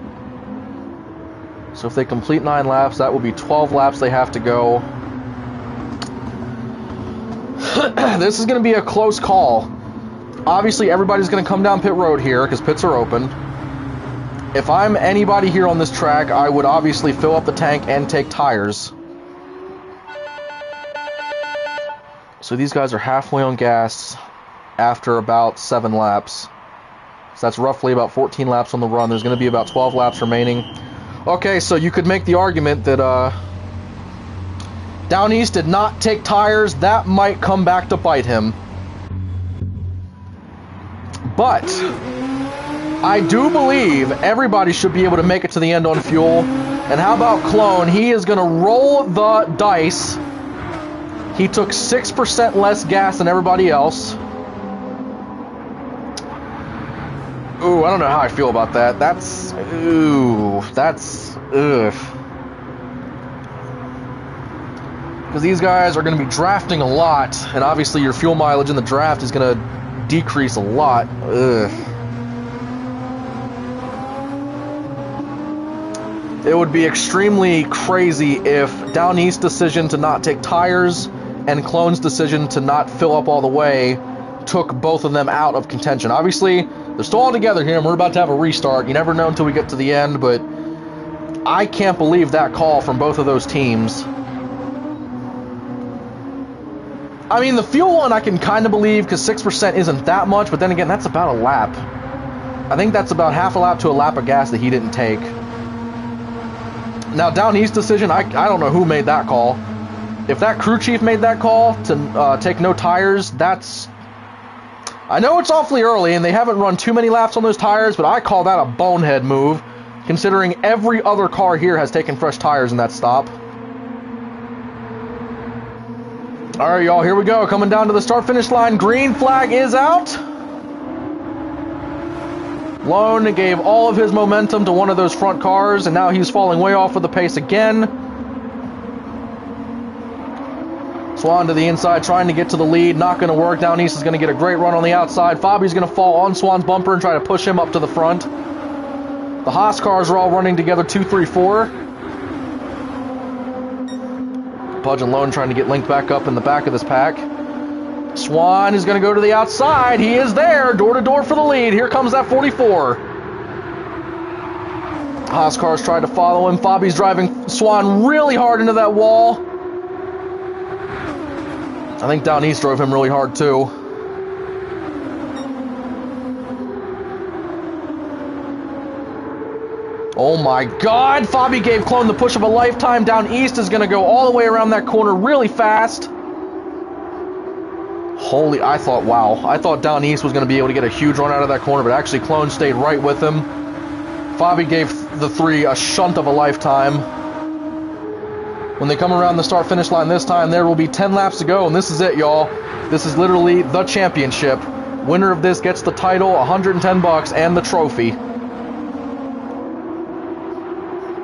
So if they complete 9 laps, that will be 12 laps they have to go. This is going to be a close call. Obviously, everybody's going to come down pit road here because pits are open. If I'm anybody here on this track, I would obviously fill up the tank and take tires. So these guys are halfway on gas after about 7 laps. So that's roughly about 14 laps on the run. There's going to be about 12 laps remaining. Okay, so you could make the argument that Down East did not take tires. That might come back to bite him. But I do believe everybody should be able to make it to the end on fuel. And how about Clone? He is going to roll the dice He took 6% less gas than everybody else. Ooh, I don't know how I feel about that. That's ugh. Because these guys are going to be drafting a lot, and obviously your fuel mileage in the draft is going to decrease a lot. Ugh. It would be extremely crazy if Down East's decision to not take tires and Clone's decision to not fill up all the way took both of them out of contention. Obviously, they're still all together here, and we're about to have a restart. You never know until we get to the end, but I can't believe that call from both of those teams. I mean, the fuel one I can kind of believe because 6% isn't that much, but then again, that's about a lap. I think that's about half a lap to a lap of gas that he didn't take. Now, Down East decision, I don't know who made that call. If that crew chief made that call to take no tires, that's... I know it's awfully early, and they haven't run too many laps on those tires, but I call that a bonehead move, considering every other car here has taken fresh tires in that stop. Alright, y'all, here we go. Coming down to the start-finish line. Green flag is out. Lone gave all of his momentum to one of those front cars, and now he's falling way off of the pace again. Swan to the inside, trying to get to the lead. Not going to work. Down East is going to get a great run on the outside. Fabi's going to fall on Swan's bumper and try to push him up to the front. The Haas cars are all running together 2, 3, 4. Pudge and Lone trying to get linked back up in the back of this pack. Swan is going to go to the outside. He is there, door to door for the lead. Here comes that 44. Haas cars tried to follow him. Fabi's driving Swan really hard into that wall. I think Down East drove him really hard too. Oh my God, Fabi gave Clone the push of a lifetime. Down East is going to go all the way around that corner really fast. Holy, I thought Down East was going to be able to get a huge run out of that corner, but actually Clone stayed right with him. Fabi gave the three a shunt of a lifetime. When they come around the start-finish line this time, there will be 10 laps to go, and this is it, y'all. This is literally the championship. Winner of this gets the title, $110, and the trophy.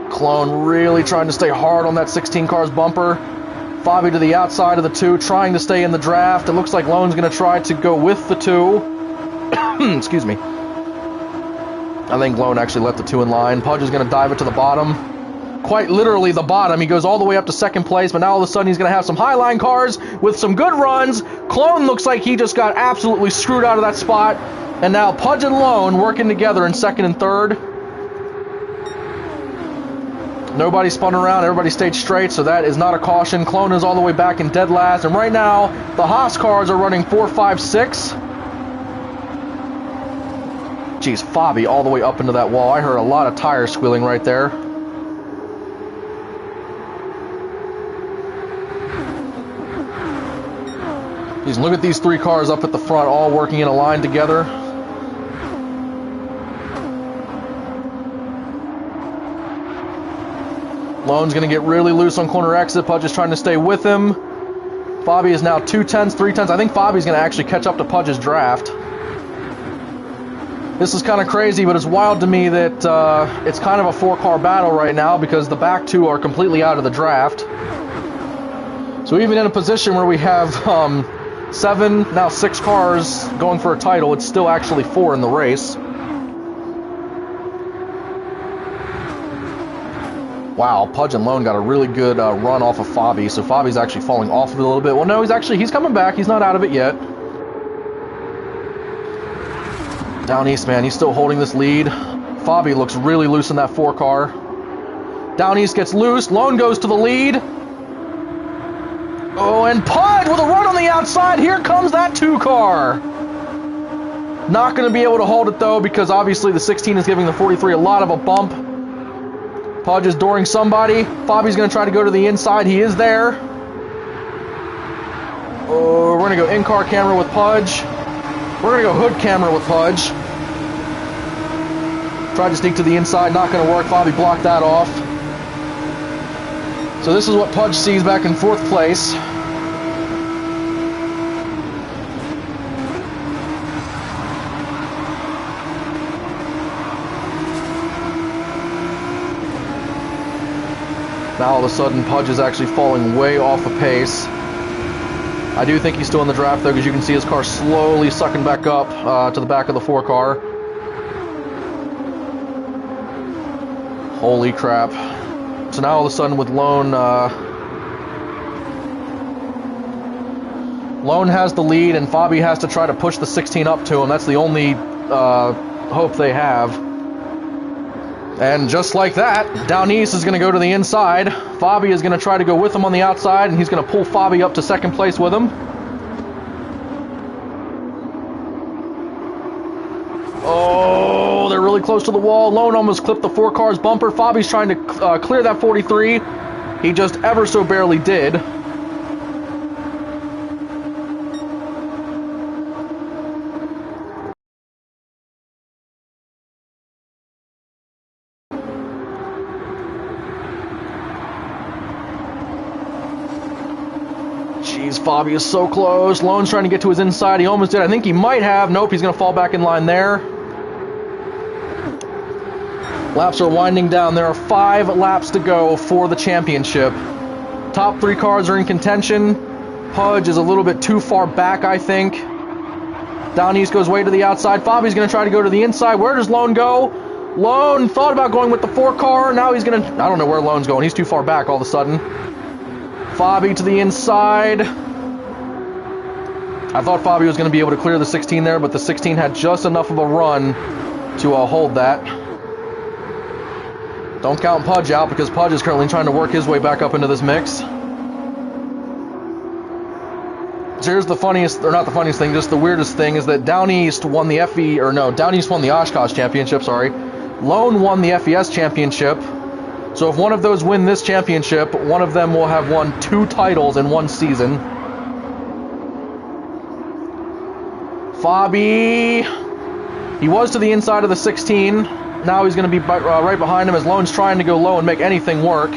Clone really trying to stay hard on that 16 cars bumper. Fabi to the outside of the two, trying to stay in the draft. It looks like Lone's going to try to go with the two. Excuse me. I think Lone actually left the two in line. Pudge is going to dive it to the bottom. Quite literally the bottom. He goes all the way up to second place, but now all of a sudden he's going to have some highline cars with some good runs. Clone looks like he just got absolutely screwed out of that spot. And now Pudge and Lone working together in second and third. Nobody spun around, everybody stayed straight, so that is not a caution. Clone is all the way back in dead last, and right now, the Haas cars are running 4, 5, 6. Jeez, Fabi all the way up into that wall. I heard a lot of tires squealing right there. Jeez, look at these three cars up at the front, all working in a line together. Lone's going to get really loose on corner exit. Pudge is trying to stay with him. Fabi is now 2 tenths, 3 tenths. I think Fabi's going to actually catch up to Pudge's draft. This is kind of crazy, but it's wild to me that it's kind of a 4-car battle right now because the back two are completely out of the draft. So even in a position where we have 7, now 6 cars going for a title, it's still actually 4 in the race. Wow, Pudge and Lone got a really good run off of Fabi, so Fabi's actually falling off of it a little bit. Well, no, he's coming back. He's not out of it yet. Down East, man, he's still holding this lead. Fabi looks really loose in that 4-car. Down East gets loose. Lone goes to the lead. Oh, and Pudge with a run on the outside. Here comes that 2-car. Not going to be able to hold it, though, because obviously the 16 is giving the 43 a lot of a bump. Pudge is dooring somebody. Fabi's going to try to go to the inside. He is there. Oh, we're going to go in-car camera with Pudge. We're going to go hood camera with Pudge. Tried to sneak to the inside. Not going to work. Fabi blocked that off. So this is what Pudge sees back in 4th place. Now all of a sudden, Pudge is actually falling way off of pace. I do think he's still in the draft, though, because you can see his car slowly sucking back up to the back of the 4 car. Holy crap. So now all of a sudden with Lone... Lone has the lead, and Fabi has to try to push the 16 up to him. That's the only hope they have. And just like that, Down East is going to go to the inside. Fabi is going to try to go with him on the outside, and he's going to pull Fabi up to second place with him. Oh, they're really close to the wall. Lone almost clipped the 4 cars bumper. Fabi's trying to clear that 43. He just ever so barely did. Jeez, Fabi is so close. Lone's trying to get to his inside. He almost did. I think he might have. Nope, he's going to fall back in line there. Laps are winding down. There are 5 laps to go for the championship. Top 3 cars are in contention. Pudge is a little bit too far back, I think. Down East goes way to the outside. Fabi's going to try to go to the inside. Where does Lone go? Lone thought about going with the 4 car. Now he's going to... I don't know where Lone's going. He's too far back all of a sudden. Fabi to the inside. I thought Fabi was going to be able to clear the 16 there, but the 16 had just enough of a run to hold that. Don't count Pudge out, because Pudge is currently trying to work his way back up into this mix. So here's the funniest, or not the funniest thing, just the weirdest thing, is that Down East won the Down East won the Oshkosh Championship, sorry. Lone won the FES Championship. So if one of those win this championship, one of them will have won 2 titles in 1 season. Fabi, he was to the inside of the 16. Now he's going to be right behind him as Lone's trying to go low and make anything work.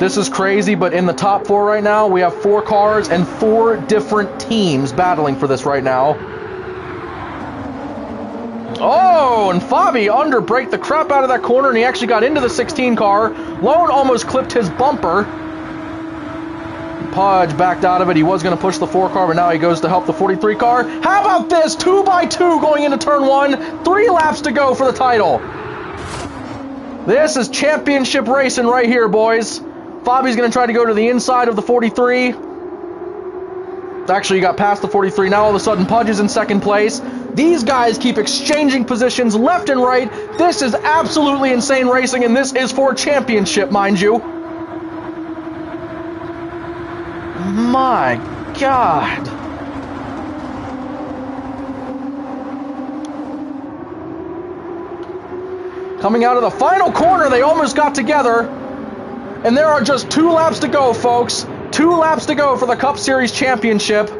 This is crazy, but in the top 4 right now, we have 4 cars and 4 different teams battling for this right now. Oh, and Fabi underbraked the crap out of that corner, and he actually got into the 16 car. Lone almost clipped his bumper. Pudge backed out of it. He was going to push the 4 car, but now he goes to help the 43 car. How about this? 2x2 going into turn 1. 3 laps to go for the title. This is championship racing right here, boys. Fabi's going to try to go to the inside of the 43. Actually, he got past the 43. Now all of a sudden, Pudge is in second place. These guys keep exchanging positions left and right. This is absolutely insane racing, and this is for championship, mind you. My God. Coming out of the final corner, they almost got together. And there are just 2 laps to go, folks. 2 laps to go for the Cup Series Championship.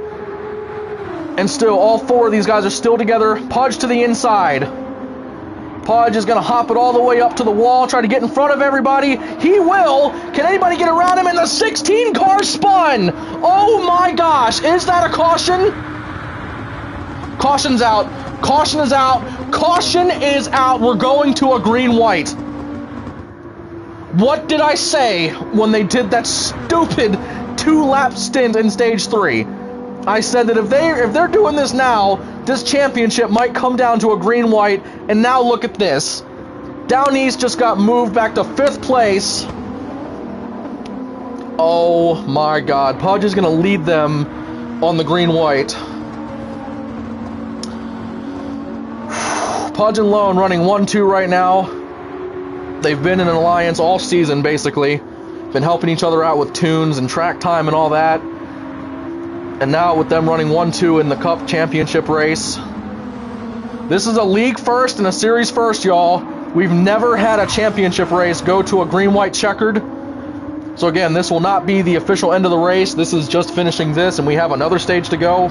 And still, all 4 of these guys are still together. Pudge to the inside. Pudge is going to hop it all the way up to the wall, try to get in front of everybody. He will. Can anybody get around him? And the 16 car spun. Oh my gosh. Is that a caution? Caution's out. Caution is out. Caution is out. We're going to a green-white. What did I say when they did that stupid 2-lap stint in stage 3? I said that if they're doing this now, this championship might come down to a green-white, and now look at this. Down East just got moved back to 5th place. Oh my God. Pudge is going to lead them on the green-white. Pudge and Lone running 1-2 right now. They've been in an alliance all season, basically. Been helping each other out with tunes and track time and all that. And now with them running 1-2 in the Cup Championship race. This is a league first and a series first, y'all. We've never had a championship race go to a green-white checkered. So again, this will not be the official end of the race. This is just finishing this, and we have another stage to go.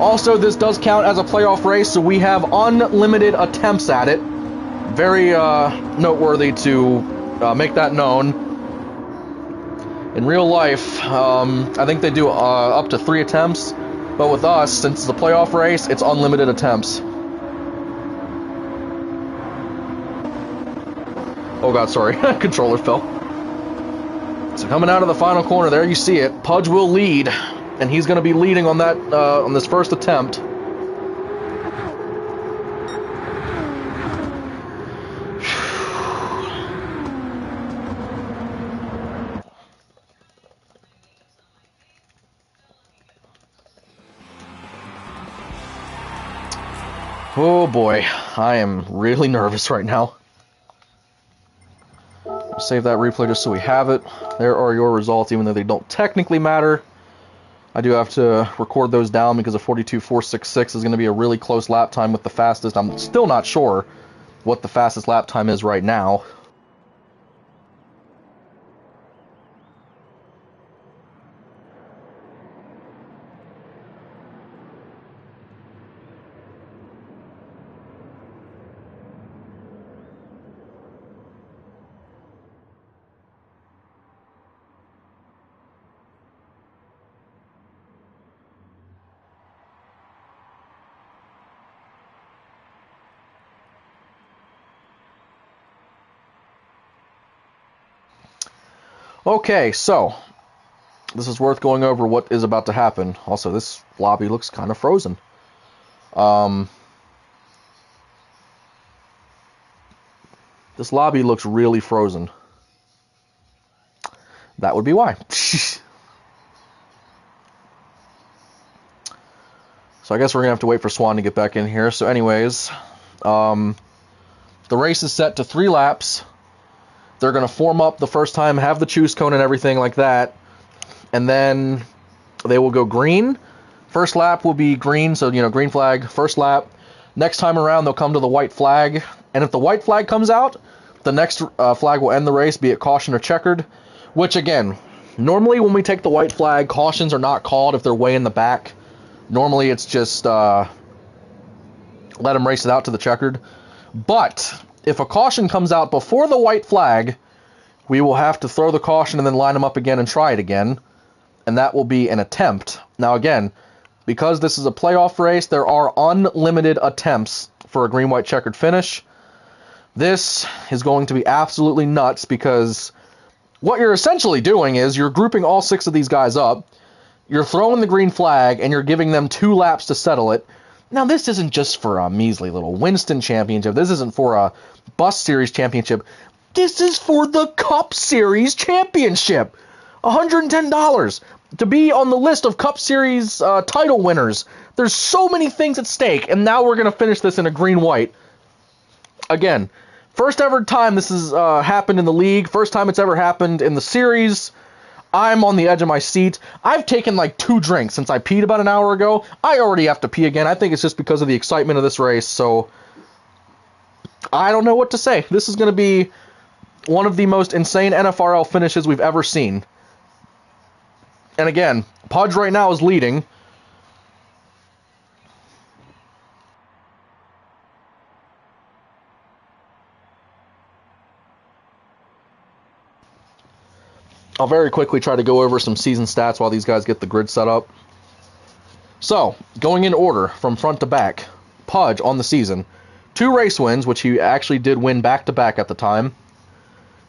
Also, this does count as a playoff race, so we have unlimited attempts at it. Very noteworthy to make that known. In real life, I think they do up to 3 attempts, but with us, since it's a playoff race, it's unlimited attempts. Oh god, sorry. Controller fell. So coming out of the final corner, there you see it. Pudge will lead, and he's going to be leading on that on this first attempt. Oh boy, I am really nervous right now. Save that replay just so we have it. There are your results, even though they don't technically matter. I do have to record those down because a 42.466 is going to be a really close lap time with the fastest. I'm still not sure what the fastest lap time is right now. Okay, so this is worth going over what is about to happen. Also, this lobby looks kind of frozen. This lobby looks really frozen. That would be why. So I guess we're going to have to wait for Swan to get back in here. So anyways, the race is set to 3 laps. They're going to form up the first time, have the choose cone and everything like that. And then they will go green. First lap will be green, so, you know, green flag, first lap. Next time around, they'll come to the white flag. And if the white flag comes out, the next flag will end the race, be it caution or checkered. Which, again, normally when we take the white flag, cautions are not called if they're way in the back. Normally it's just let them race it out to the checkered. But if a caution comes out before the white flag, we will have to throw the caution and then line them up again and try it again. And that will be an attempt. Now again, because this is a playoff race, there are unlimited attempts for a green-white checkered finish. This is going to be absolutely nuts because what you're essentially doing is you're grouping all 6 of these guys up, you're throwing the green flag, and you're giving them 2 laps to settle it. Now, this isn't just for a measly little Winston Championship. This isn't for a Bus Series Championship. This is for the Cup Series Championship. $110 to be on the list of Cup Series title winners. There's so many things at stake, and now we're going to finish this in a green-white. Again, first ever time this has happened in the league. First time it's ever happened in the series. I'm on the edge of my seat. I've taken like 2 drinks since I peed about an hour ago. I already have to pee again. I think it's just because of the excitement of this race, so I don't know what to say. This is going to be one of the most insane NFRL finishes we've ever seen. And again, Pudge right now is leading. I'll very quickly try to go over some season stats while these guys get the grid set up. So, going in order from front to back, Pudge on the season, 2 race wins, which he actually did win back-to-back at the time.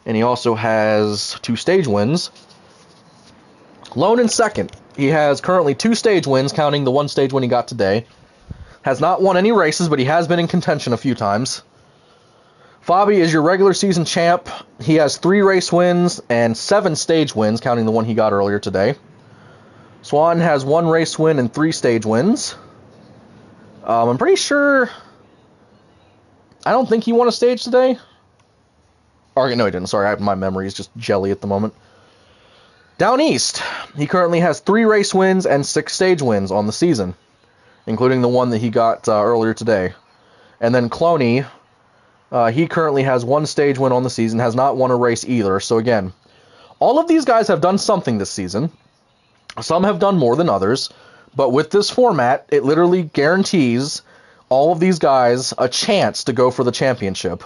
And he also has 2 stage wins. Lone in second, he has currently 2 stage wins, counting the 1 stage win he got today. Has not won any races, but he has been in contention a few times. Fabi is your regular season champ. He has 3 race wins and 7 stage wins, counting the one he got earlier today. Swan has 1 race win and 3 stage wins. I'm pretty sure... I don't think he won a stage today. Or, no, he didn't. Sorry, my memory is just jelly at the moment. Down East, he currently has 3 race wins and 6 stage wins on the season, including the one that he got earlier today. And then Cloney... he currently has 1 stage win on the season, has not won a race either. So again, all of these guys have done something this season. Some have done more than others. But with this format, it literally guarantees all of these guys a chance to go for the championship.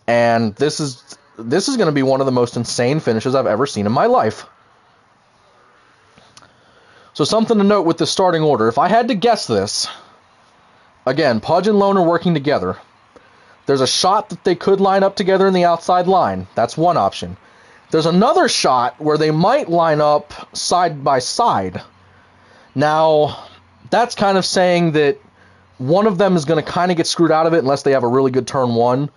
And this is going to be one of the most insane finishes I've ever seen in my life. So something to note with the starting order. If I had to guess this, again, Pudge and Lone are working together. There's a shot that they could line up together in the outside line. That's one option. There's another shot where they might line up side by side. Now, that's kind of saying that one of them is going to kind of get screwed out of it unless they have a really good turn one.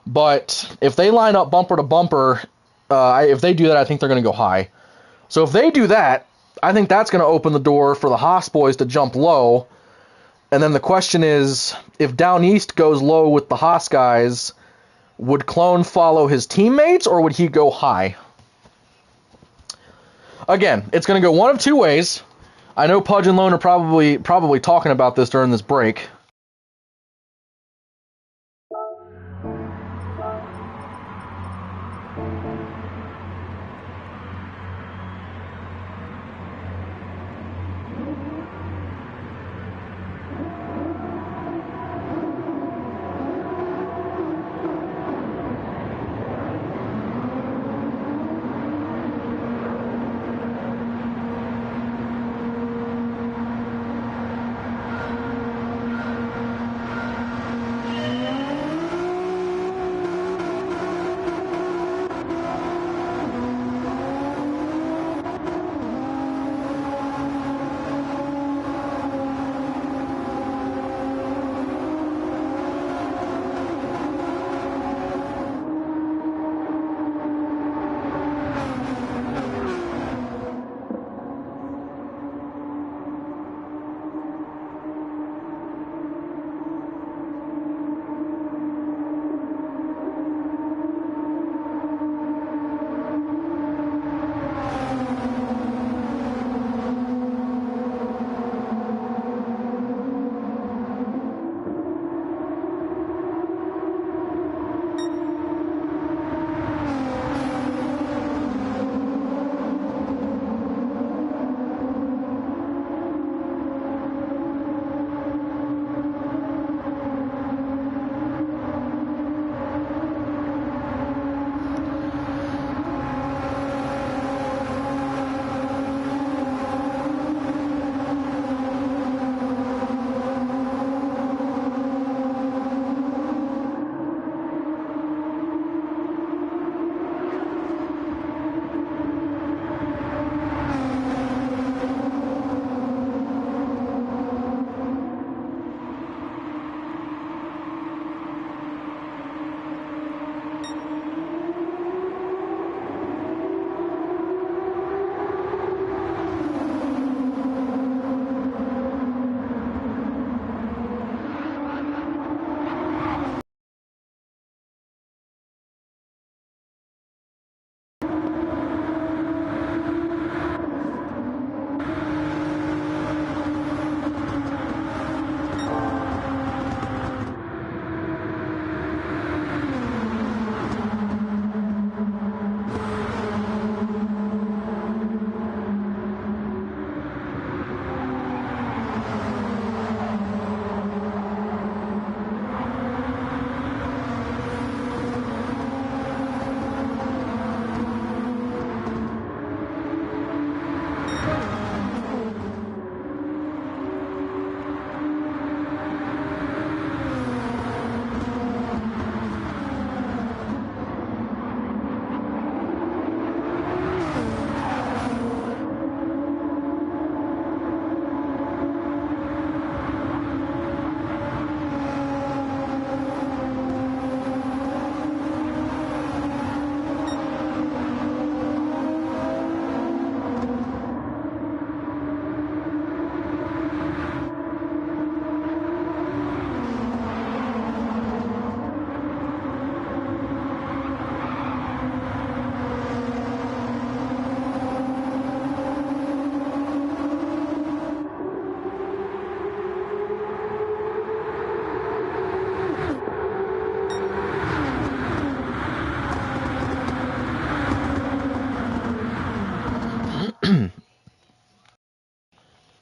But if they line up bumper to bumper, if they do that, I think they're going to go high. So if they do that, I think that's going to open the door for the Haas boys to jump low. And then the question is, if Down East goes low with the Haas guys, would Clone follow his teammates, or would he go high? Again, it's going to go one of two ways. I know Pudge and Lone are probably talking about this during this break.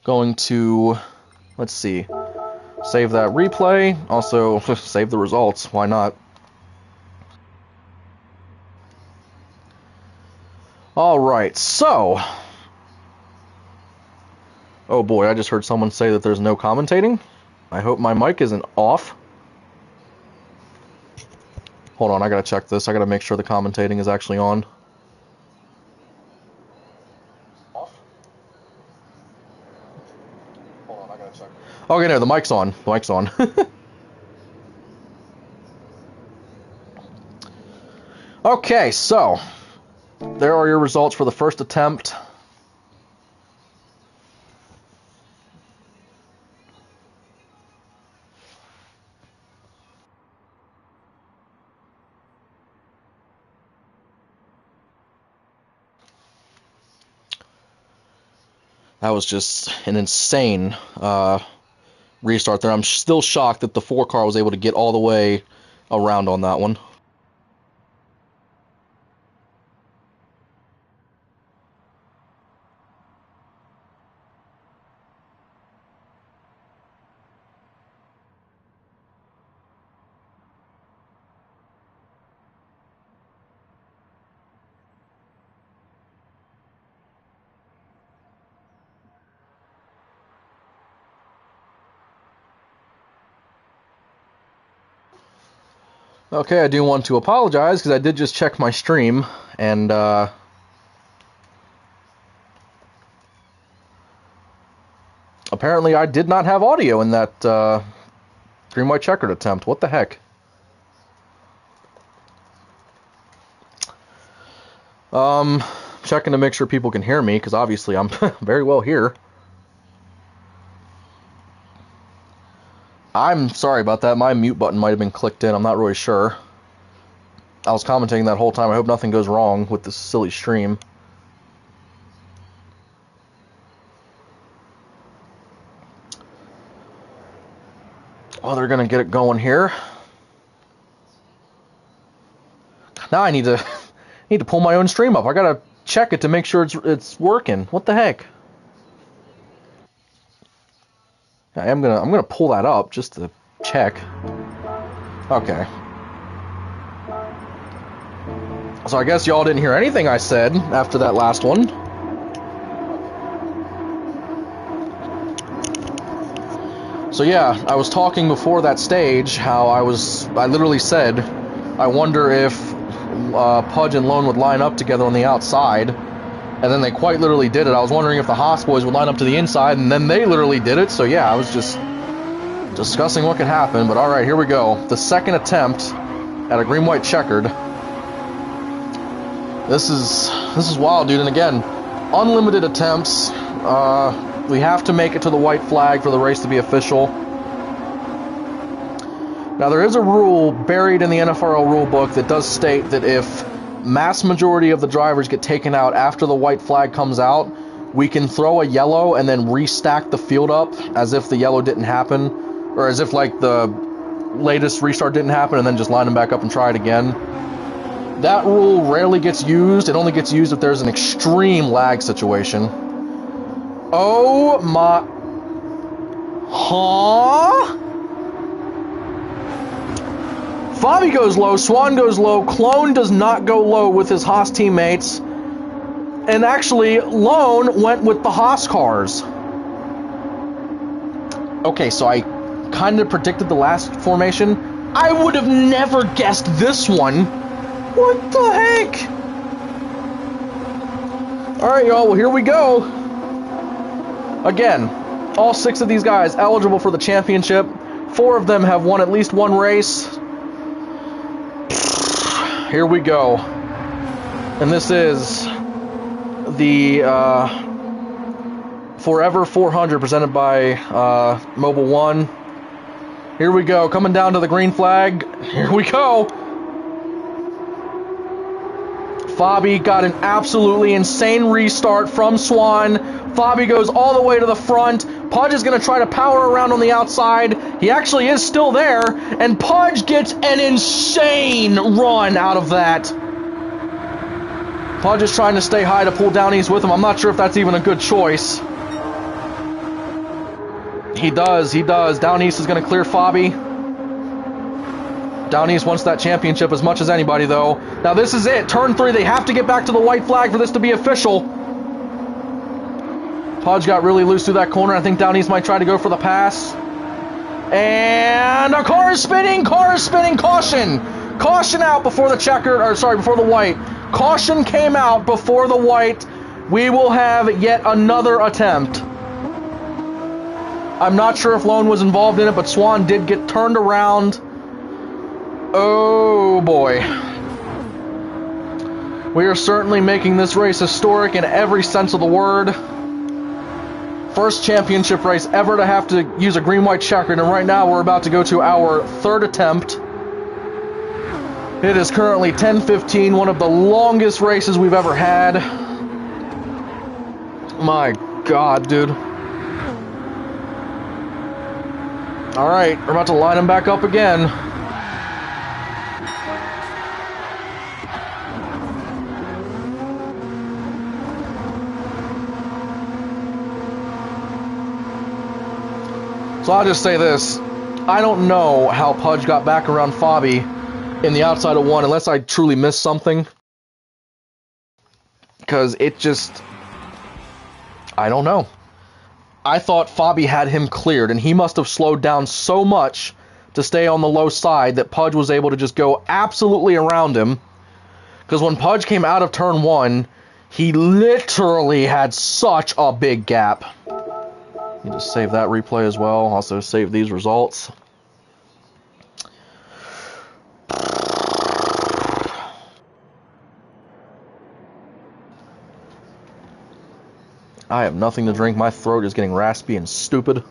Going to, let's see, save that replay. Also, save the results. Why not? Alright, so. Oh boy, I just heard someone say that there's no commentating. I hope my mic isn't off. Hold on, I gotta check this. I gotta make sure the commentating is actually on. Okay, no, the mic's on. The mic's on. Okay, so there are your results for the first attempt. That was just an insane restart there. I'm still shocked that the 4 car was able to get all the way around on that one. Okay, I do want to apologize because I did just check my stream, and apparently I did not have audio in that green white checkered attempt. What the heck? Checking to make sure people can hear me, because obviously I'm very well here. I'm sorry about that. My mute button might have been clicked in. I'm not really sure. I was commentating that whole time. I hope nothing goes wrong with this silly stream. Oh, they're gonna get it going here. Now I need to pull my own stream up. I gotta check it to make sure it's working. What the heck? I'm gonna pull that up just to check. Okay. So I guess y'all didn't hear anything I said after that last one. So yeah, I was talking before that stage how I literally said, I wonder if Pudge and Lone would line up together on the outside. And then they quite literally did it. I was wondering if the Haas boys would line up to the inside, and then they literally did it. So yeah, I was just discussing what could happen. But alright, here we go. The second attempt at a green-white checkered. This is wild, dude. And again, unlimited attempts. We have to make it to the white flag for the race to be official. Now, there is a rule buried in the NFRL rulebook that does state that if mass majority of the drivers get taken out after the white flag comes out, we can throw a yellow and then restack the field up as if the yellow didn't happen, or as if like the latest restart didn't happen, and then just line them back up and try it again. That rule rarely gets used. It only gets used if there's an extreme lag situation. Oh my... Huh? Fabi goes low, Swan goes low, Clone does not go low with his Haas teammates, and actually, Lone went with the Haas cars. Okay, so I kind of predicted the last formation. I would have never guessed this one. What the heck? Alright, y'all, well, here we go. Again, all 6 of these guys eligible for the championship. 4 of them have won at least one race. Here we go. And this is the Forever 400 presented by Mobile One. Here we go, coming down to the green flag. Here we go. Fabi got an absolutely insane restart from Swan. Fabi goes all the way to the front. Pudge is going to try to power around on the outside. He actually is still there, and Pudge gets an insane run out of that. Pudge is trying to stay high to pull Down East with him. I'm not sure if that's even a good choice. He does. Down East is going to clear Fabi. Down East wants that championship as much as anybody, though. Now this is it. Turn 3, they have to get back to the white flag for this to be official. Pudge got really loose through that corner. I think Down East might try to go for the pass. And a car is spinning, caution! Caution out before the checker, or sorry, before the white. Caution came out before the white. We will have yet another attempt. I'm not sure if Lone was involved in it, but Swan did get turned around. Oh boy. We are certainly making this race historic in every sense of the word. First championship race ever to have to use a green-white checkered, and right now we're about to go to our third attempt. It is currently 10:15, one of the longest races we've ever had. My God, dude. Alright, we're about to line them back up again. So I'll just say this. I don't know how Pudge got back around Fabi in the outside of one, unless I truly missed something. Because it just... I don't know. I thought Fabi had him cleared, and he must have slowed down so much to stay on the low side that Pudge was able to just go absolutely around him. Because when Pudge came out of turn 1, he literally had such a big gap. Let me just save that replay as well. Also save these results. I have nothing to drink. My throat is getting raspy and stupid.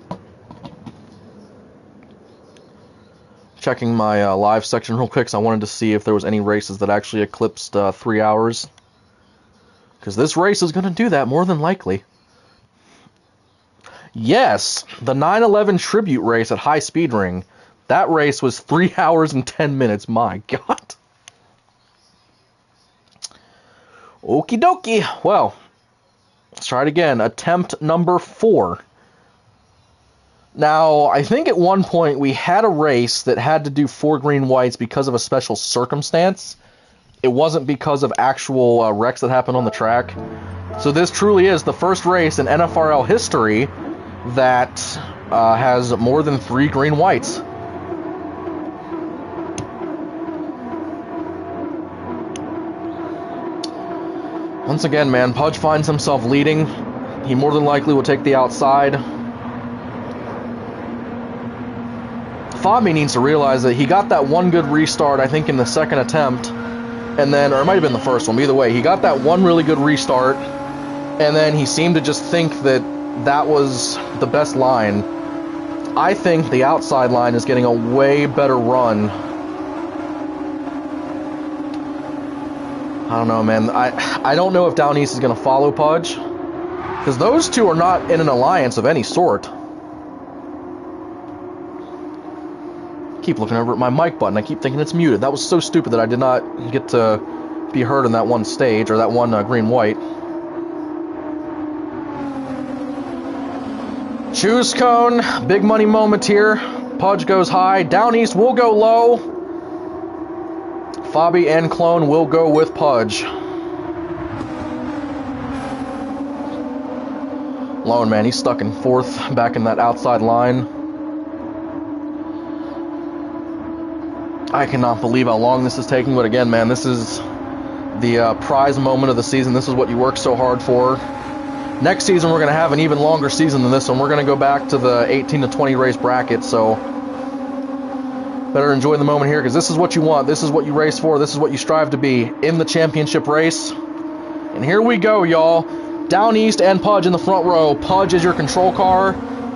Checking my live section real quick, because I wanted to see if there was any races that actually eclipsed 3 hours. Because this race is going to do that, more than likely. Yes, the 9/11 tribute race at High Speed Ring. That race was 3 hours and 10 minutes. My God. Okie dokie. Well, let's try it again. Attempt number 4. Now, I think at one point we had a race that had to do 4 green whites because of a special circumstance. It wasn't because of actual wrecks that happened on the track. So this truly is the first race in NFRL history that has more than 3 green whites. Once again, man, Pudge finds himself leading. He more than likely will take the outside. Fabi needs to realize that he got that one good restart, I think, in the second attempt. And then, or it might have been the first one, but either way, he got that one really good restart. And then he seemed to just think that that was the best line. I think the outside line is getting a way better run. I don't know, man. I don't know if Down East is going to follow Pudge. Because those two are not in an alliance of any sort. Keep looking over at my mic button. I keep thinking it's muted. That was so stupid that I did not get to be heard in that one stage, or that one green-white. Choose cone. Big money moment here. Pudge goes high. Down East will go low. Fabi and Clone will go with Pudge. Lone, man, he's stuck in 4th, back in that outside line. I cannot believe how long this is taking, but again, man, this is the prize moment of the season. This is what you work so hard for. Next season, we're going to have an even longer season than this one. We're going to go back to the 18 to 20 race bracket, so better enjoy the moment here, because this is what you want. This is what you race for. This is what you strive to be in the championship race. And here we go, y'all. Down East and Pudge in the front row. Pudge is your control car.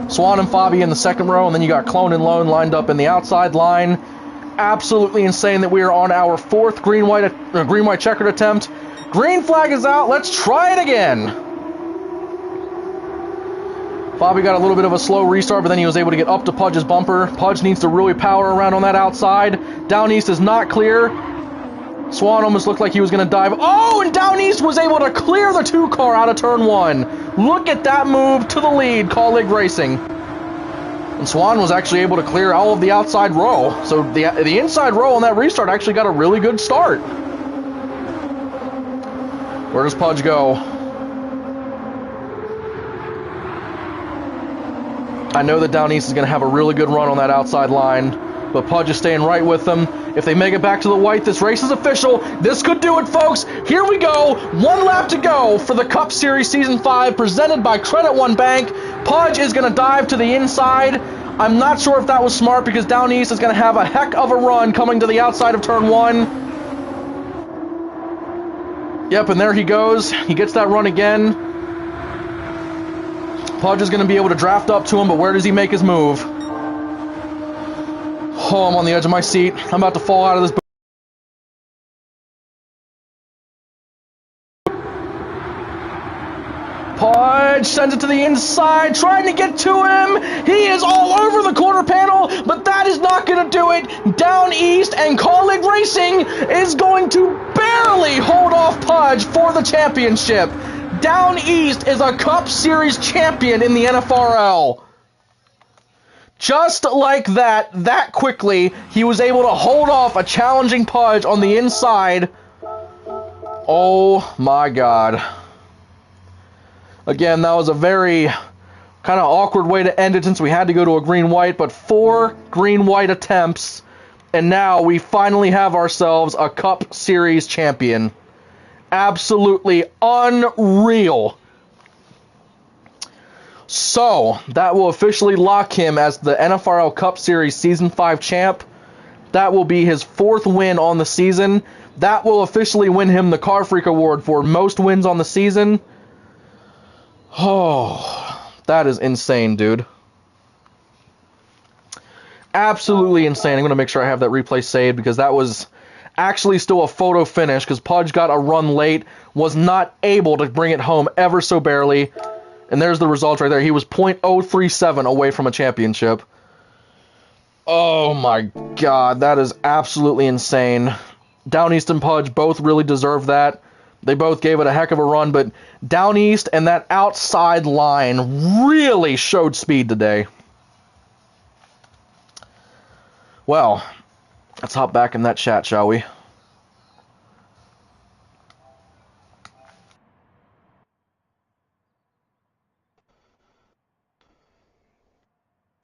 Swan and Fabi in the second row, and then you got Clone and Lone lined up in the outside line. Absolutely insane that we are on our 4th green-white checkered attempt. Green flag is out. Let's try it again. Fabi got a little bit of a slow restart, but then he was able to get up to Pudge's bumper. Pudge needs to really power around on that outside. Down East is not clear. Swan almost looked like he was going to dive. Oh, and Down East was able to clear the 2 car out of turn 1. Look at that move to the lead, Colleague Racing. And Swan was actually able to clear all of the outside row. So the inside row on that restart actually got a really good start. Where does Pudge go? I know that Down East is going to have a really good run on that outside line. but Pudge is staying right with them. If they make it back to the white, this race is official. This could do it, folks. Here we go. 1 lap to go for the Cup Series Season 5, presented by Credit One Bank. Pudge is going to dive to the inside. I'm not sure if that was smart, because Down East is going to have a heck of a run coming to the outside of Turn 1. Yep, and there he goes. He gets that run again. Pudge is going to be able to draft up to him, but where does he make his move? Oh, I'm on the edge of my seat. I'm about to fall out of this. Pudge sends it to the inside, trying to get to him. He is all over the quarter panel, but that is not going to do it. Down East and Colleague Racing is going to barely hold off Pudge for the championship. Down East is a Cup Series champion in the NFRL. Just like that quickly, he was able to hold off a challenging Pudge on the inside. Oh my god. Again, that was a very kind of awkward way to end it since we had to go to a green-white, but 4 green-white attempts, and now we finally have ourselves a Cup Series champion. Absolutely unreal. So, that will officially lock him as the NFRL Cup Series Season 5 champ. That will be his 4th win on the season. That will officially win him the Car Freak Award for most wins on the season. Oh, that is insane, dude. Absolutely insane. I'm going to make sure I have that replay saved, because that was actually still a photo finish, because Pudge got a run late, was not able to bring it home ever so barely. And there's the results right there. He was .037 away from a championship. Oh my god, that is absolutely insane. Down East and Pudge both really deserve that. They both gave it a heck of a run, but Down East and that outside line really showed speed today. Well, let's hop back in that chat, shall we?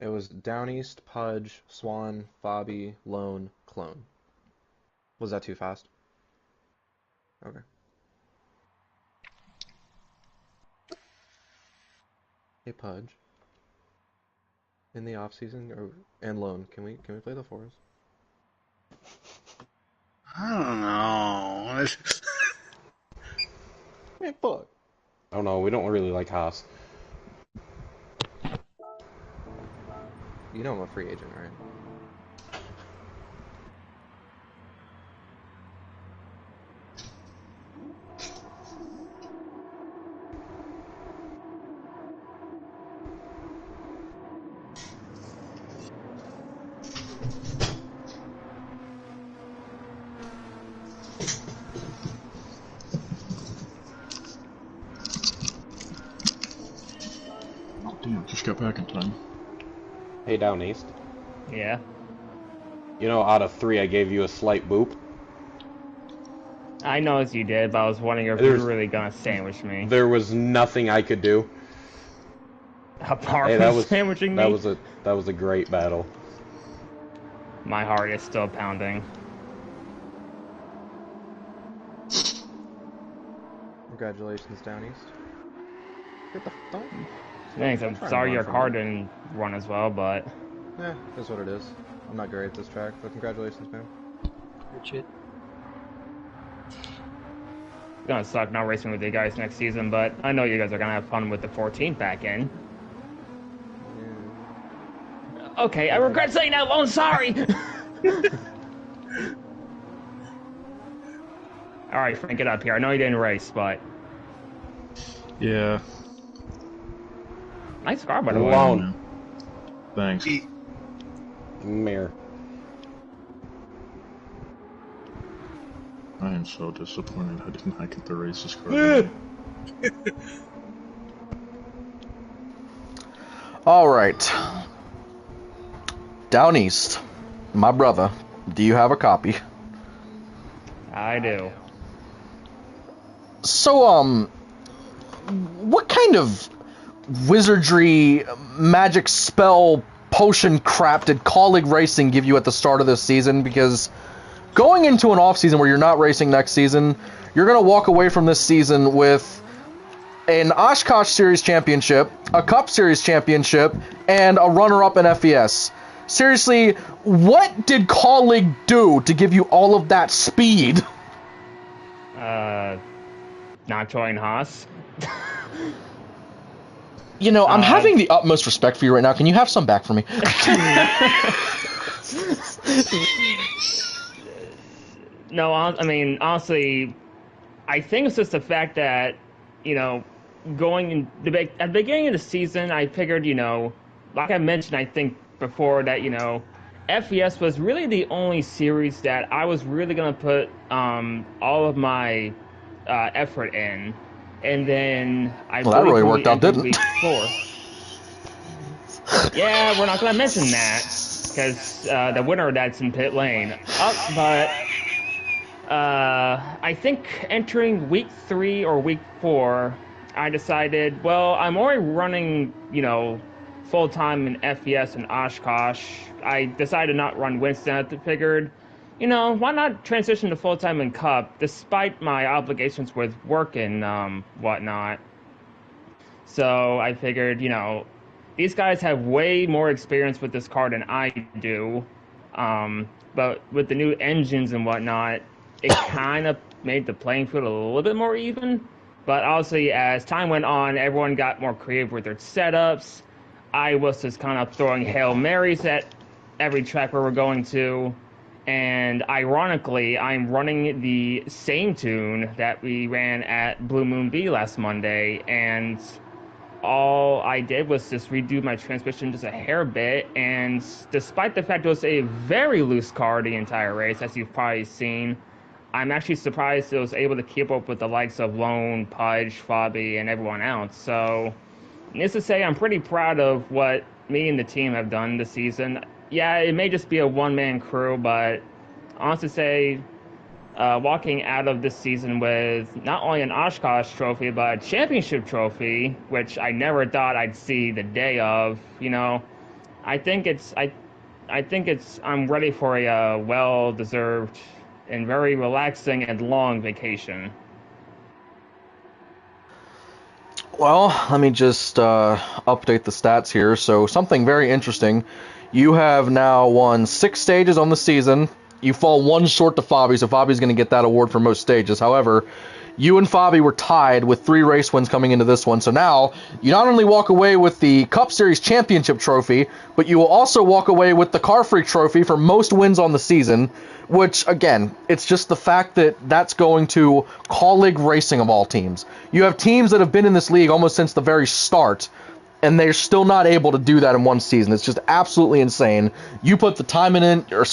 It was Down East, Pudge, Swan, Fobby, Lone, Clone. Was that too fast? Okay. Hey Pudge. In the off season and Lone, can we play the fours? I don't know. Man, fuck. Oh no, we don't really like Haas. You know I'm a free agent, right? Oh damn, just got back in time. Hey, Down East. Yeah. You know, out of 3, I gave you a slight boop. I noticed you did, but I was wondering if you were really gonna sandwich me. There was nothing I could do. Apart from sandwiching me? That was a great battle. My heart is still pounding. Congratulations, Down East. Get the fuck. Thanks, I'm sorry your car didn't run as well, but... Yeah, that's what it is. I'm not great at this track, but congratulations, man. Good shit. It's gonna suck not racing with you guys next season, but I know you guys are gonna have fun with the 14th back in. Yeah. Okay, I regret saying that, Lone, sorry! Alright, Frank, get up here. I know you didn't race, but... Yeah. Nice car, by the way. Lone. Thanks. Mirror. I am so disappointed I did not get the races card. Alright. Down East, my brother, do you have a copy? I do. So, what kind of wizardry, magic spell potion crap did Colleague Racing give you at the start of this season? Because going into an off-season where you're not racing next season, you're going to walk away from this season with an Oshkosh Series Championship, a Cup Series Championship, and a runner-up in FES. Seriously, what did Colleague do to give you all of that speed? Not join Haas. You know, I'm having the utmost respect for you right now. Can you have some back for me? No, I mean, honestly, I think it's just the fact that, you know, going in at the beginning of the season, I figured, you know, like I mentioned, I think before that, you know, FES was really the only series that I was really going to put all of my effort in. And then I that really worked out, didn't week 4. Yeah, we're not going to mention that because the winner that's in pit lane. But I think entering week 3 or week 4, I decided, well, I'm already running, you know, full-time in FES and Oshkosh. I decided to not run Winston. I figured, you know, why not transition to full-time in Cup, despite my obligations with work and whatnot. So I figured, you know, these guys have way more experience with this car than I do. But with the new engines and whatnot, it kind of made the playing field a little bit more even. But obviously, as time went on, everyone got more creative with their setups. I was just kind of throwing Hail Marys at every track where we're going to. And ironically, I'm running the same tune that we ran at Blue Moon B last Monday. And all I did was just redo my transmission just a hair bit. And despite the fact it was a very loose car the entire race, as you've probably seen, I'm actually surprised it was able to keep up with the likes of Lone, Pudge, Fabi, and everyone else. So, needless to say, I'm pretty proud of what me and the team have done this season. Yeah, it may just be a one-man crew, but honestly say, walking out of this season with not only an Oshkosh trophy, but a championship trophy, which I never thought I'd see the day of, you know, I think I'm ready for a well-deserved and very relaxing and long vacation. Well, let me just update the stats here. So something very interesting. You have now won 6 stages on the season. You fall 1 short to Fabi, so Fabi's going to get that award for most stages. However, you and Fabi were tied with 3 race wins coming into this one. So now, you not only walk away with the Cup Series Championship trophy, but you will also walk away with the Car Freak trophy for most wins on the season, which, again, it's just the fact that that's going to Colleague Racing of all teams. You have teams that have been in this league almost since the very start, and they're still not able to do that in one season. It's just absolutely insane. You put the time in, You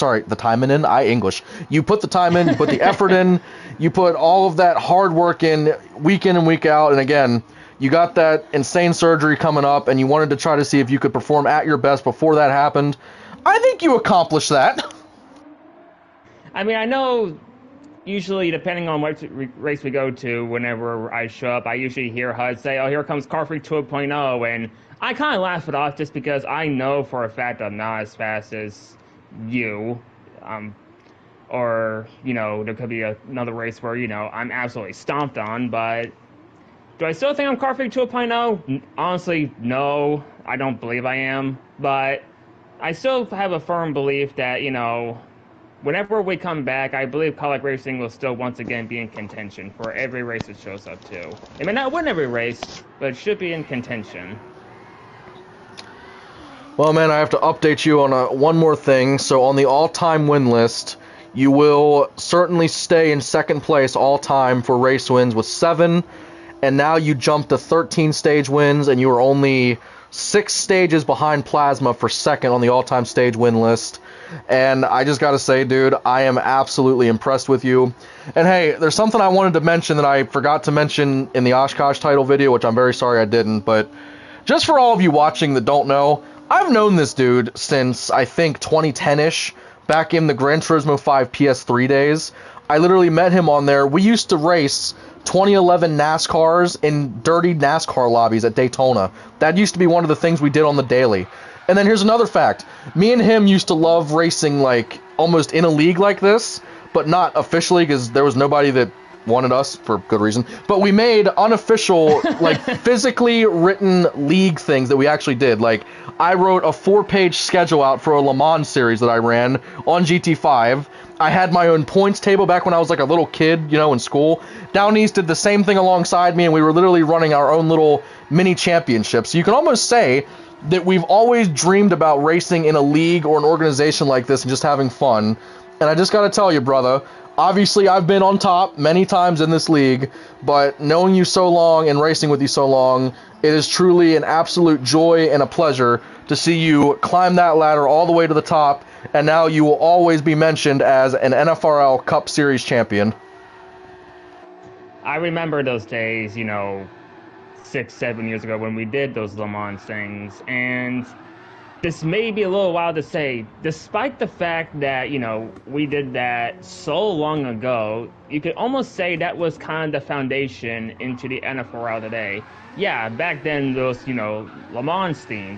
put the time in, you put the effort in, you put all of that hard work in and week out, and again, you got that insane surgery coming up, and you wanted to try to see if you could perform at your best before that happened. I think you accomplished that. I mean, I know usually, depending on what race we go to, whenever I show up, I usually hear HUD say, oh, here comes Car Freak 2.0, and I kind of laugh it off just because I know for a fact I'm not as fast as you. Or, you know, there could be another race where, you know, I'm absolutely stomped on, but do I still think I'm Car Freak 2.0? Honestly, no, I don't believe I am, but I still have a firm belief that, you know, whenever we come back, I believe Colleague Racing will still once again be in contention for every race it shows up to. It may not win every race, but it should be in contention. Well, man, I have to update you on one more thing. So on the all-time win list, you will certainly stay in second place all-time for race wins with 7, and now you jump to 13 stage wins, and you are only 6 stages behind Plasma for second on the all-time stage win list. And I just gotta say, dude, I am absolutely impressed with you. And hey, there's something I wanted to mention that I forgot to mention in the Oshkosh title video, which I'm very sorry I didn't, but just for all of you watching that don't know, I've known this dude since, I think, 2010-ish, back in the Gran Turismo 5 PS3 days. I literally met him on there. We used to race 2011 NASCARs in dirty NASCAR lobbies at Daytona. That used to be one of the things we did on the daily. And then here's another fact. Me and him used to love racing, like, almost in a league like this, but not officially because there was nobody that wanted us for good reason. But we made unofficial, like, physically written league things that we actually did. Like, I wrote a 4-page schedule out for a Le Mans series that I ran on GT5. I had my own points table back when I was like a little kid, you know, in school. Down East did the same thing alongside me, and we were literally running our own little mini championships. So you can almost say that we've always dreamed about racing in a league or an organization like this and just having fun. And I just gotta tell you, brother, obviously I've been on top many times in this league, but knowing you so long and racing with you so long, it is truly an absolute joy and a pleasure to see you climb that ladder all the way to the top, and now you will always be mentioned as an NFRL Cup Series champion. I remember those days, you know, 6-7 years ago when we did those Le Mans things, and this may be a little wild to say, despite the fact that, you know, we did that so long ago, you could almost say that was kind of the foundation into the NFRL today. Yeah, back then there was, you know, Le Mans themed.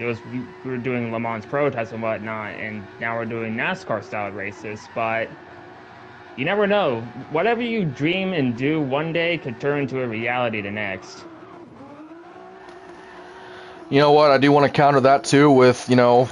We were doing Le Mans prototypes and whatnot, and now we're doing NASCAR style races, but you never know. Whatever you dream and do one day could turn into a reality the next. You know what, I do want to counter that too with, you know,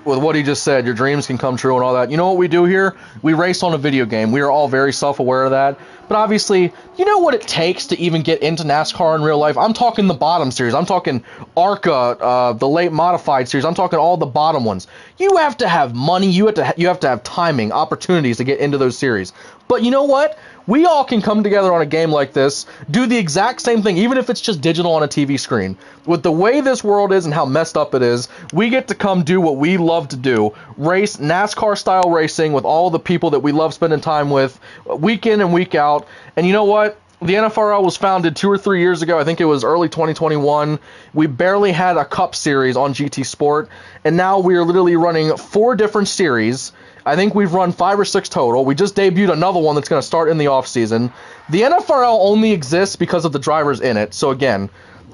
with what he just said, your dreams can come true and all that. You know what we do here? We race on a video game. We are all very self-aware of that. But obviously, you know what it takes to even get into NASCAR in real life? I'm talking the bottom series. I'm talking ARCA, the late modified series. I'm talking all the bottom ones. You have to have money. You have to have timing, opportunities to get into those series. But you know what? We all can come together on a game like this, do the exact same thing, even if it's just digital on a TV screen. With the way this world is and how messed up it is, we get to come do what we love to do, race NASCAR-style racing with all the people that we love spending time with, week in and week out. And you know what? The NFRL was founded 2 or 3 years ago. I think it was early 2021. We barely had a Cup series on GT Sport, and now we are literally running 4 different series. I think we've run 5 or 6 total. We just debuted another one that's going to start in the off-season. The NFRL only exists because of the drivers in it. So again,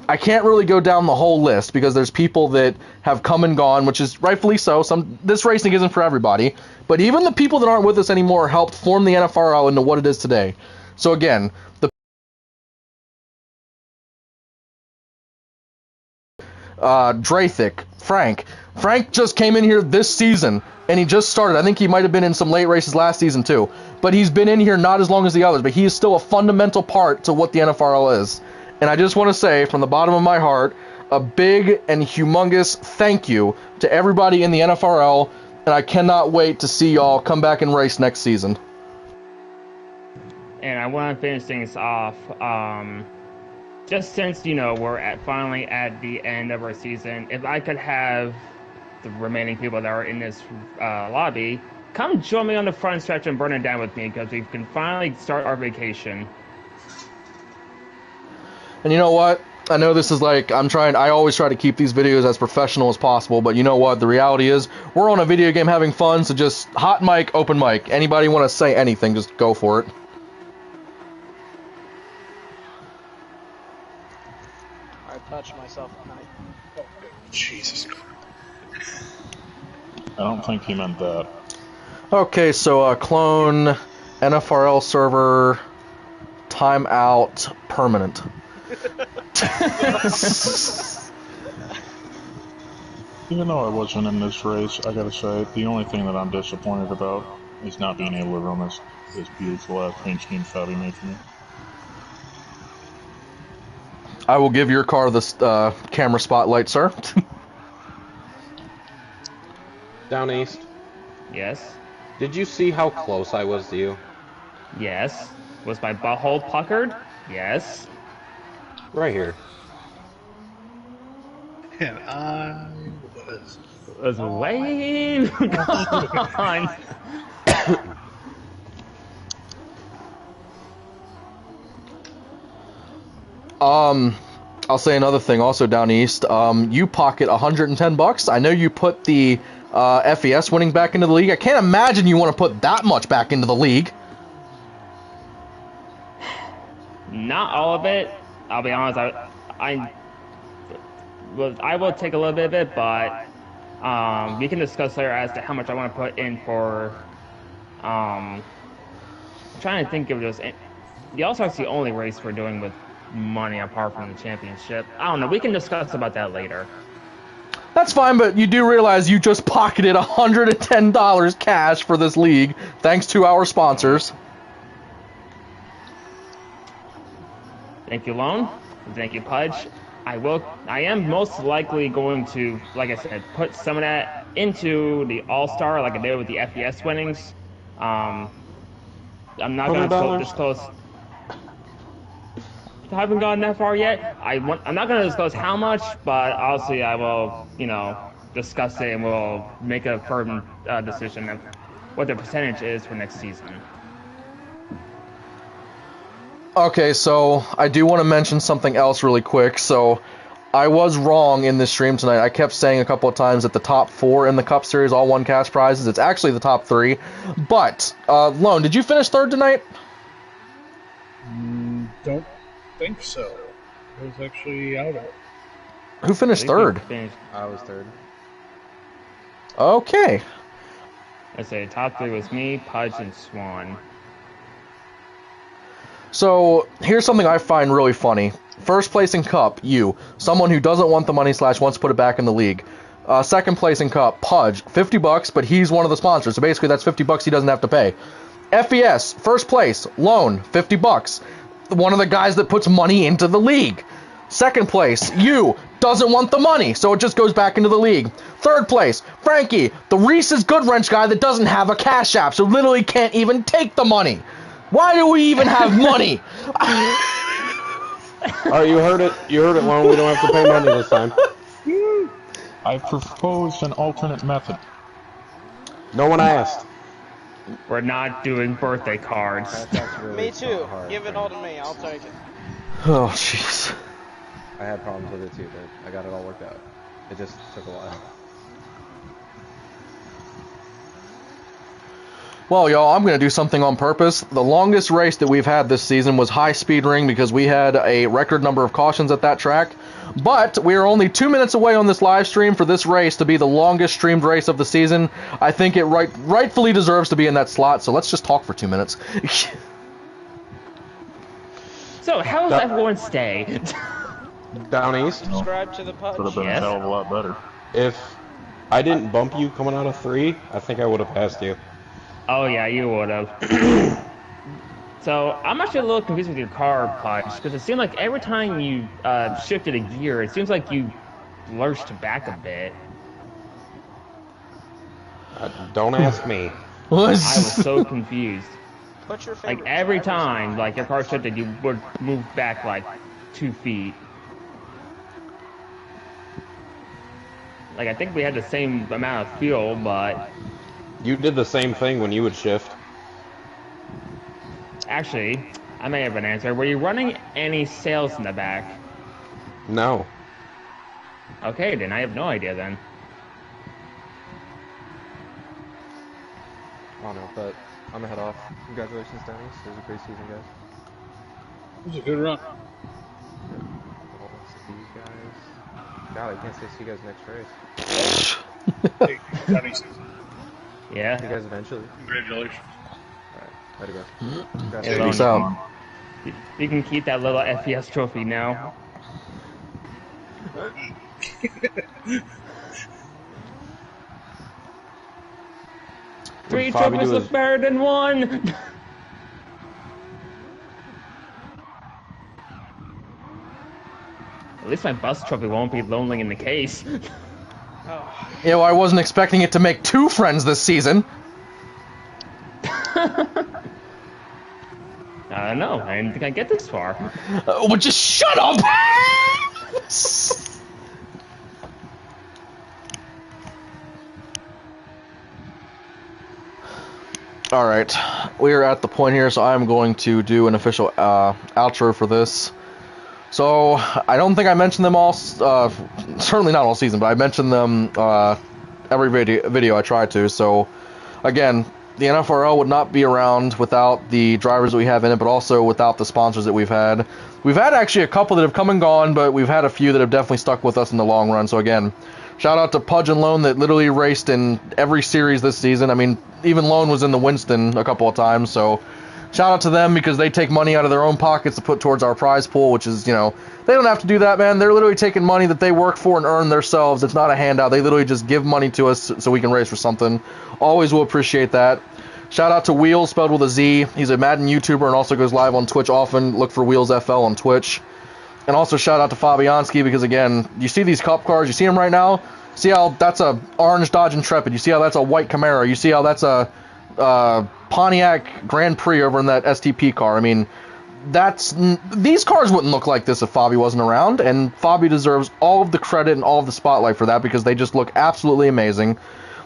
I can't really go down the whole list because there's people that have come and gone, which is rightfully so. This racing isn't for everybody. But even the people that aren't with us anymore helped form the NFRL into what it is today. So again, the Draythick, Frank just came in here this season, and he just started. I think he might have been in some late races last season too, but he's been in here not as long as the others, but he is still a fundamental part to what the NFRL is. And I just want to say, from the bottom of my heart, a big and humongous thank you to everybody in the NFRL, and I cannot wait to see y'all come back and race next season. And I want to finish things off. Just since, you know, we're finally at the end of our season, if I could have the remaining people that are in this lobby come join me on the front stretch and burn it down with me, because we can finally start our vacation. And you know what? I know this is like, I always try to keep these videos as professional as possible, but you know what? The reality is, we're on a video game having fun, so just hot mic, open mic. Anybody want to say anything, just go for it. Touch myself at night. Oh, Jesus Christ. I don't think he meant that. Okay, so clone NFRL server timeout permanent. Even though I wasn't in this race, I gotta say, the only thing that I'm disappointed about is not being able to run this beautiful ass paint scheme Fabi made for me. I will give your car the camera spotlight, sir. Down East. Yes. Did you see how close I was to you? Yes. Was my butthole puckered? Yes. Right here. And I was way gone. I'll say another thing also down east. You pocket $110. I know you put the FES winning back into the league. I can't imagine you want to put that much back into the league. Not all of it. I'll be honest. I will take a little bit of it, but we can discuss later as to how much I want to put in for. I'm trying to think of just. The All-Star's the only race we're doing with money apart from the championship. I don't know. We can discuss about that later. That's fine, but you do realize you just pocketed $110 cash for this league, thanks to our sponsors. Thank you, Lone. Thank you, Pudge. I am most likely going to, like I said, put some of that into the All-Star, like I did with the FES winnings. I'm not going to disclose. I haven't gotten that far yet. I'm not going to disclose how much, but obviously I will, discuss it and we'll make a firm decision of what the percentage is for next season. Okay, so I do want to mention something else really quick. So I was wrong in this stream tonight. I kept saying a couple of times that the top 4 in the Cup Series all won cash prizes. It's actually the top 3. But, Lone, did you finish 3rd tonight? Don't think so. I was actually out of it. Who finished 3rd? I was 3rd. Okay. I say top 3 was me, Pudge, and Swan. So, here's something I find really funny. First place in Cup, you. Someone who doesn't want the money / wants to put it back in the league. Second place in Cup, Pudge. $50, but he's one of the sponsors. So basically that's $50 he doesn't have to pay. FES, first place, Lone, $50. One of the guys that puts money into the league. Second place, you. Doesn't want the money, so it just goes back into the league. Third place, Frankie, the Reese's Good Wrench guy that doesn't have a cash app, so literally can't even take the money. Why do we even have money? Alright, you heard it. You heard it, Lone. We don't have to pay money this time. I proposed an alternate method. No one asked. We're not doing birthday cards. Really Me too. hard, Give it all to me. I'll take it. Oh, jeez. I had problems with it too, but I got it all worked out. It just took a while. Well, y'all, I'm going to do something on purpose. The longest race that we've had this season was High Speed Ring because we had a record number of cautions at that track. But we are only 2 minutes away on this live stream for this race to be the longest streamed race of the season. I think it rightfully deserves to be in that slot, so let's just talk for 2 minutes. So, how's everyone's stay? Down east? Subscribe to the Pudge. Could have been a hell of a lot better. If I didn't bump you coming out of 3, I think I would have passed you. Oh yeah, you would have. So I'm actually a little confused with your car, Pudge, because it seemed like every time you shifted a gear, it seems like you lurched back a bit. Don't ask me. I was so confused. What's your favorite? Like every time, like your car shifted, you would move back like 2 feet. Like I think we had the same amount of fuel, but You did the same thing when you would shift. actually, I may have an answer. Were you running any sails in the back? No. Okay, then I have no idea then. I don't know, but I'm gonna head off. Congratulations, Dennis. It was a great season, guys. It was a good run. I'll see you guys. God, I can't say see you guys next race. Hey, Dennis. Yeah. See you guys eventually. Congratulations. Alright, later guys. Hey, Congratulations. Peace out. You can keep that little FES trophy now. Three trophies look better than one! At least my bus trophy won't be lonely in the case. Oh. You know, I wasn't expecting it to make 2 friends this season. I don't know. I didn't think I'd get this far. Well, just shut up! Alright, we are at the point here, so I'm going to do an official outro for this. So, I don't think I mentioned them all, certainly not all season, but I mentioned them every video I try to. So, again, the NFRL would not be around without the drivers that we have in it, but also without the sponsors that we've had. We've had actually a couple that have come and gone, but we've had a few that have definitely stuck with us in the long run. So again, shout out to Pudge and Lone that literally raced in every series this season. I mean, even Lone was in the Winston a couple of times, so shout out to them because they take money out of their own pockets to put towards our prize pool, which is, you know, they don't have to do that, man. They're literally taking money that they work for and earn themselves. It's not a handout. They literally just give money to us so we can race for something. Always will appreciate that. Shout out to Wheels, spelled with a Z. He's a Madden YouTuber and also goes live on Twitch often. Look for Wheels FL on Twitch. And also shout out to Fabianski because, again, you see these Cup cars. You see them right now? See how that's a orange Dodge Intrepid. You see how that's a white Camaro. You see how that's a Pontiac Grand Prix over in that STP car. I mean, these cars wouldn't look like this if Fabi wasn't around, and Fabi deserves all of the credit and all of the spotlight for that because they just look absolutely amazing.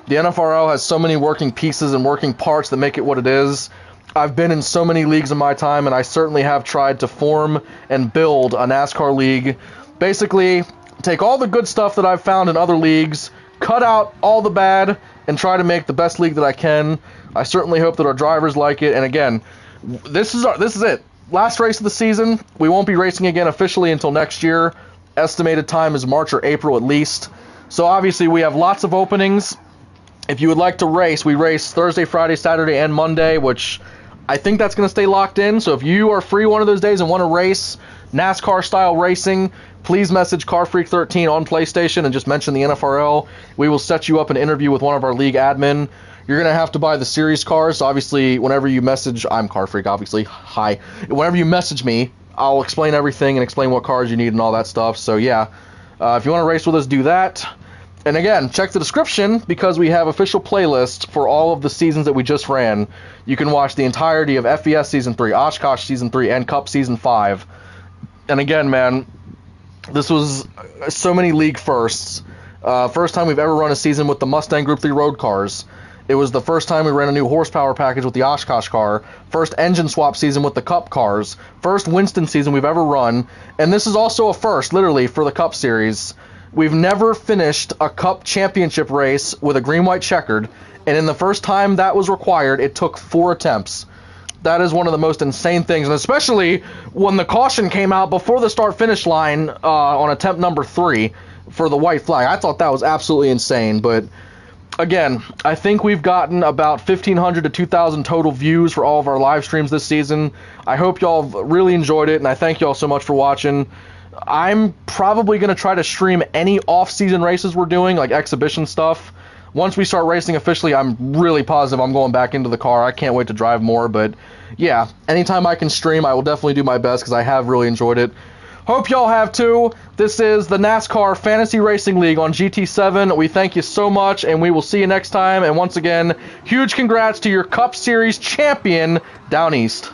The NFRL has so many working pieces and working parts that make it what it is. I've been in so many leagues in my time, and I certainly have tried to form and build a NASCAR league. Basically, take all the good stuff that I've found in other leagues, cut out all the bad, and try to make the best league that I can. I certainly hope that our drivers like it. And again, this is it. Last race of the season. We won't be racing again officially until next year. Estimated time is March or April at least. So obviously we have lots of openings. If you would like to race, we race Thursday, Friday, Saturday, and Monday, which I think that's going to stay locked in. So if you are free one of those days and want to race NASCAR-style racing, please message CarFreak13 on PlayStation and just mention the NFRL. We will set you up an interview with one of our league admin. You're going to have to buy the series cars. So obviously, whenever you message, I'm CarFreak, obviously. Hi. Whenever you message me, I'll explain everything and explain what cars you need and all that stuff. So yeah, if you want to race with us, do that. And again, check the description because we have official playlists for all of the seasons that we just ran. You can watch the entirety of FES Season 3, Oshkosh Season 3, and Cup Season 5. And again, man, this was so many league firsts. First time we've ever run a season with the Mustang Group 3 road cars. It was the first time we ran a new horsepower package with the Oshkosh car. First engine swap season with the Cup cars. First Winston season we've ever run. And this is also a first, literally, for the Cup Series. We've never finished a Cup championship race with a green-white checkered, and in the first time that was required, it took 4 attempts. That is one of the most insane things, and especially when the caution came out before the start-finish line on attempt number 3 for the white flag. I thought that was absolutely insane, but again, I think we've gotten about 1,500 to 2,000 total views for all of our live streams this season. I hope y'all really enjoyed it, and I thank y'all so much for watching. I'm probably going to try to stream any off-season races we're doing, like exhibition stuff. Once we start racing officially, I'm really positive I'm going back into the car. I can't wait to drive more, but yeah, anytime I can stream, I will definitely do my best because I have really enjoyed it. Hope y'all have too. This is the NASCAR Fantasy Racing League on GT7. We thank you so much, and we will see you next time. And once again, huge congrats to your Cup Series champion, Down East.